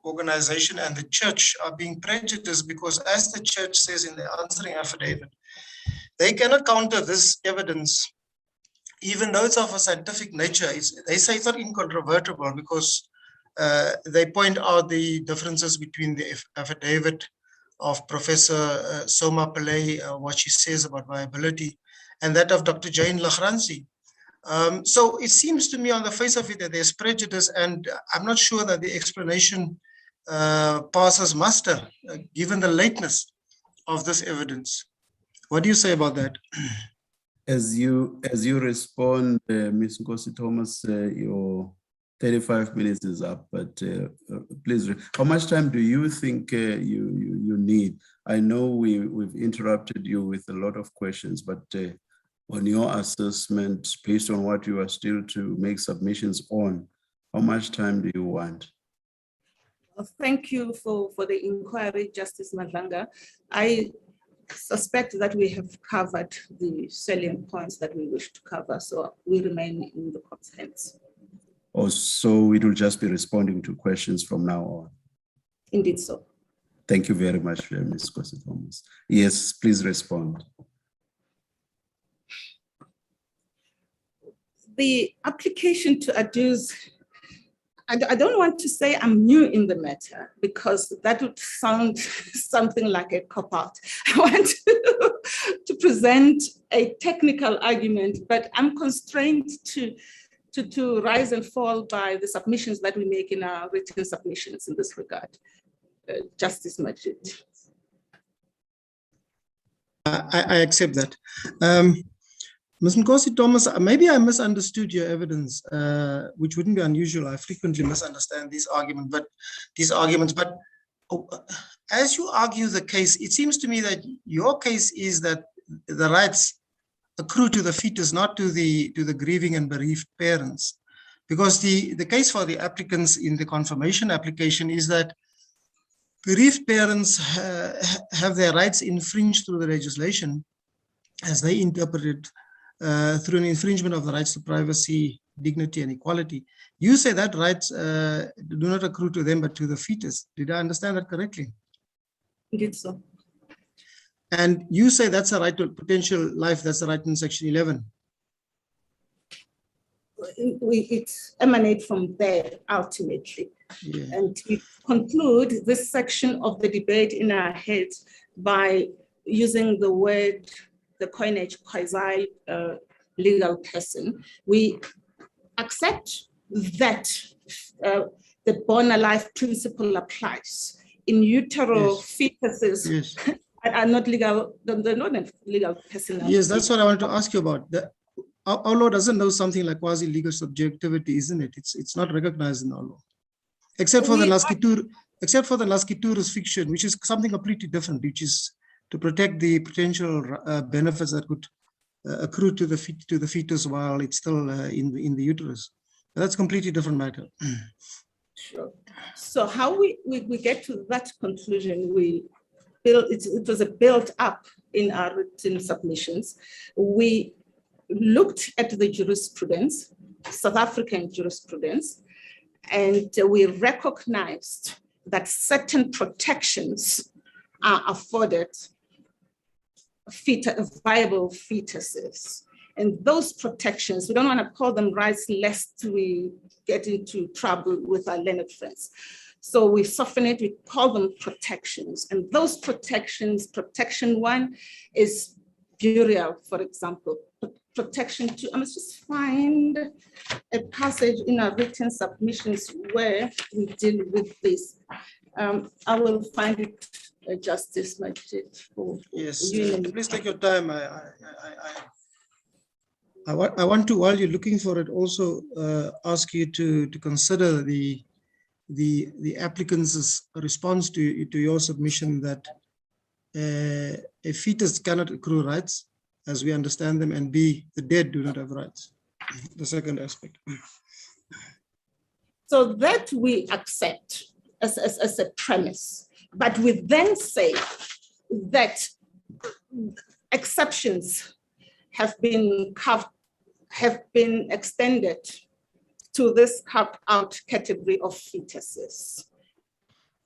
organization and the church are being prejudiced, because as the church says in the answering affidavit, they cannot counter this evidence, even though it's of a scientific nature. They say it's not incontrovertible, because they point out the differences between the affidavit of Professor Soma Pillay, what she says about viability, and that of Dr. Jane Lachransi. So it seems to me on the face of it that there's prejudice, and I'm not sure that the explanation passes muster, given the lateness of this evidence. What do you say about that? As you respond, Ms. Nkosi Thomas, your 35 minutes is up, but please, how much time do you think you need? I know we've interrupted you with a lot of questions, but on your assessment, based on what you are still to make submissions on, how much time do you want? Thank you for the inquiry, Justice Madlanga. I suspect that we have covered the salient points that we wish to cover, so we remain in the court's hands. Oh, so it will just be responding to questions from now on? Indeed so. Thank you very much, Ms. Nkosi Thomas. Yes, please respond. The application to adduce, I don't want to say I'm new in the matter, because that would sound something like a cop-out. I want to present a technical argument, but I'm constrained to rise and fall by the submissions that we make in our written submissions in this regard. Justice Majid. I accept that. Ms. Nkosi Thomas, maybe I misunderstood your evidence, which wouldn't be unusual. I frequently misunderstand these arguments, but as you argue the case, it seems to me that your case is that the rights accrue to the fetus, not to the grieving and bereaved parents. Because the case for the applicants in the confirmation application is that bereaved parents have their rights infringed through the legislation, as they interpret it, through an infringement of the rights to privacy, dignity, and equality. You say that rights do not accrue to them, but to the fetus. Did I understand that correctly? Indeed so. And you say that's a right to potential life, that's a right in Section 11. It emanates from there ultimately. Yeah. And we conclude this section of the debate in our heads by using the word, the coinage quasi legal person. We accept that the born alive principle applies. In utero, fetuses are not legal, they're not legal personnel. Yes, that's what I wanted to ask you about. Our law doesn't know something like quasi-legal subjectivity, isn't it? It's not recognized in our law, except for the Lasciturus fiction, which is something completely different, which is to protect the potential benefits that could accrue to the fetus while it's still in the uterus. That's a completely different matter. Sure. So how we get to that conclusion, we built, it was a built up in our written submissions. We looked at the jurisprudence, South African jurisprudence, and we recognized that certain protections are afforded viable fetuses. And those protections, we don't want to call them rights lest we get into trouble with our learned friends. So we soften it, we call them protections. And those protections, protection 1 is burial, for example. Protection 2, I must just find a passage in our written submissions where we deal with this. I will find it, Justice Majid. Yes, please take your time. I want to, while you're looking for it, also ask you to consider the applicant's response to your submission that a fetus cannot accrue rights as we understand them, and B, the dead do not have rights. The second aspect. So that we accept as a premise, but we then say that exceptions have been extended to this carved out category of fetuses,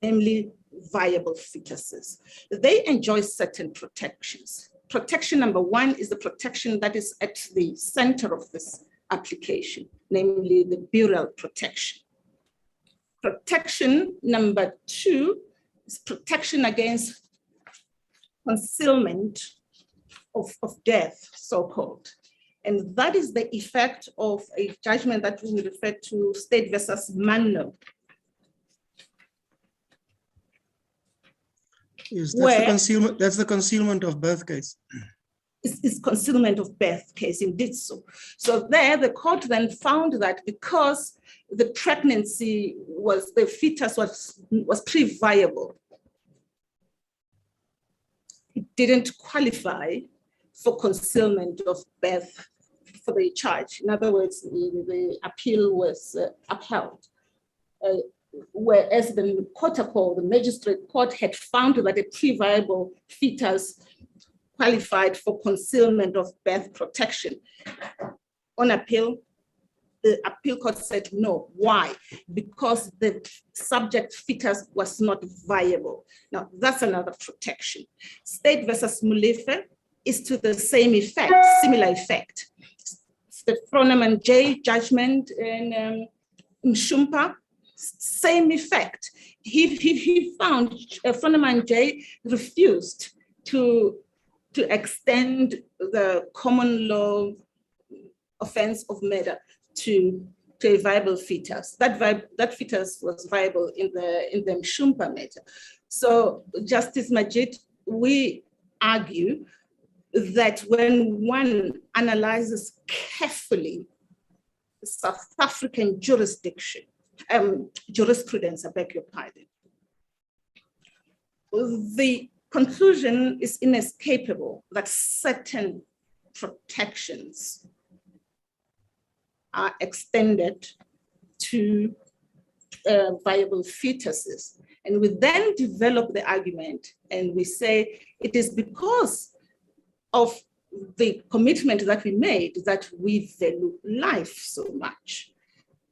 namely viable fetuses. They enjoy certain protections. Protection number 1 is the protection that is at the center of this application, namely the burial protection. Protection number 2 is protection against concealment of death, so-called. And that is the effect of a judgment that we refer to, State versus Manno. Yes, that's the concealment of birth case. It's concealment of birth case, indeed so. So there, the court then found that because the pregnancy was, the fetus was pre-viable, it didn't qualify for concealment of birth for the charge. In other words, the appeal was upheld. Whereas the the magistrate court had found that a pre-viable fetus qualified for concealment of birth protection. On appeal, the appeal court said no. Why? Because the subject fetus was not viable. Now, that's another protection. State versus Mulefe is to the same effect, similar effect. The Froneman J judgment in Mshumpa, same effect. He found Froneman J refused to extend the common law offense of murder to a viable fetus. That fetus was viable in the Mshumpa matter. So, Justice Majid, we argue that when one analyzes carefully the South African jurisprudence, I beg your pardon, the conclusion is inescapable that certain protections are extended to viable fetuses. And we then develop the argument and we say it is because of the commitment that we made that we value life so much.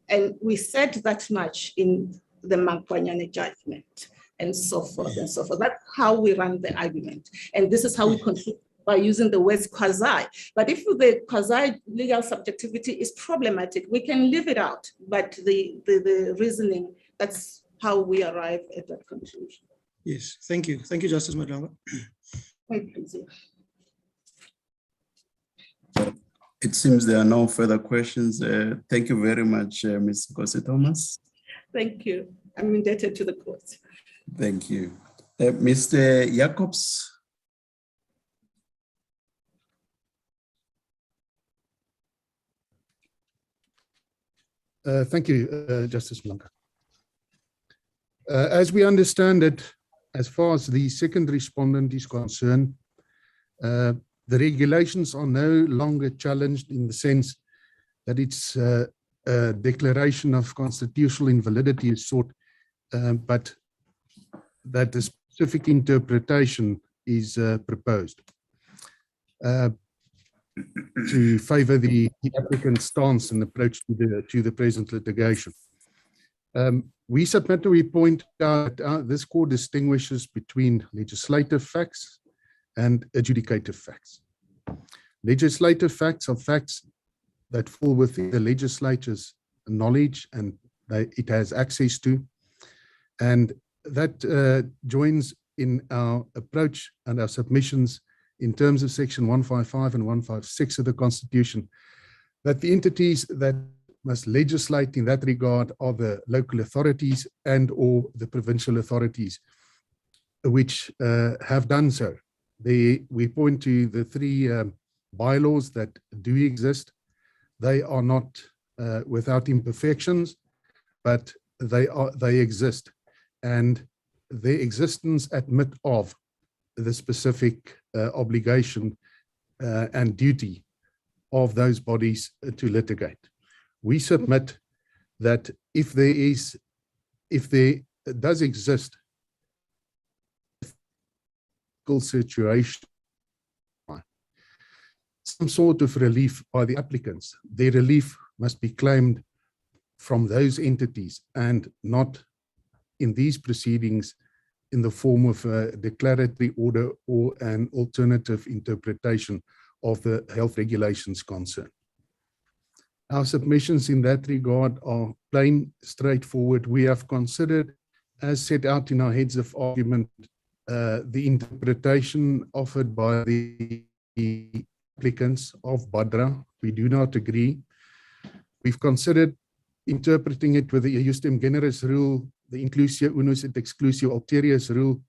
And we said that much in the Mankwanyane judgment and so forth and so forth. That's how we run the argument. And this is how we conclude by using the words quasi. But if the quasi legal subjectivity is problematic, we can leave it out. But the reasoning, that's how we arrive at that conclusion. Yes, thank you. Thank you, Justice Madlanga. Thank you. It seems there are no further questions. Thank you very much, Ms. Nkosi Thomas. Thank you. I'm indebted to the court. Thank you. Mr. Jacobs. Thank you, Justice Blanca. As we understand it, as far as the second respondent is concerned, the regulations are no longer challenged in the sense that it's a declaration of constitutional invalidity is sought, but that a specific interpretation is proposed to favor the applicant's stance and approach to the present litigation. We submit, we point out this court distinguishes between legislative facts and adjudicative facts. Legislative facts are facts that fall within the legislature's knowledge and it has access to, and that joins in our approach and our submissions in terms of section 155 and 156 of the Constitution, that the entities that must legislate in that regard are the local authorities and or the provincial authorities, which have done so. We point to the three bylaws that do exist. They are not without imperfections, but they exist, and their existence admit of the specific obligation and duty of those bodies to litigate. We submit that if there does exist a situation, some sort of relief by the applicants, their relief must be claimed from those entities and not in these proceedings in the form of a declaratory order or an alternative interpretation of the health regulations concerned. Our submissions in that regard are plain, straightforward. We have considered, as set out in our heads of argument, the interpretation offered by the applicants of BADRA. We do not agree. We've considered interpreting it with the Justem Generis rule, the Inclusio Unus et Exclusio Alterius rule,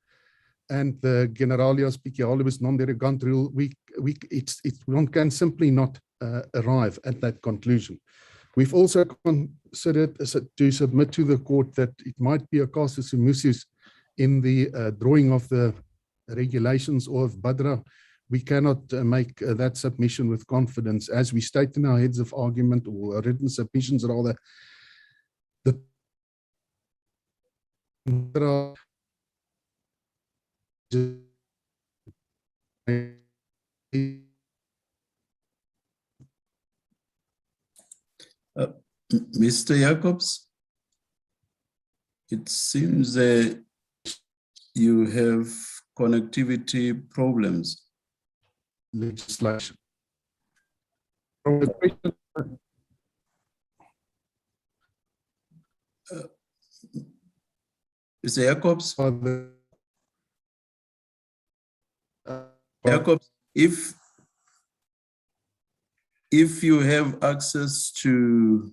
and the Generalia Specialibus Non Derogant rule. One can simply not arrive at that conclusion. We've also considered to submit to the court that it might be a casus emusus in the drawing of the regulations or of BADRA. We cannot make that submission with confidence. As we state in our heads of argument or written submissions rather, Mr. Jacobs, it seems you have connectivity problems. Legislation. Mr. Jacobs? Jacobs, if you have access to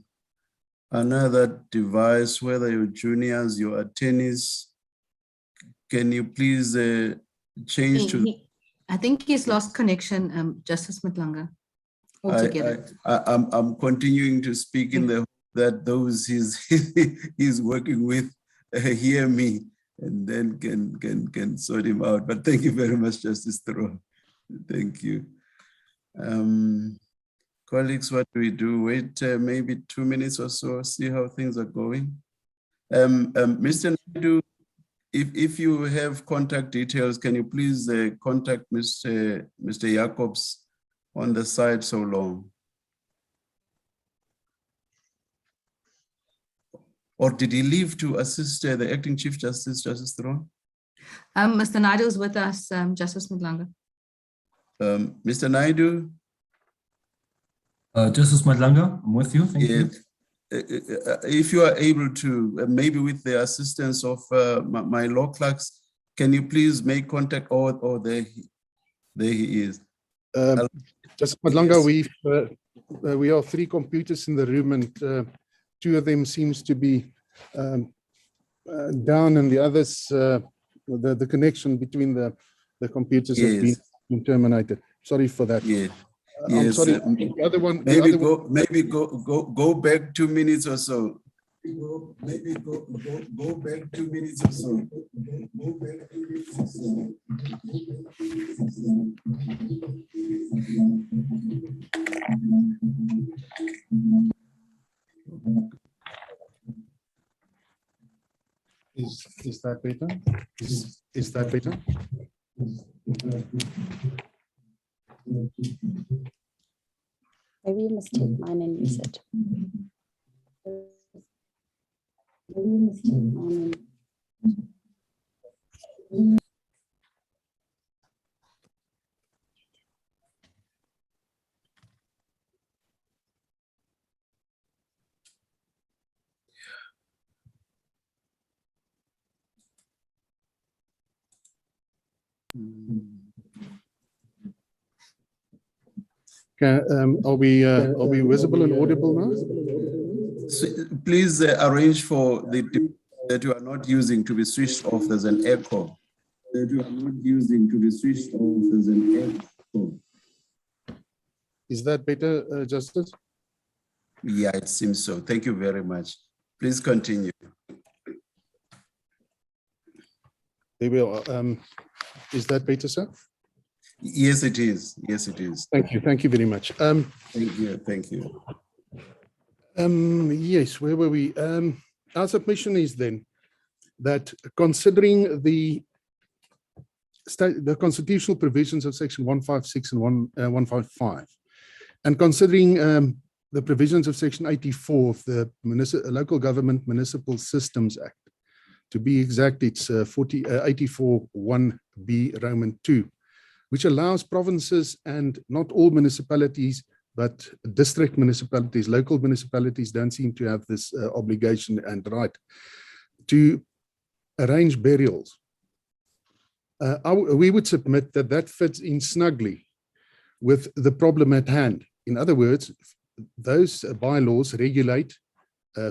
another device, whether your juniors, your attorneys, can you please change to... I think he's lost connection, Justice Madlanga, altogether. I'm continuing to speak in the hope that those he's working with hear me and then can sort him out. But thank you very much, Justice Thoreau. Thank you. Colleagues, what do we do? Wait maybe 2 minutes or so, see how things are going. Mr. Naidu, if you have contact details, can you please contact Mr. Jacobs on the side so long? Or did he leave to assist the acting Chief Justice, Justice Thoreau? Mr. Naidu is with us, Justice Madlanga. Mr. Naidu? Justice Madlanga, I'm with you. Thank you. If you are able to, maybe with the assistance of my law clerks, can you please make contact? Oh, there he is. Justice Madlanga, we have 3 computers in the room, and 2 of them seems to be down, and the others, the connection between the computers has been terminated. Sorry for that. I'm sorry. The other one. Maybe go back 2 minutes or so. Maybe go back 2 minutes or so. Go back 2 minutes or so. that better? Is that better? Maybe you must take mine and use it. Maybe you must take mine and... Are we visible and audible now? So please arrange for the that you are not using to be switched off. There's an echo. That you are not using to be switched off. There's an echo. Is that better, Justice? Yeah, it seems so. Thank you very much. Please continue. They will. Is that better, sir? Yes, it is. Yes, it is. Thank you. Thank you very much. Thank you. Thank you. Yes, where were we? Our submission is then that considering the constitutional provisions of section 156 and 155, and considering the provisions of section 84 of the Local Government Municipal Systems Act, to be exact, it's 84(1)(b) Roman 2, which allows provinces and not all municipalities, but district municipalities, local municipalities don't seem to have this obligation and right to arrange burials. We would submit that that fits in snugly with the problem at hand. In other words, those bylaws regulate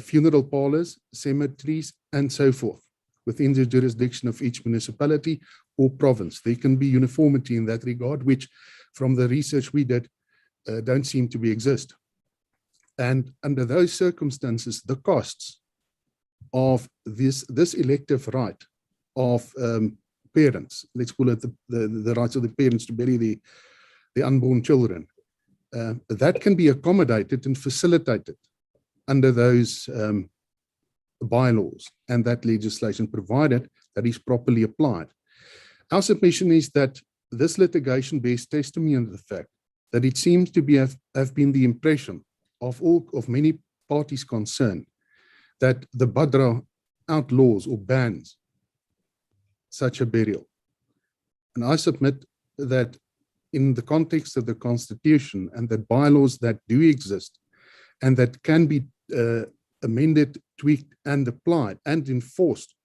funeral parlors, cemeteries, and so forth within the jurisdiction of each municipality or province. There can be uniformity in that regard, which from the research we did, don't seem to be exist. And under those circumstances, the costs of this elective right of parents, let's call it the rights of the parents to bury the unborn children, that can be accommodated and facilitated under those bylaws and that legislation, provided that is properly applied. Our submission is that this litigation bears testimony of the fact that it seems to be have been the impression of many parties concerned that the Badra outlaws or bans such a burial. And I submit that in the context of the Constitution and that bylaws that do exist and that can be amended, tweaked, and applied and enforced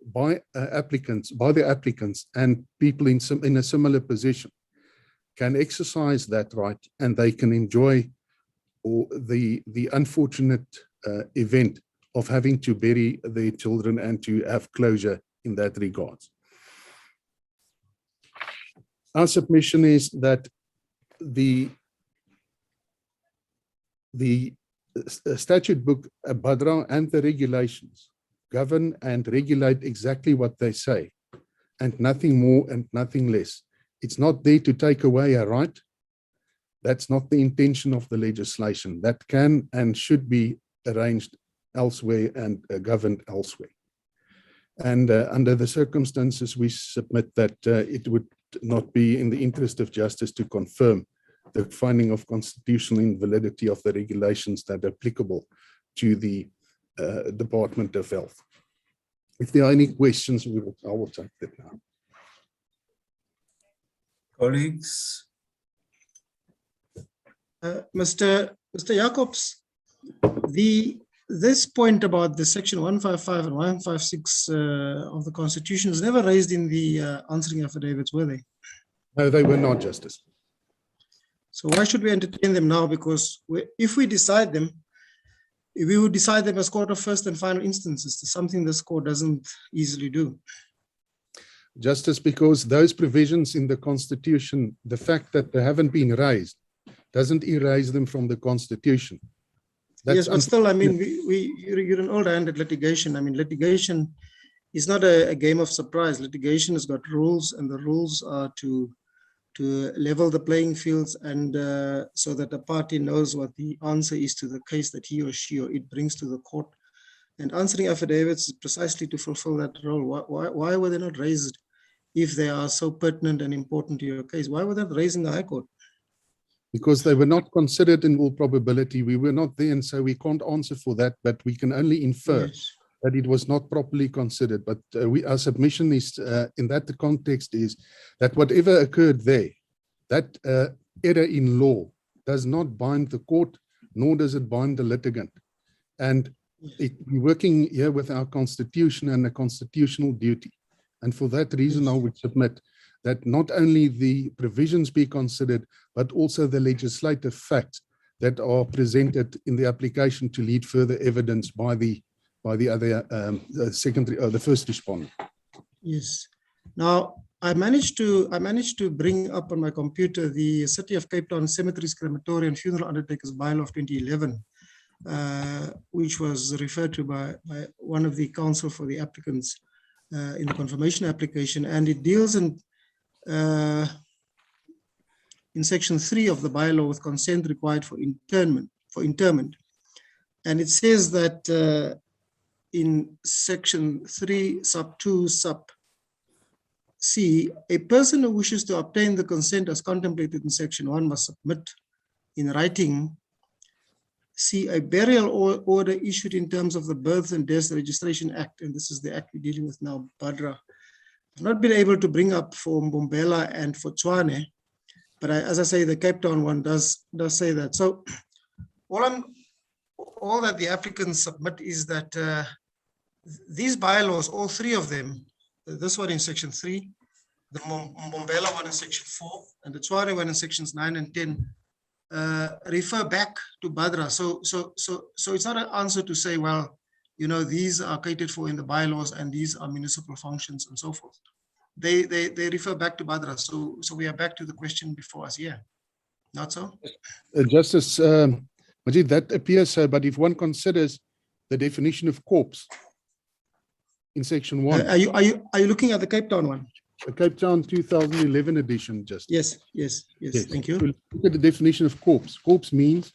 by the applicants and people in a similar position, can exercise that right, and they can enjoy the unfortunate event of having to bury their children and to have closure in that regard. Our submission is that the statute book Badra and the regulations govern and regulate exactly what they say, and nothing more and nothing less. It's not there to take away a right. That's not the intention of the legislation. That can and should be arranged elsewhere and governed elsewhere. And under the circumstances, we submit that it would not be in the interest of justice to confirm the finding of constitutional invalidity of the regulations that are applicable to the Department of Health. If there are any questions, I will take that now. Colleagues? Mr. Jacobs, this point about the section 155 and 156 of the Constitution is never raised in the answering affidavits, were they? No, they were not, Justice. So why should we entertain them now? Because if we decide them, we would decide them as court of first and final instances, something this court doesn't easily do. Justice, because those provisions in the Constitution, the fact that they haven't been raised, doesn't erase them from the Constitution. Yes, but still, I mean, you're an old hand at litigation. I mean, litigation is not a game of surprise. Litigation has got rules, and the rules are to level the playing fields and so that the party knows what the answer is to the case that he or she or it brings to the court. And answering affidavits is precisely to fulfill that role. Why were they not raised if they are so pertinent and important to your case? Why were they not raised in the High Court? Because they were not considered in all probability. We were not there, and so we can't answer for that, but we can only infer that it was not properly considered. But our submission is, in that context, is that whatever occurred there, that error in law does not bind the court, nor does it bind the litigant. And we're working here with our constitution and a constitutional duty. And for that reason, I would submit that not only the provisions be considered, but also the legislative facts that are presented in the application to lead further evidence by the other the first respondent. Yes. Now I managed to bring up on my computer the City of Cape Town Cemeteries, Crematory and Funeral Undertakers Bylaw of 2011, which was referred to by one of the counsel for the applicants in the confirmation application, and it deals in section 3 of the bylaw with consent required for interment. And it says that in section 3 sub 2 sub C, a person who wishes to obtain the consent as contemplated in section 1 must submit in writing C, a burial order issued in terms of the Births and Deaths Registration Act, and this is the act we're dealing with now, BADRA. I've not been able to bring up for Mbombela and for Tshwane, but as I say, the Cape Town one does say that. So all that the applicants submit is that these bylaws, all three of them, this one in section 3, the Mbombela one in section 4, and the Tshwane one in sections 9 and 10, refer back to BADRA. So it's not an answer to say, well, you know, these are catered for in the bylaws and these are municipal functions and so forth. They refer back to BADRA. So we are back to the question before us here. Not so? Justice Majid, that appears so, but if one considers the definition of corpse in section 1. Are you looking at the Cape Town one? The Cape Town 2011 edition, Justice. Yes, thank you. Look at the definition of corpse. Corpse means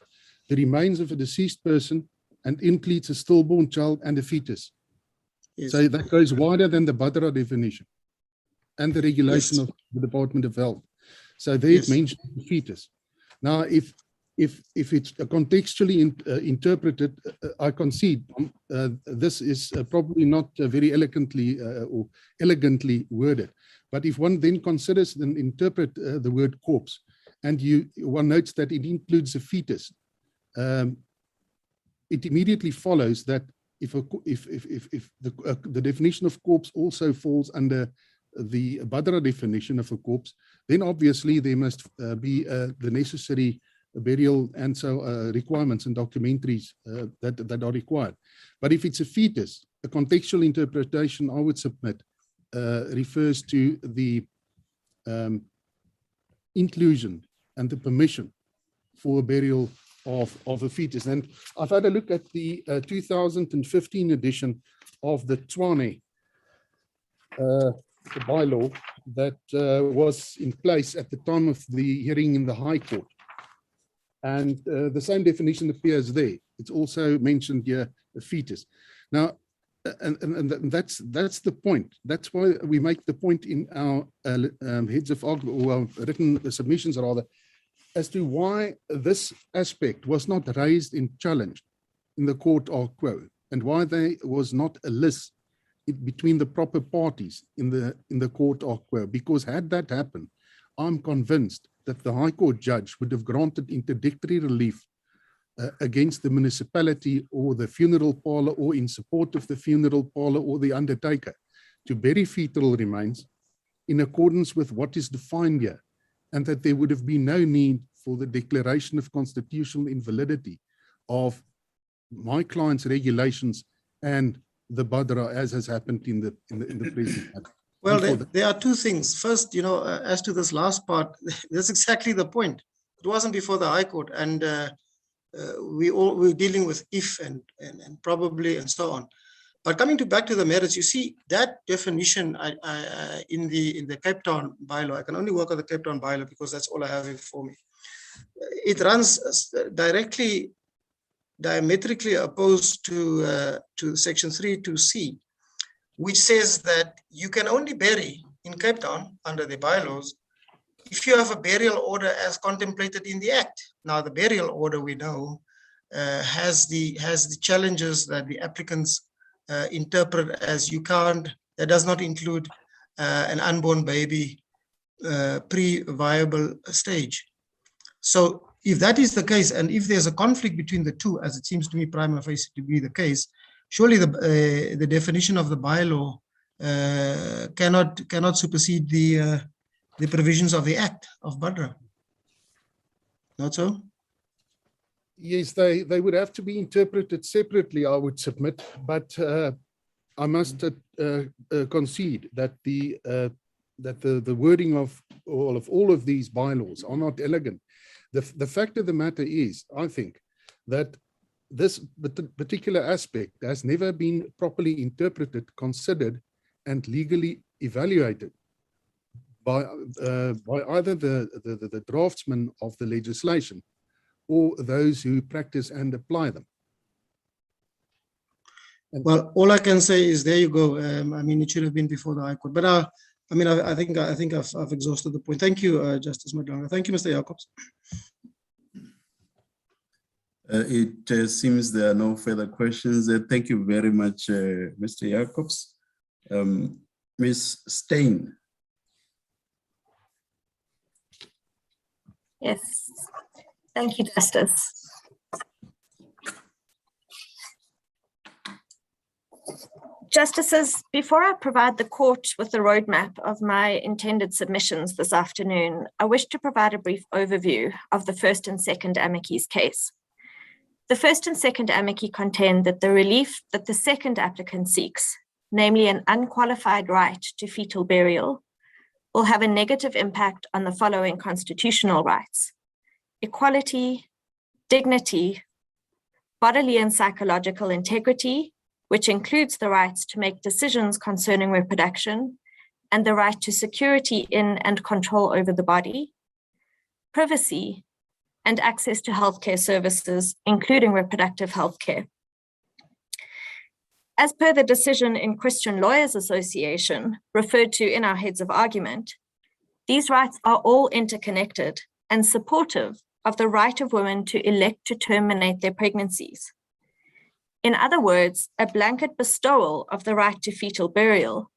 the remains of a deceased person and includes a stillborn child and a fetus. Yes. So that goes wider than the BADRA definition and the regulation of the Department of Health. So there it mentions the fetus. Now, if it's contextually interpreted, I concede this is probably not very elegantly or elegantly worded. But if one then considers and interpret the word corpse, and one notes that it includes a fetus, it immediately follows that if the definition of corpse also falls under the BADRA definition of a corpse, then obviously there must be the necessary burial and so requirements and documentaries that are required. But if it's a fetus, a contextual interpretation I would submit refers to the inclusion and the permission for burial of a fetus. And I've had a look at the 2015 edition of the Tshwane bylaw that was in place at the time of the hearing in the High Court. And the same definition appears there. It's also mentioned here, a fetus. Now, and that's the point. That's why we make the point in our heads of argument, or our written submissions rather, as to why this aspect was not raised in challenge in the court or quo, and why there was not a list between the proper parties in the court or quo. Because had that happened, I'm convinced that the High Court judge would have granted interdictory relief against the municipality or the funeral parlor, or in support of the funeral parlor or the undertaker, to bury fetal remains in accordance with what is defined here, and that there would have been no need for the declaration of constitutional invalidity of my client's regulations and the BADRA, as has happened in the present matter. Well, there are two things. First, you know, as to this last part, that's exactly the point. It wasn't before the High Court, and we're dealing with if and probably and so on. But coming back to the merits, you see that definition in the Cape Town bylaw. I can only work on the Cape Town bylaw because that's all I have for me. It runs directly diametrically opposed to Section 3(2)(c), which says that you can only bury in Cape Town under the bylaws if you have a burial order as contemplated in the Act. Now, the burial order, we know, has the challenges that the applicants interpret as you can't, that does not include an unborn baby pre-viable stage. So if that is the case, and if there's a conflict between the two, as it seems to me prima facie to be the case, surely the definition of the bylaw cannot supersede the provisions of the Act of Badra. Not so? Yes, they would have to be interpreted separately, I would submit, but I must concede that the wording of all of these bylaws are not elegant. The fact of the matter is, I think, that this particular aspect has never been properly interpreted, considered, and legally evaluated by either the draftsman of the legislation or those who practice and apply them. Well, all I can say is there you go. I mean, it should have been before the High Court, but I mean, I think I've exhausted the point. Thank you, Justice Madlanga. Thank you, Mr. Jacobs. It seems there are no further questions. Thank you very much, Mr. Jacobs. Ms. Stein. Yes, thank you, Justice. Justices, before I provide the court with the roadmap of my intended submissions this afternoon, I wish to provide a brief overview of the first and second Amicus case. The first and second amici contend that the relief that the second applicant seeks, namely an unqualified right to fetal burial, will have a negative impact on the following constitutional rights: equality, dignity, bodily and psychological integrity, which includes the rights to make decisions concerning reproduction, and the right to security in and control over the body, privacy, and access to healthcare services, including reproductive healthcare. As per the decision in Christian Lawyers Association, referred to in our heads of argument, these rights are all interconnected and supportive of the right of women to elect to terminate their pregnancies. In other words, a blanket bestowal of the right to fetal burial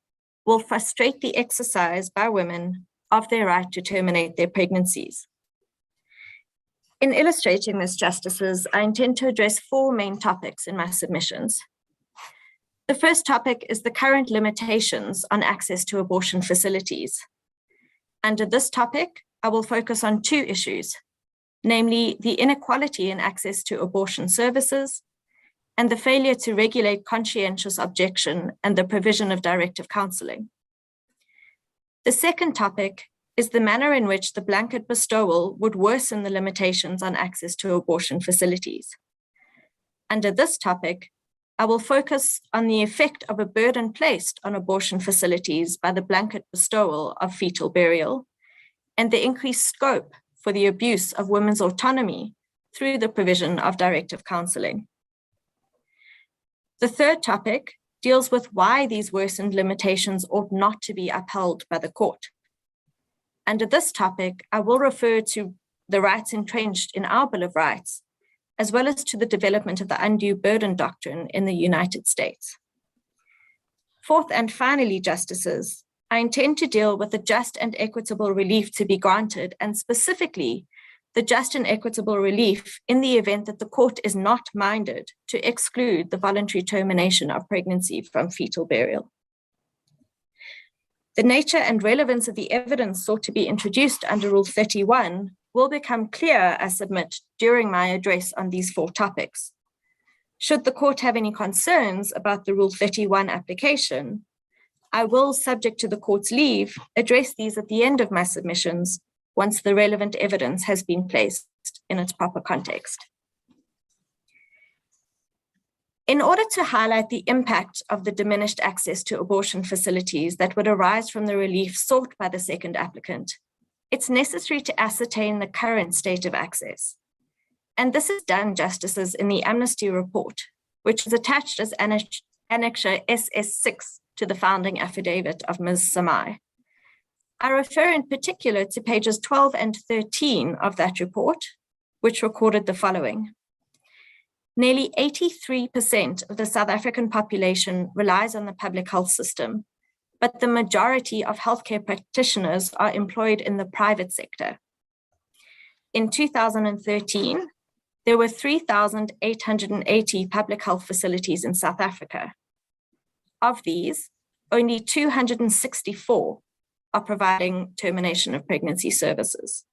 will frustrate the exercise by women of their right to terminate their pregnancies. In illustrating this, Justices, I intend to address four main topics in my submissions. The first topic is the current limitations on access to abortion facilities. Under this topic, I will focus on two issues, namely the inequality in access to abortion services and the failure to regulate conscientious objection and the provision of directive counseling. The second topic is the manner in which the blanket bestowal would worsen the limitations on access to abortion facilities. Under this topic, I will focus on the effect of a burden placed on abortion facilities by the blanket bestowal of fetal burial and the increased scope for the abuse of women's autonomy through the provision of directive counseling. The third topic deals with why these worsened limitations ought not to be upheld by the court. Under this topic, I will refer to the rights entrenched in our Bill of Rights, as well as to the development of the undue burden doctrine in the United States. Fourth and finally, Justices, I intend to deal with the just and equitable relief to be granted, and specifically the just and equitable relief in the event that the court is not minded to exclude the voluntary termination of pregnancy from fetal burial. The nature and relevance of the evidence sought to be introduced under Rule 31 will become clear, I submit, during my address on these four topics. Should the court have any concerns about the Rule 31 application, I will, subject to the court's leave, address these at the end of my submissions once the relevant evidence has been placed in its proper context. In order to highlight the impact of the diminished access to abortion facilities that would arise from the relief sought by the second applicant, it's necessary to ascertain the current state of access. And this is done, Justices, in the amnesty report, which is attached as Annexure SS6 to the founding affidavit of Ms. Samai. I refer in particular to pages 12 and 13 of that report, which recorded the following. Nearly 83% of the South African population relies on the public health system, but the majority of healthcare practitioners are employed in the private sector. In 2013, there were 3,880 public health facilities in South Africa. Of these, only 264 are providing termination of pregnancy services.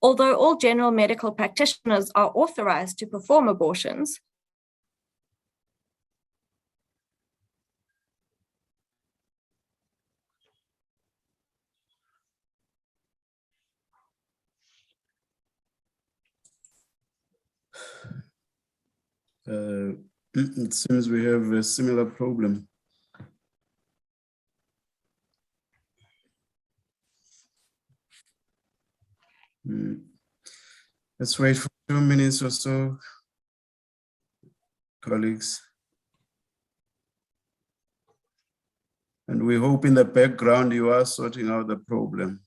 Although all general medical practitioners are authorized to perform abortions, it seems we have a similar problem. Let's wait for 2 minutes or so, colleagues. And we hope in the background you are sorting out the problem.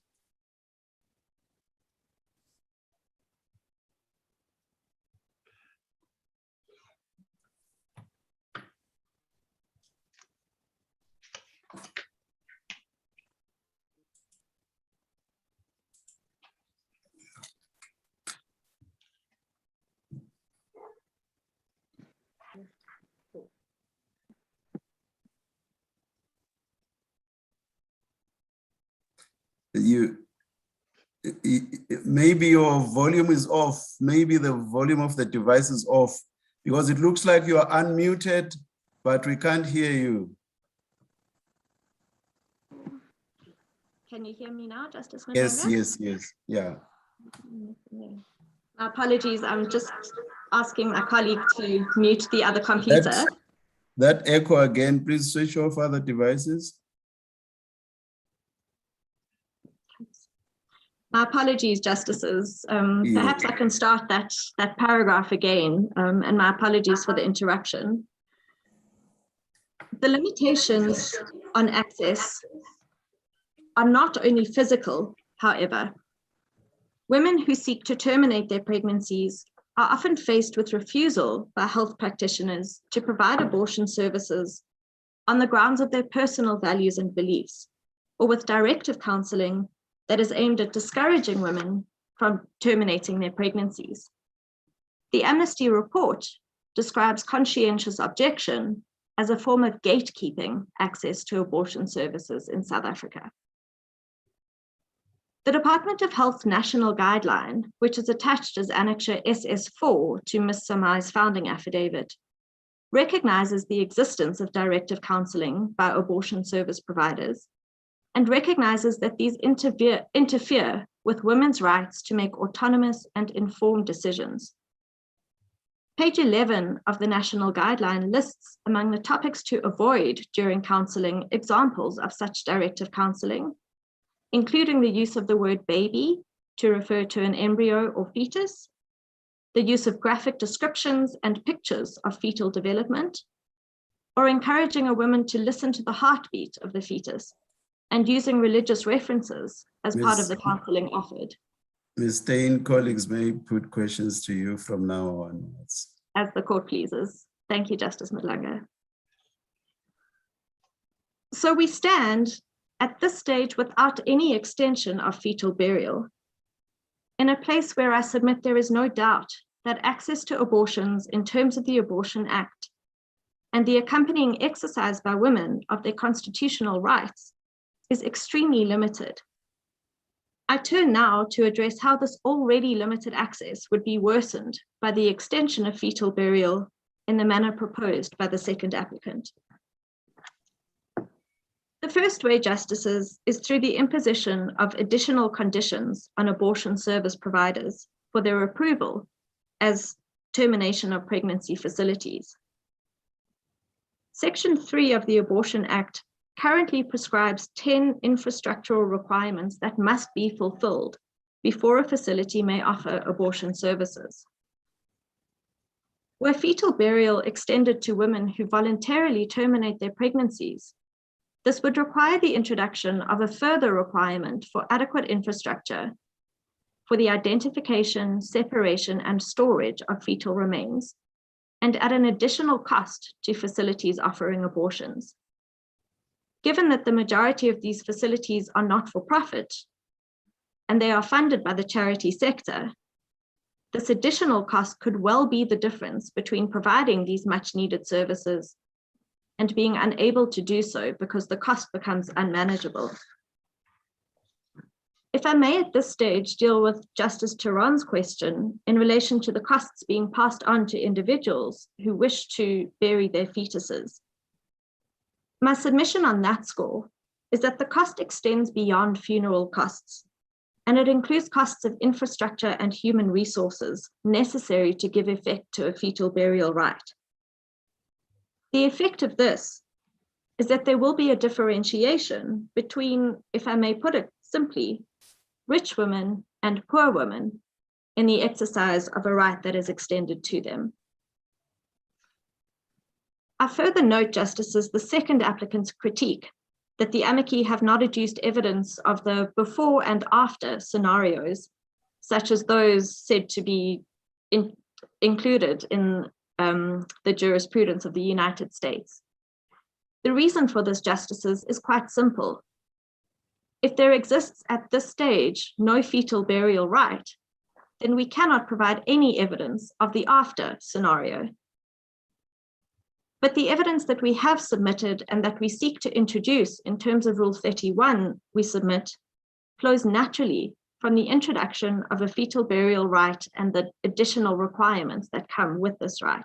Maybe your volume is off, maybe the volume of the device is off, because it looks like you are unmuted, but we can't hear you. can you hear me now, Justice Yes, Malanga? yes, yeah. My apologies, I'm just asking my colleague to mute the other computer. That echo again, please switch off other devices. My apologies, Justices. Perhaps I can start that paragraph again, and my apologies for the interruption. The limitations on access are not only physical, however. Women who seek to terminate their pregnancies are often faced with refusal by health practitioners to provide abortion services on the grounds of their personal values and beliefs, or with directive counseling that is aimed at discouraging women from terminating their pregnancies. The amnesty report describes conscientious objection as a form of gatekeeping access to abortion services in South Africa. The Department of Health National Guideline, which is attached as Annexure SS4 to Ms. Samai's founding affidavit, recognizes the existence of directive counseling by abortion service providers and recognizes that these interfere with women's rights to make autonomous and informed decisions. Page 11 of the National Guideline lists among the topics to avoid during counseling examples of such directive counseling, including the use of the word baby to refer to an embryo or fetus, the use of graphic descriptions and pictures of fetal development, or encouraging a woman to listen to the heartbeat of the fetus, and using religious references as part of the counseling offered. Ms. Stein, colleagues may put questions to you from now on. As the court pleases. Thank you, Justice Malanga. So we stand at this stage without any extension of fetal burial, in a place where I submit there is no doubt that access to abortions in terms of the Abortion Act and the accompanying exercise by women of their constitutional rights is extremely limited. I turn now to address how this already limited access would be worsened by the extension of fetal burial in the manner proposed by the second applicant. The first way, Justices, is through the imposition of additional conditions on abortion service providers for their approval as termination of pregnancy facilities. Section 3 of the Abortion Act currently prescribes 10 infrastructural requirements that must be fulfilled before a facility may offer abortion services. Were fetal burial extended to women who voluntarily terminate their pregnancies, this would require the introduction of a further requirement for adequate infrastructure for the identification, separation, and storage of fetal remains, and at an additional cost to facilities offering abortions. Given that the majority of these facilities are not for profit, and they are funded by the charity sector, this additional cost could well be the difference between providing these much needed services and being unable to do so because the cost becomes unmanageable. If I may at this stage deal with Justice Turan's question in relation to the costs being passed on to individuals who wish to bury their fetuses. My submission on that score is that the cost extends beyond funeral costs, and it includes costs of infrastructure and human resources necessary to give effect to a fetal burial right. The effect of this is that there will be a differentiation between, if I may put it simply, rich women and poor women in the exercise of a right that is extended to them. I further note, Justices, the second applicant's critique that the amici have not adduced evidence of the before and after scenarios, such as those said to be included in the jurisprudence of the United States. The reason for this, Justices, is quite simple. If there exists at this stage no fetal burial right, then we cannot provide any evidence of the after scenario. But the evidence that we have submitted and that we seek to introduce in terms of Rule 31 we submit flows naturally from the introduction of a fetal burial right and the additional requirements that come with this right.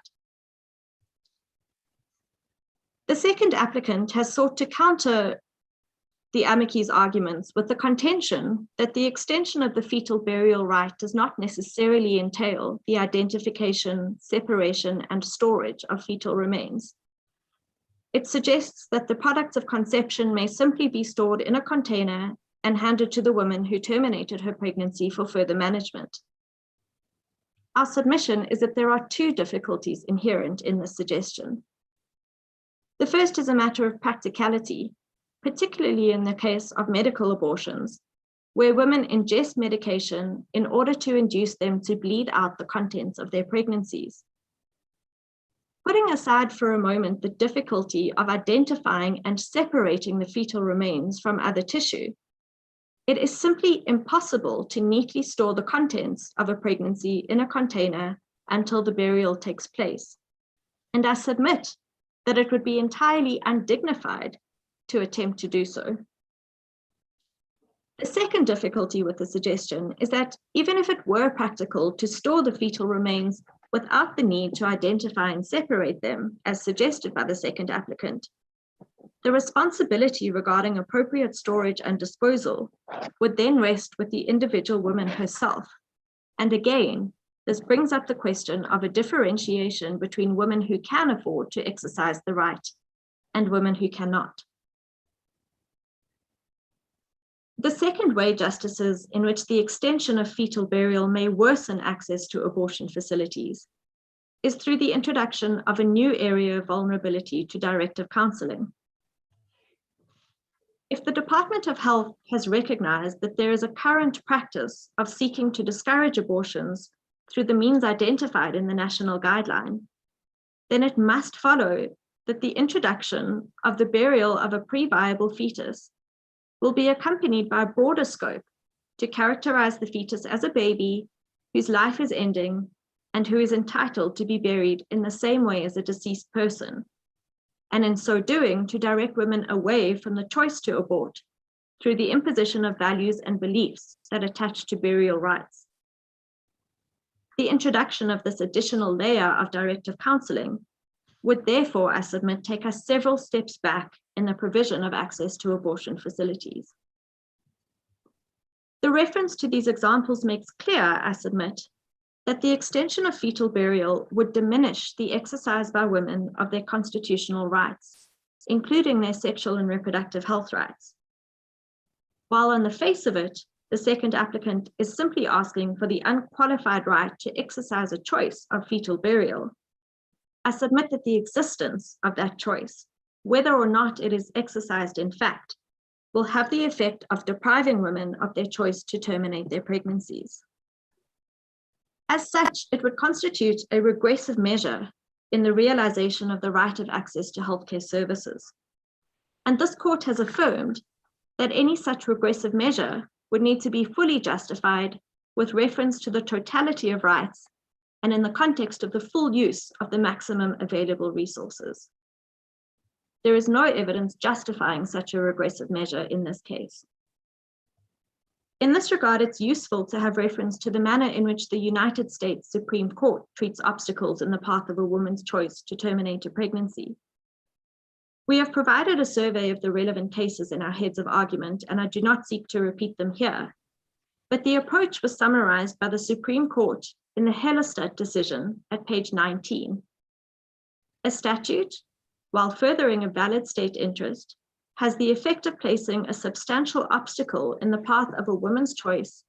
The second applicant has sought to counter the amici's arguments with the contention that the extension of the fetal burial right does not necessarily entail the identification, separation, and storage of fetal remains. It suggests that the products of conception may simply be stored in a container and handed to the woman who terminated her pregnancy for further management. Our submission is that there are two difficulties inherent in this suggestion. The first is a matter of practicality, particularly in the case of medical abortions, where women ingest medication in order to induce them to bleed out the contents of their pregnancies. Putting aside for a moment the difficulty of identifying and separating the fetal remains from other tissue, it is simply impossible to neatly store the contents of a pregnancy in a container until the burial takes place. And I submit that it would be entirely undignified to attempt to do so. The second difficulty with the suggestion is that even if it were practical to store the fetal remains without the need to identify and separate them, as suggested by the second applicant, the responsibility regarding appropriate storage and disposal would then rest with the individual woman herself. And again, this brings up the question of a differentiation between women who can afford to exercise the right and women who cannot. The second way, Justices, in which the extension of fetal burial may worsen access to abortion facilities is through the introduction of a new area of vulnerability to directive counseling. If the Department of Health has recognized that there is a current practice of seeking to discourage abortions through the means identified in the national guideline, then it must follow that the introduction of the burial of a pre-viable fetus will be accompanied by a broader scope to characterize the fetus as a baby whose life is ending and who is entitled to be buried in the same way as a deceased person, and in so doing to direct women away from the choice to abort through the imposition of values and beliefs that attach to burial rights. The introduction of this additional layer of directive counseling would therefore, I submit, take us several steps back in the provision of access to abortion facilities. The reference to these examples makes clear, I submit, that the extension of fetal burial would diminish the exercise by women of their constitutional rights, including their sexual and reproductive health rights. While on the face of it, the second applicant is simply asking for the unqualified right to exercise a choice of fetal burial, I submit that the existence of that choice, whether or not it is exercised in fact, will have the effect of depriving women of their choice to terminate their pregnancies. As such, it would constitute a regressive measure in the realization of the right of access to healthcare services. And this court has affirmed that any such regressive measure would need to be fully justified with reference to the totality of rights and in the context of the full use of the maximum available resources. There is no evidence justifying such a regressive measure in this case. In this regard, it's useful to have reference to the manner in which the United States Supreme Court treats obstacles in the path of a woman's choice to terminate a pregnancy. We have provided a survey of the relevant cases in our heads of argument, and I do not seek to repeat them here. But the approach was summarized by the Supreme Court in the Hellerstedt decision at page 19. A statute, while furthering a valid state interest, has the effect of placing a substantial obstacle in the path of a woman's choice,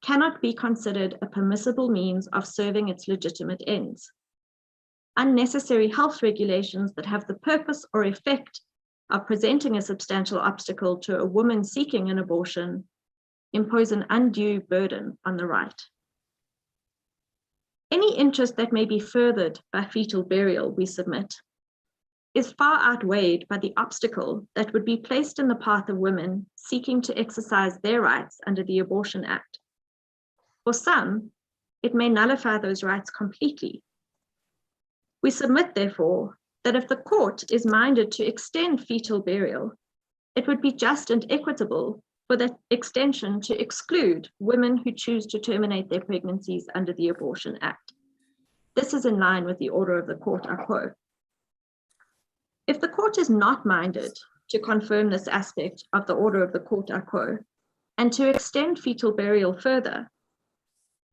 cannot be considered a permissible means of serving its legitimate ends. Unnecessary health regulations that have the purpose or effect of presenting a substantial obstacle to a woman seeking an abortion impose an undue burden on the right. Any interest that may be furthered by fetal burial, we submit, is far outweighed by the obstacle that would be placed in the path of women seeking to exercise their rights under the Abortion Act. For some, it may nullify those rights completely. We submit, therefore, that if the court is minded to extend fetal burial, it would be just and equitable for that extension to exclude women who choose to terminate their pregnancies under the Abortion Act. This is in line with the order of the court, I quote. If the court is not minded to confirm this aspect of the order of the court, I quote, and to extend fetal burial further,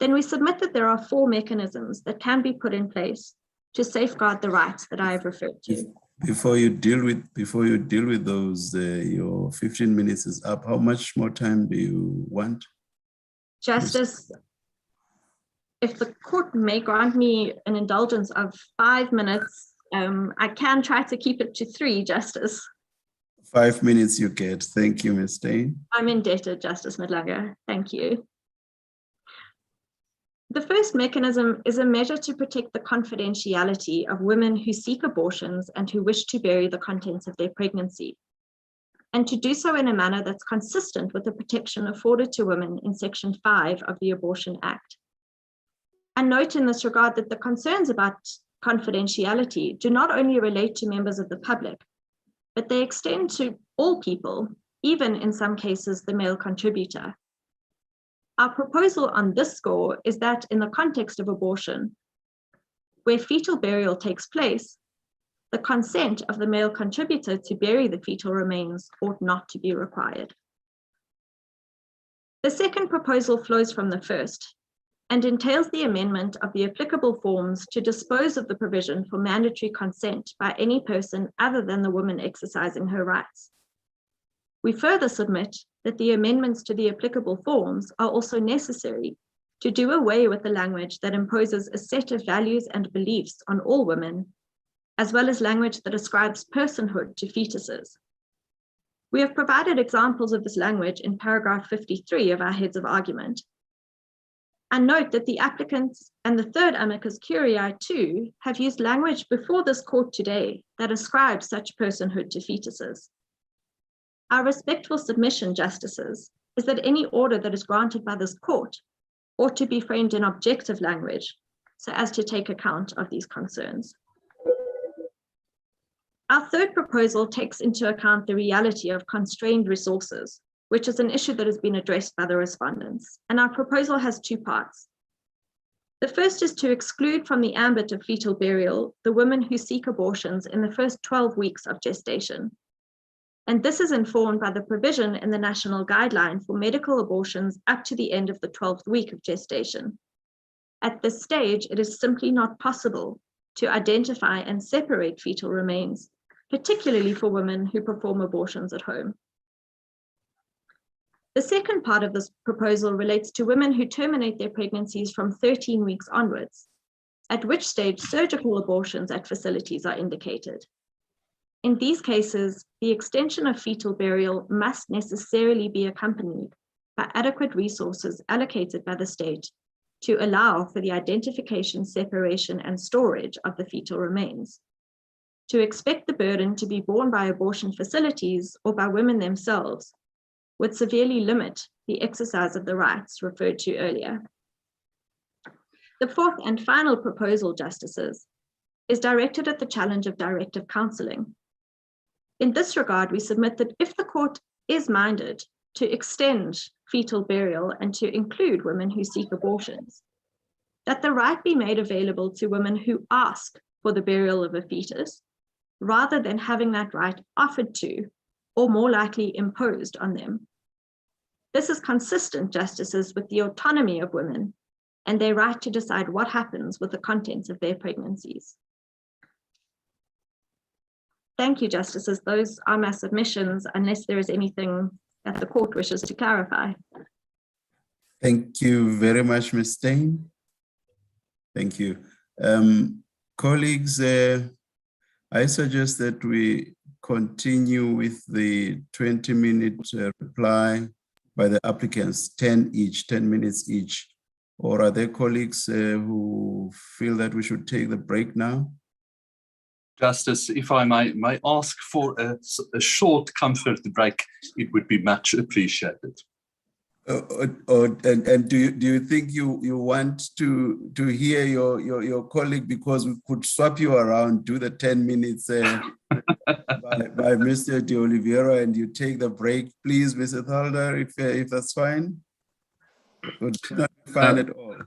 then we submit that there are 4 mechanisms that can be put in place to safeguard the rights that I have referred to. Before you deal with those, your 15 minutes is up. How much more time do you want? Justice, if the court may grant me an indulgence of 5 minutes, I can try to keep it to 3, Justice. 5 minutes you get. Thank you, Ms. Steyn. I'm indebted, Justice Madlaga. Thank you. The first mechanism is a measure to protect the confidentiality of women who seek abortions and who wish to bury the contents of their pregnancy, and to do so in a manner that's consistent with the protection afforded to women in Section 5 of the Abortion Act. And note in this regard that the concerns about confidentiality do not only relate to members of the public, but they extend to all people, even in some cases the male contributor. Our proposal on this score is that in the context of abortion, where fetal burial takes place, the consent of the male contributor to bury the fetal remains ought not to be required. The second proposal flows from the first and entails the amendment of the applicable forms to dispose of the provision for mandatory consent by any person other than the woman exercising her rights. We further submit that the amendments to the applicable forms are also necessary to do away with the language that imposes a set of values and beliefs on all women, as well as language that ascribes personhood to fetuses. We have provided examples of this language in paragraph 53 of our heads of argument. And note that the applicants and the third Amicus curiae too have used language before this court today that ascribes such personhood to fetuses. Our respectful submission, Justices, is that any order that is granted by this court ought to be framed in objective language so as to take account of these concerns. Our third proposal takes into account the reality of constrained resources, which is an issue that has been addressed by the respondents, and our proposal has 2 parts. The first is to exclude from the ambit of fetal burial the women who seek abortions in the first 12 weeks of gestation. And this is informed by the provision in the National Guideline for medical abortions up to the end of the 12th week of gestation. At this stage, it is simply not possible to identify and separate fetal remains, particularly for women who perform abortions at home. The second part of this proposal relates to women who terminate their pregnancies from 13 weeks onwards, at which stage surgical abortions at facilities are indicated. In these cases, the extension of fetal burial must necessarily be accompanied by adequate resources allocated by the state to allow for the identification, separation, and storage of the fetal remains. To expect the burden to be borne by abortion facilities or by women themselves would severely limit the exercise of the rights referred to earlier. The fourth and final proposal, Justices, is directed at the challenge of directive counselling. In this regard, we submit that if the court is minded to extend fetal burial and to include women who seek abortions, that the right be made available to women who ask for the burial of a fetus, rather than having that right offered to, or more likely imposed on them. This is consistent, Justices, with the autonomy of women and their right to decide what happens with the contents of their pregnancies. Thank you, Justices. Those are my submissions, unless there is anything that the court wishes to clarify. Thank you very much, Ms. Stein. Thank you. Colleagues, I suggest that we continue with the 20-minute reply by the applicants, 10 minutes each. Or are there colleagues who feel that we should take the break now? Justice, if I may ask for a short comfort break, it would be much appreciated. And do you think you want to hear your colleague, because we could swap you around, do the 10 minutes by Mr. De Oliveira, and you take the break, please, Mr. Thalder, if that's fine? Or not fine at all.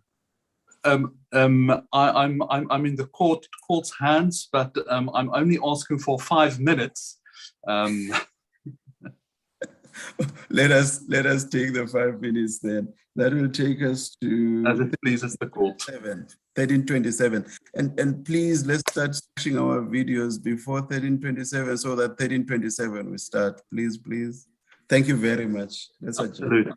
I'm in the court's hands, but I'm only asking for 5 minutes. Let us take the 5 minutes then. That will take us to, as it pleases the court, 1327. And please, let's start switching our videos before 1327 so that 1327 we start. Please. Thank you very much. Let's adjourn.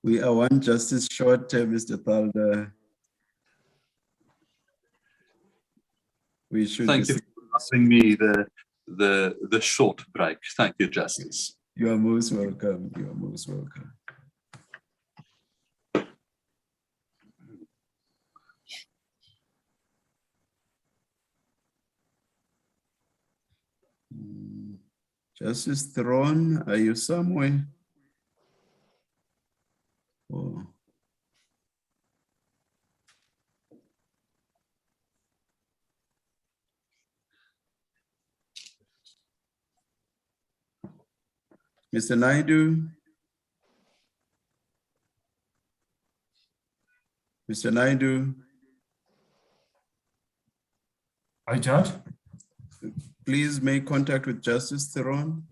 We are one justice short, Mr. Thalda. We should. Thank you for giving me the short break. Thank you, Justice. You are most welcome. You are most welcome. Justice Theron, are you somewhere? Oh. Mr. Naidu? Mr. Naidu? Hi, Judge. Please make contact with Justice Theron.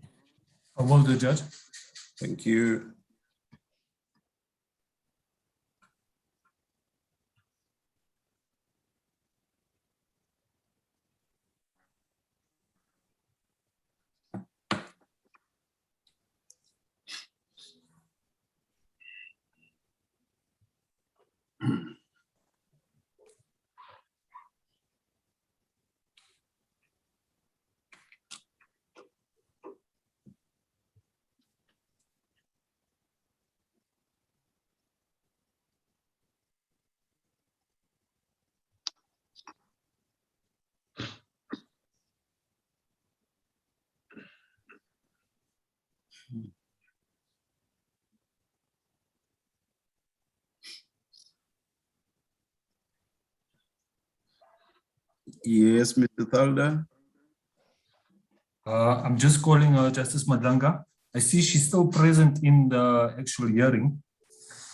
I will do, Judge. Thank you. Yes, Mr. Thalda. I'm just calling Justice Madlanga. I see she's still present in the actual hearing.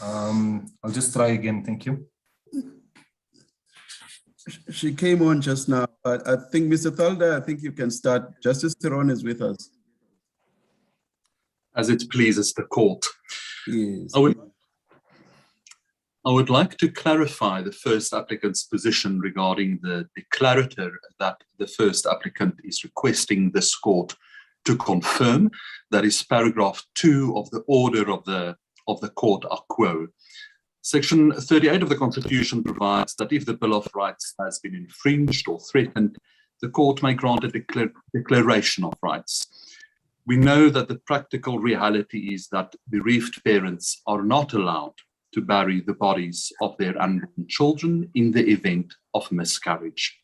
I'll just try again. Thank you. She came on just now. I think, Mr. Thalda, I think you can start. Justice Theron is with us. As it pleases the court. Yes. I would like to clarify the first applicant's position regarding the declarator that the first applicant is requesting this court to confirm. That is paragraph 2 of the order of the court a quo. Section 38 of the Constitution provides that if the Bill of Rights has been infringed or threatened, the court may grant a declaration of rights. We know that the practical reality is that bereaved parents are not allowed to bury the bodies of their unborn children in the event of miscarriage.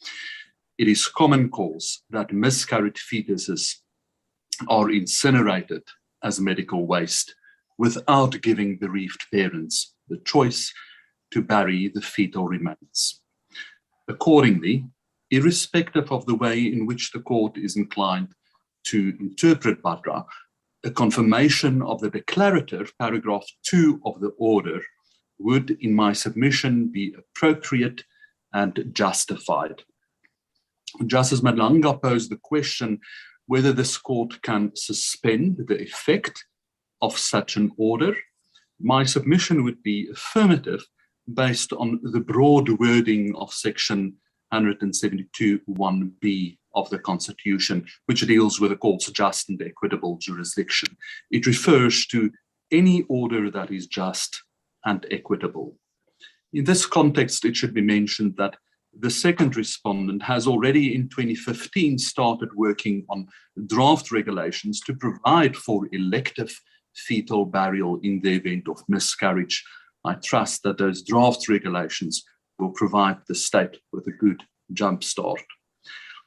It is common cause that miscarried fetuses are incinerated as medical waste without giving bereaved parents the choice to bury the fetal remains. Accordingly, irrespective of the way in which the court is inclined to interpret Badra, a confirmation of the declarator, paragraph 2 of the order, would, in my submission, be appropriate and justified. Justice Madlanga posed the question whether this court can suspend the effect of such an order. My submission would be affirmative based on the broad wording of section 172(1)(b) of the Constitution, which deals with the court's just and equitable jurisdiction. It refers to any order that is just and equitable. In this context, it should be mentioned that the second respondent has already in 2015 started working on draft regulations to provide for elective fetal burial in the event of miscarriage. I trust that those draft regulations will provide the state with a good jump start.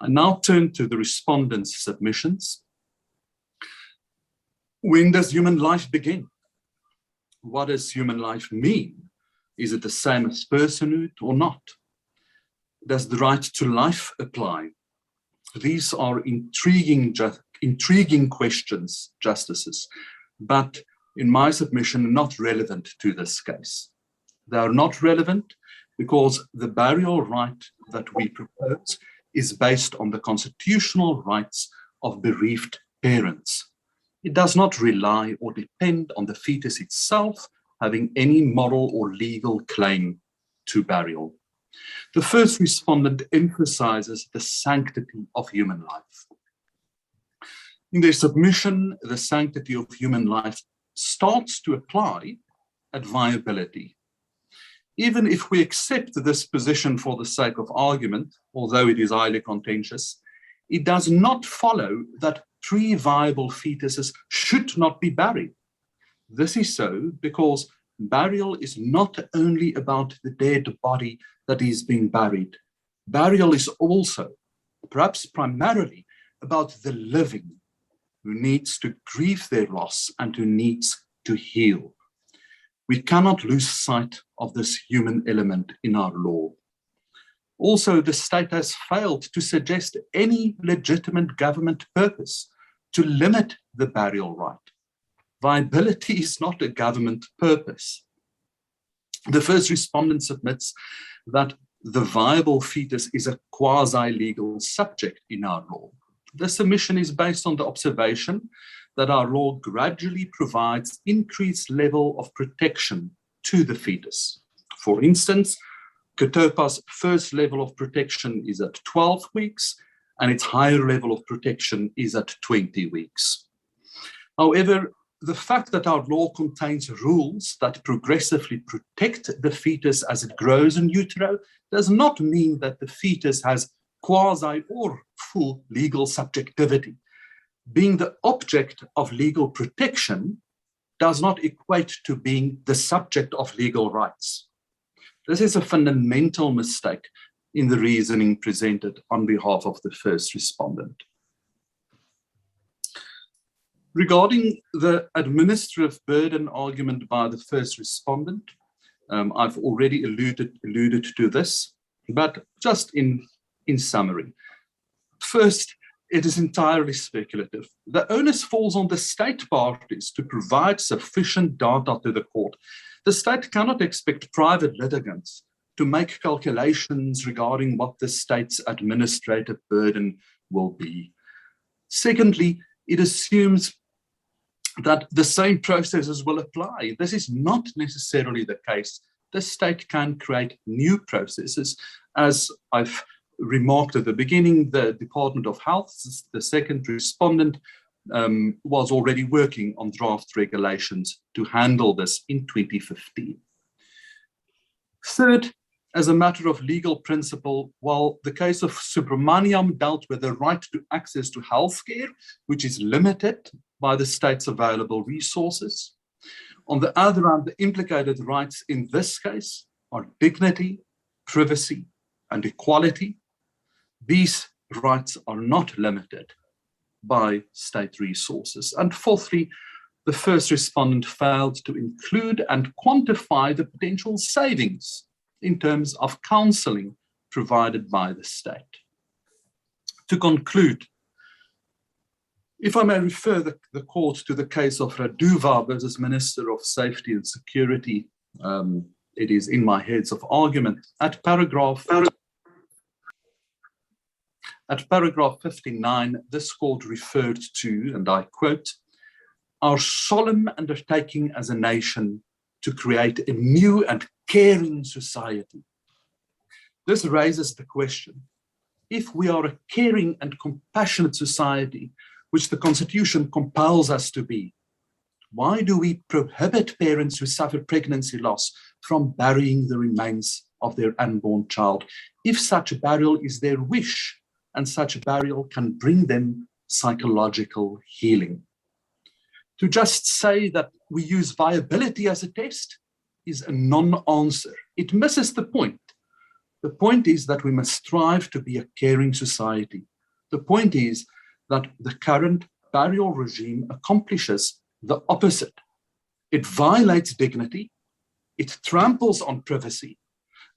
I now turn to the respondents' submissions. When does human life begin? What does human life mean? Is it the same as personhood or not? Does the right to life apply? These are intriguing questions, justices, but in my submission, not relevant to this case. They are not relevant because the burial right that we propose is based on the constitutional rights of bereaved parents. It does not rely or depend on the fetus itself having any moral or legal claim to burial. The first respondent emphasizes the sanctity of human life. In their submission, the sanctity of human life starts to apply at viability. Even if we accept this position for the sake of argument, although it is highly contentious, it does not follow that pre-viable fetuses should not be buried. This is so because burial is not only about the dead body that is being buried. Burial is also, perhaps primarily, about the living who needs to grieve their loss and who needs to heal. We cannot lose sight of this human element in our law. Also, the state has failed to suggest any legitimate government purpose to limit the burial right. Viability is not a government purpose. The first respondent submits that the viable fetus is a quasi-legal subject in our law. The submission is based on the observation that our law gradually provides increased level of protection to the fetus. For instance, Katopa's first level of protection is at 12 weeks, and its higher level of protection is at 20 weeks. However, the fact that our law contains rules that progressively protect the fetus as it grows in utero does not mean that the fetus has quasi or full legal subjectivity. Being the object of legal protection does not equate to being the subject of legal rights. This is a fundamental mistake in the reasoning presented on behalf of the first respondent. Regarding the administrative burden argument by the first respondent, I've already alluded to this, but just in summary. First, it is entirely speculative. The onus falls on the state parties to provide sufficient data to the court. The state cannot expect private litigants to make calculations regarding what the state's administrative burden will be. Secondly, it assumes that the same processes will apply. This is not necessarily the case. The state can create new processes. As I've remarked at the beginning, the Department of Health, the second respondent, was already working on draft regulations to handle this in 2015. Third, as a matter of legal principle, while the case of Subramaniam dealt with the right to access to healthcare, which is limited by the state's available resources, on the other hand, the implicated rights in this case are dignity, privacy, and equality. These rights are not limited by state resources. And fourthly, the first respondent failed to include and quantify the potential savings in terms of counseling provided by the state. To conclude, if I may refer the court to the case of Raduva versus Minister of Safety and Security, it is in my heads of argument. At paragraph 59, this court referred to, and I quote, "our solemn undertaking as a nation to create a new and caring society." This raises the question, if we are a caring and compassionate society, which the Constitution compels us to be, why do we prohibit parents who suffer pregnancy loss from burying the remains of their unborn child, if such burial is their wish and such burial can bring them psychological healing? To just say that we use viability as a test is a non-answer. It misses the point. The point is that we must strive to be a caring society. The point is that the current burial regime accomplishes the opposite. It violates dignity, it tramples on privacy,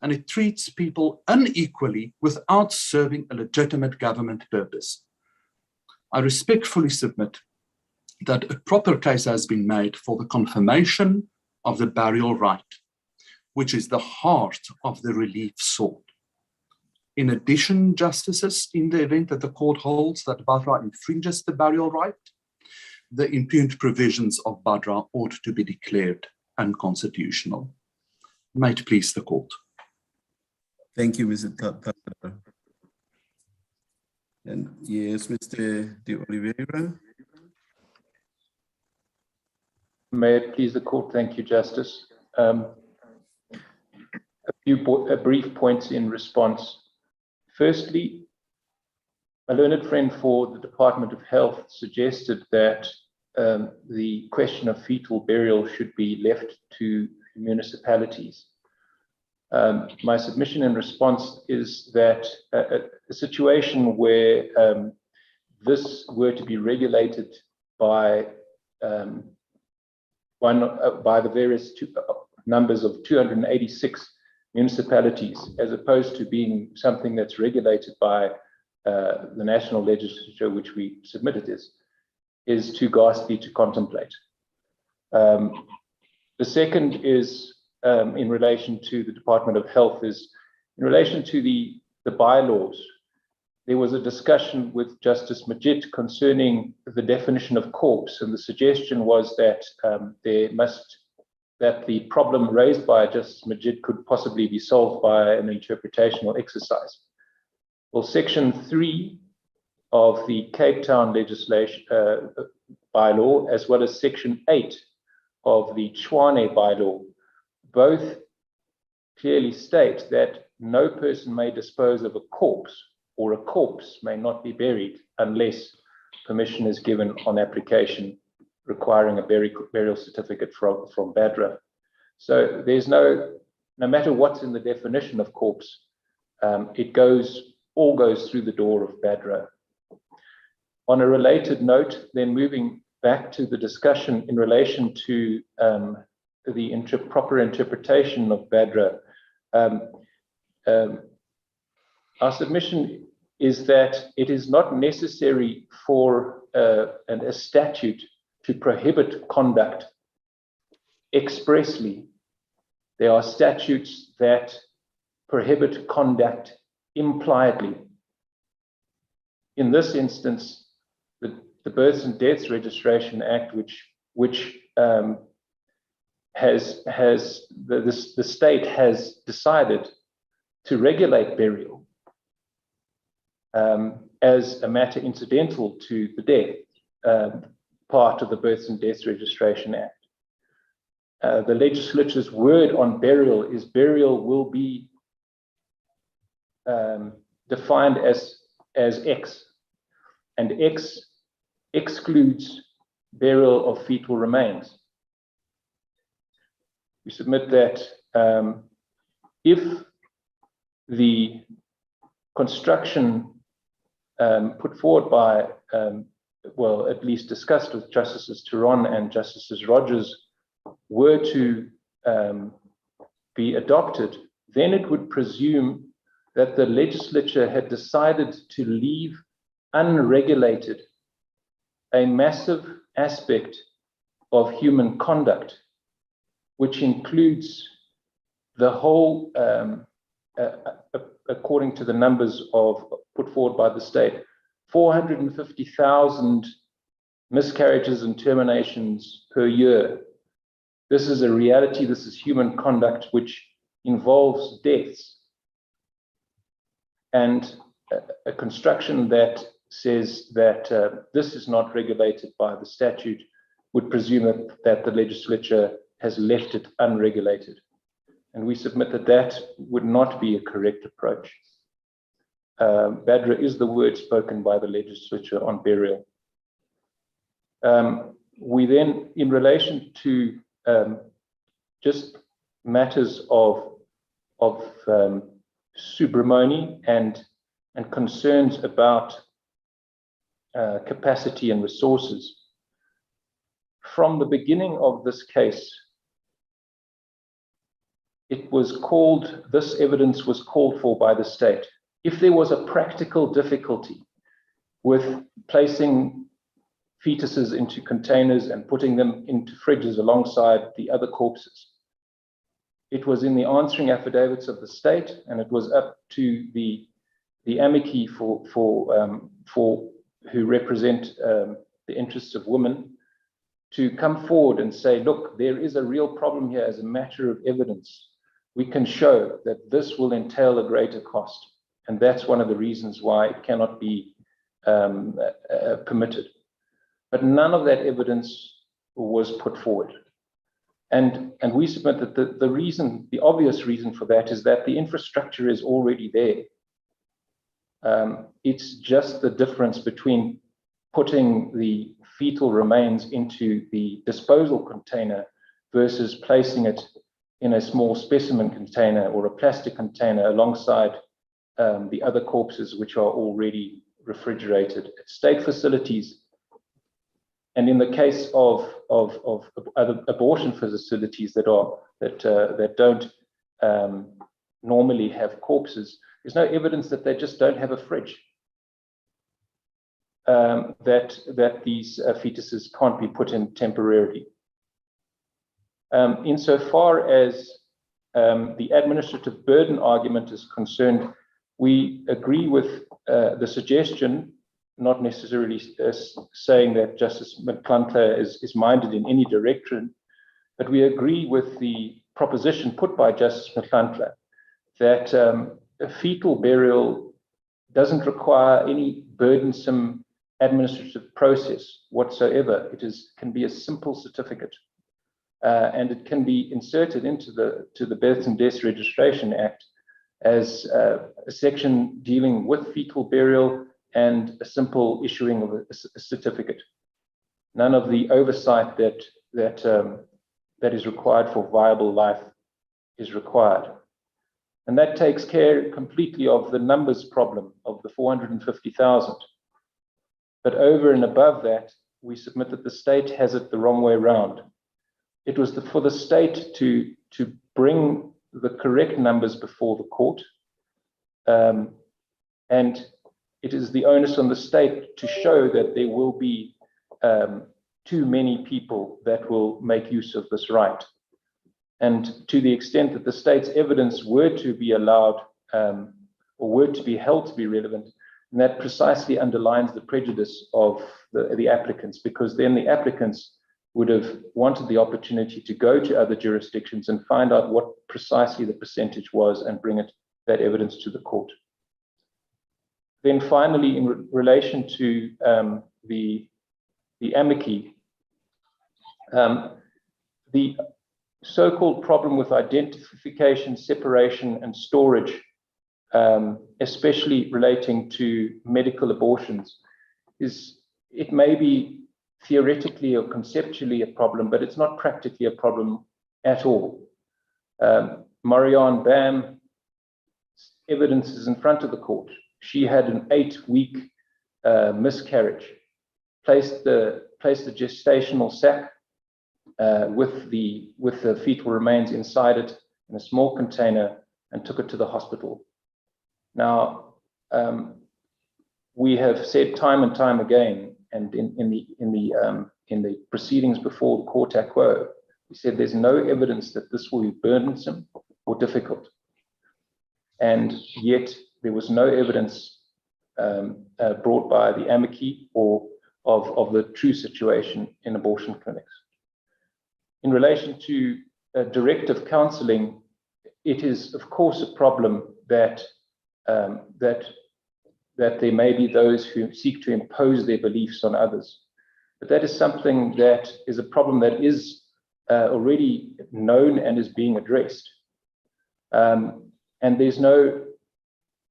and it treats people unequally without serving a legitimate government purpose. I respectfully submit that a proper case has been made for the confirmation of the burial right. which is the heart of the relief sought. In addition, justices, in the event that the court holds that Badra infringes the burial right, the impugned provisions of Badra ought to be declared unconstitutional. May it please the court. Thank you, Mr. Tata. And yes, Mr. De Oliveira. May it please the court. Thank you, Justice. A brief points in response. Firstly, a learned friend for the Department of Health suggested that the question of fetal burial should be left to municipalities. My submission in response is that a situation where this were to be regulated by the various numbers of 286 municipalities, as opposed to being something that's regulated by the national legislature, which we submitted, is too ghastly to contemplate. The second is in relation to the Department of Health, is in relation to the bylaws. There was a discussion with Justice Majid concerning the definition of corpse, and the suggestion was that that the problem raised by Justice Majid could possibly be solved by an interpretational exercise. Well, Section 3 of the Cape Town legislation bylaw, as well as Section 8 of the Tshwane bylaw, both clearly state that no person may dispose of a corpse, or a corpse may not be buried unless permission is given on application requiring a burial certificate from Badra. So there's no matter what's in the definition of corpse, it all goes through the door of Badra. On a related note, then moving back to the discussion in relation to the proper interpretation of Badra, our submission is that it is not necessary for a statute to prohibit conduct expressly. There are statutes that prohibit conduct impliedly. In this instance, the Births and Deaths Registration Act, which the state has decided to regulate burial as a matter incidental to the death, part of the Births and Deaths Registration Act. The legislature's word on burial is burial will be defined as X, and X excludes burial of fetal remains. We submit that if the construction put forward by, well, at least discussed with Justices Turon and Justices Rogers were to be adopted, then it would presume that the legislature had decided to leave unregulated a massive aspect of human conduct, which includes the whole, according to the numbers put forward by the state, 450,000 miscarriages and terminations per year. This is a reality. This is human conduct which involves deaths. And a construction that says that this is not regulated by the statute would presume that the legislature has left it unregulated. And we submit that that would not be a correct approach. Badra is the word spoken by the legislature on burial. We then, in relation to just matters of subrimony and concerns about capacity and resources, from the beginning of this case, this evidence was called for by the state. If there was a practical difficulty with placing fetuses into containers and putting them into fridges alongside the other corpses, It was in the answering affidavits of the state, and it was up to the amici who represent the interests of women to come forward and say, look, there is a real problem here as a matter of evidence. We can show that this will entail a greater cost. And that's one of the reasons why it cannot be permitted. But none of that evidence was put forward. And we submit that the obvious reason for that is that the infrastructure is already there. It's just the difference between putting the fetal remains into the disposal container versus placing it in a small specimen container or a plastic container alongside the other corpses which are already refrigerated at state facilities. And in the case of other abortion facilities that don't normally have corpses, there's no evidence that they just don't have a fridge. That these fetuses can't be put in temporarily. Insofar as the administrative burden argument is concerned, we agree with the suggestion, not necessarily saying that Justice McClunkler is minded in any direction, but we agree with the proposition put by Justice McClunkler that a fetal burial doesn't require any burdensome administrative process whatsoever. It can be a simple certificate, and it can be inserted into the Births and Deaths Registration Act as a section dealing with fetal burial and a simple issuing of a certificate. None of the oversight that is required for viable life is required. And that takes care completely of the numbers problem of the 450,000. But over and above that, we submit that the state has it the wrong way around. It was for the state to bring the correct numbers before the court, and it is the onus on the state to show that there will be too many people that will make use of this right. And to the extent that the state's evidence were to be allowed or were to be held to be relevant, and that precisely underlines the prejudice of the applicants, because then the applicants would have wanted the opportunity to go to other jurisdictions and find out what precisely the percentage was and bring that evidence to the court. Then finally, in relation to the amici, the so-called problem with identification, separation, and storage, especially relating to medical abortions, it may be theoretically or conceptually a problem, but it's not practically a problem at all. Marianne Bam evidence is in front of the court. She had an 8-week miscarriage, placed the gestational sac with the fetal remains inside it in a small container and took it to the hospital. Now, we have said time and time again, and in the proceedings before the court à quo, we said there's no evidence that this will be burdensome or difficult. And yet there was no evidence brought by the amici or of the true situation in abortion clinics. In relation to directive counseling, it is of course a problem that there may be those who seek to impose their beliefs on others. But that is something that is a problem that is already known and is being addressed. And there's no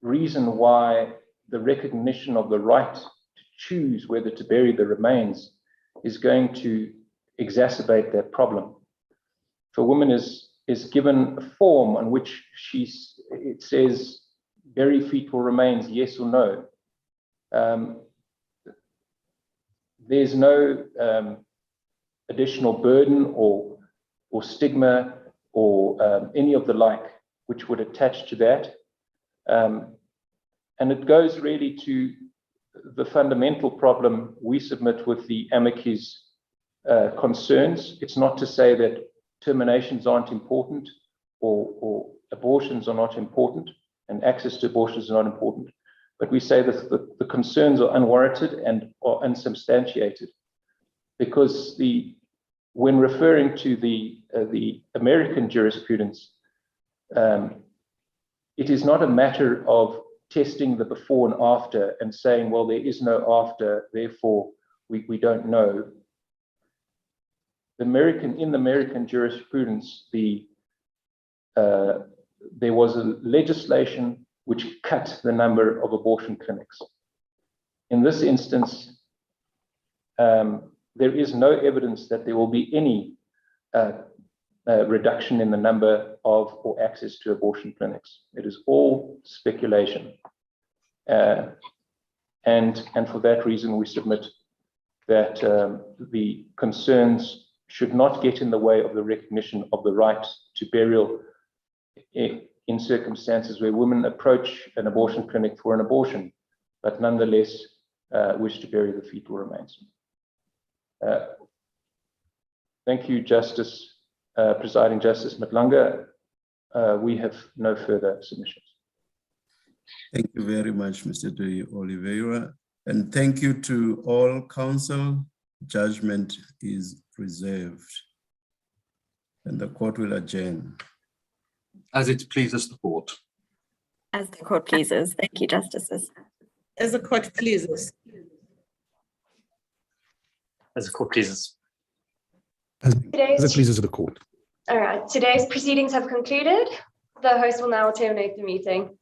reason why the recognition of the right to choose whether to bury the remains is going to exacerbate that problem. If a woman is given a form on which it says bury fetal remains, yes or no, there's no additional burden or stigma or any of the like which would attach to that. And it goes really to the fundamental problem we submit with the amicus concerns. It's not to say that terminations aren't important or abortions are not important and access to abortions is not important, but we say that the concerns are unwarranted and are unsubstantiated, because when referring to the American jurisprudence, it is not a matter of testing the before and after and saying, well, there is no after, therefore we don't know. In the American jurisprudence, there was a legislation which cut the number of abortion clinics. In this instance, there is no evidence that there will be any reduction in the number of or access to abortion clinics. It is all speculation. And for that reason, we submit that the concerns should not get in the way of the recognition of the right to burial in circumstances where women approach an abortion clinic for an abortion, but nonetheless wish to bury the fetal remains. Thank you, Presiding Justice Madlanga. We have no further submissions. Thank you very much, Mr. De Oliveira. And thank you to all counsel. Judgment is reserved. And the court will adjourn. As it pleases the court. As the court pleases. Thank you, Justices. As the court pleases. As the court pleases. As it pleases the court. All right, today's proceedings have concluded. The host will now terminate the meeting.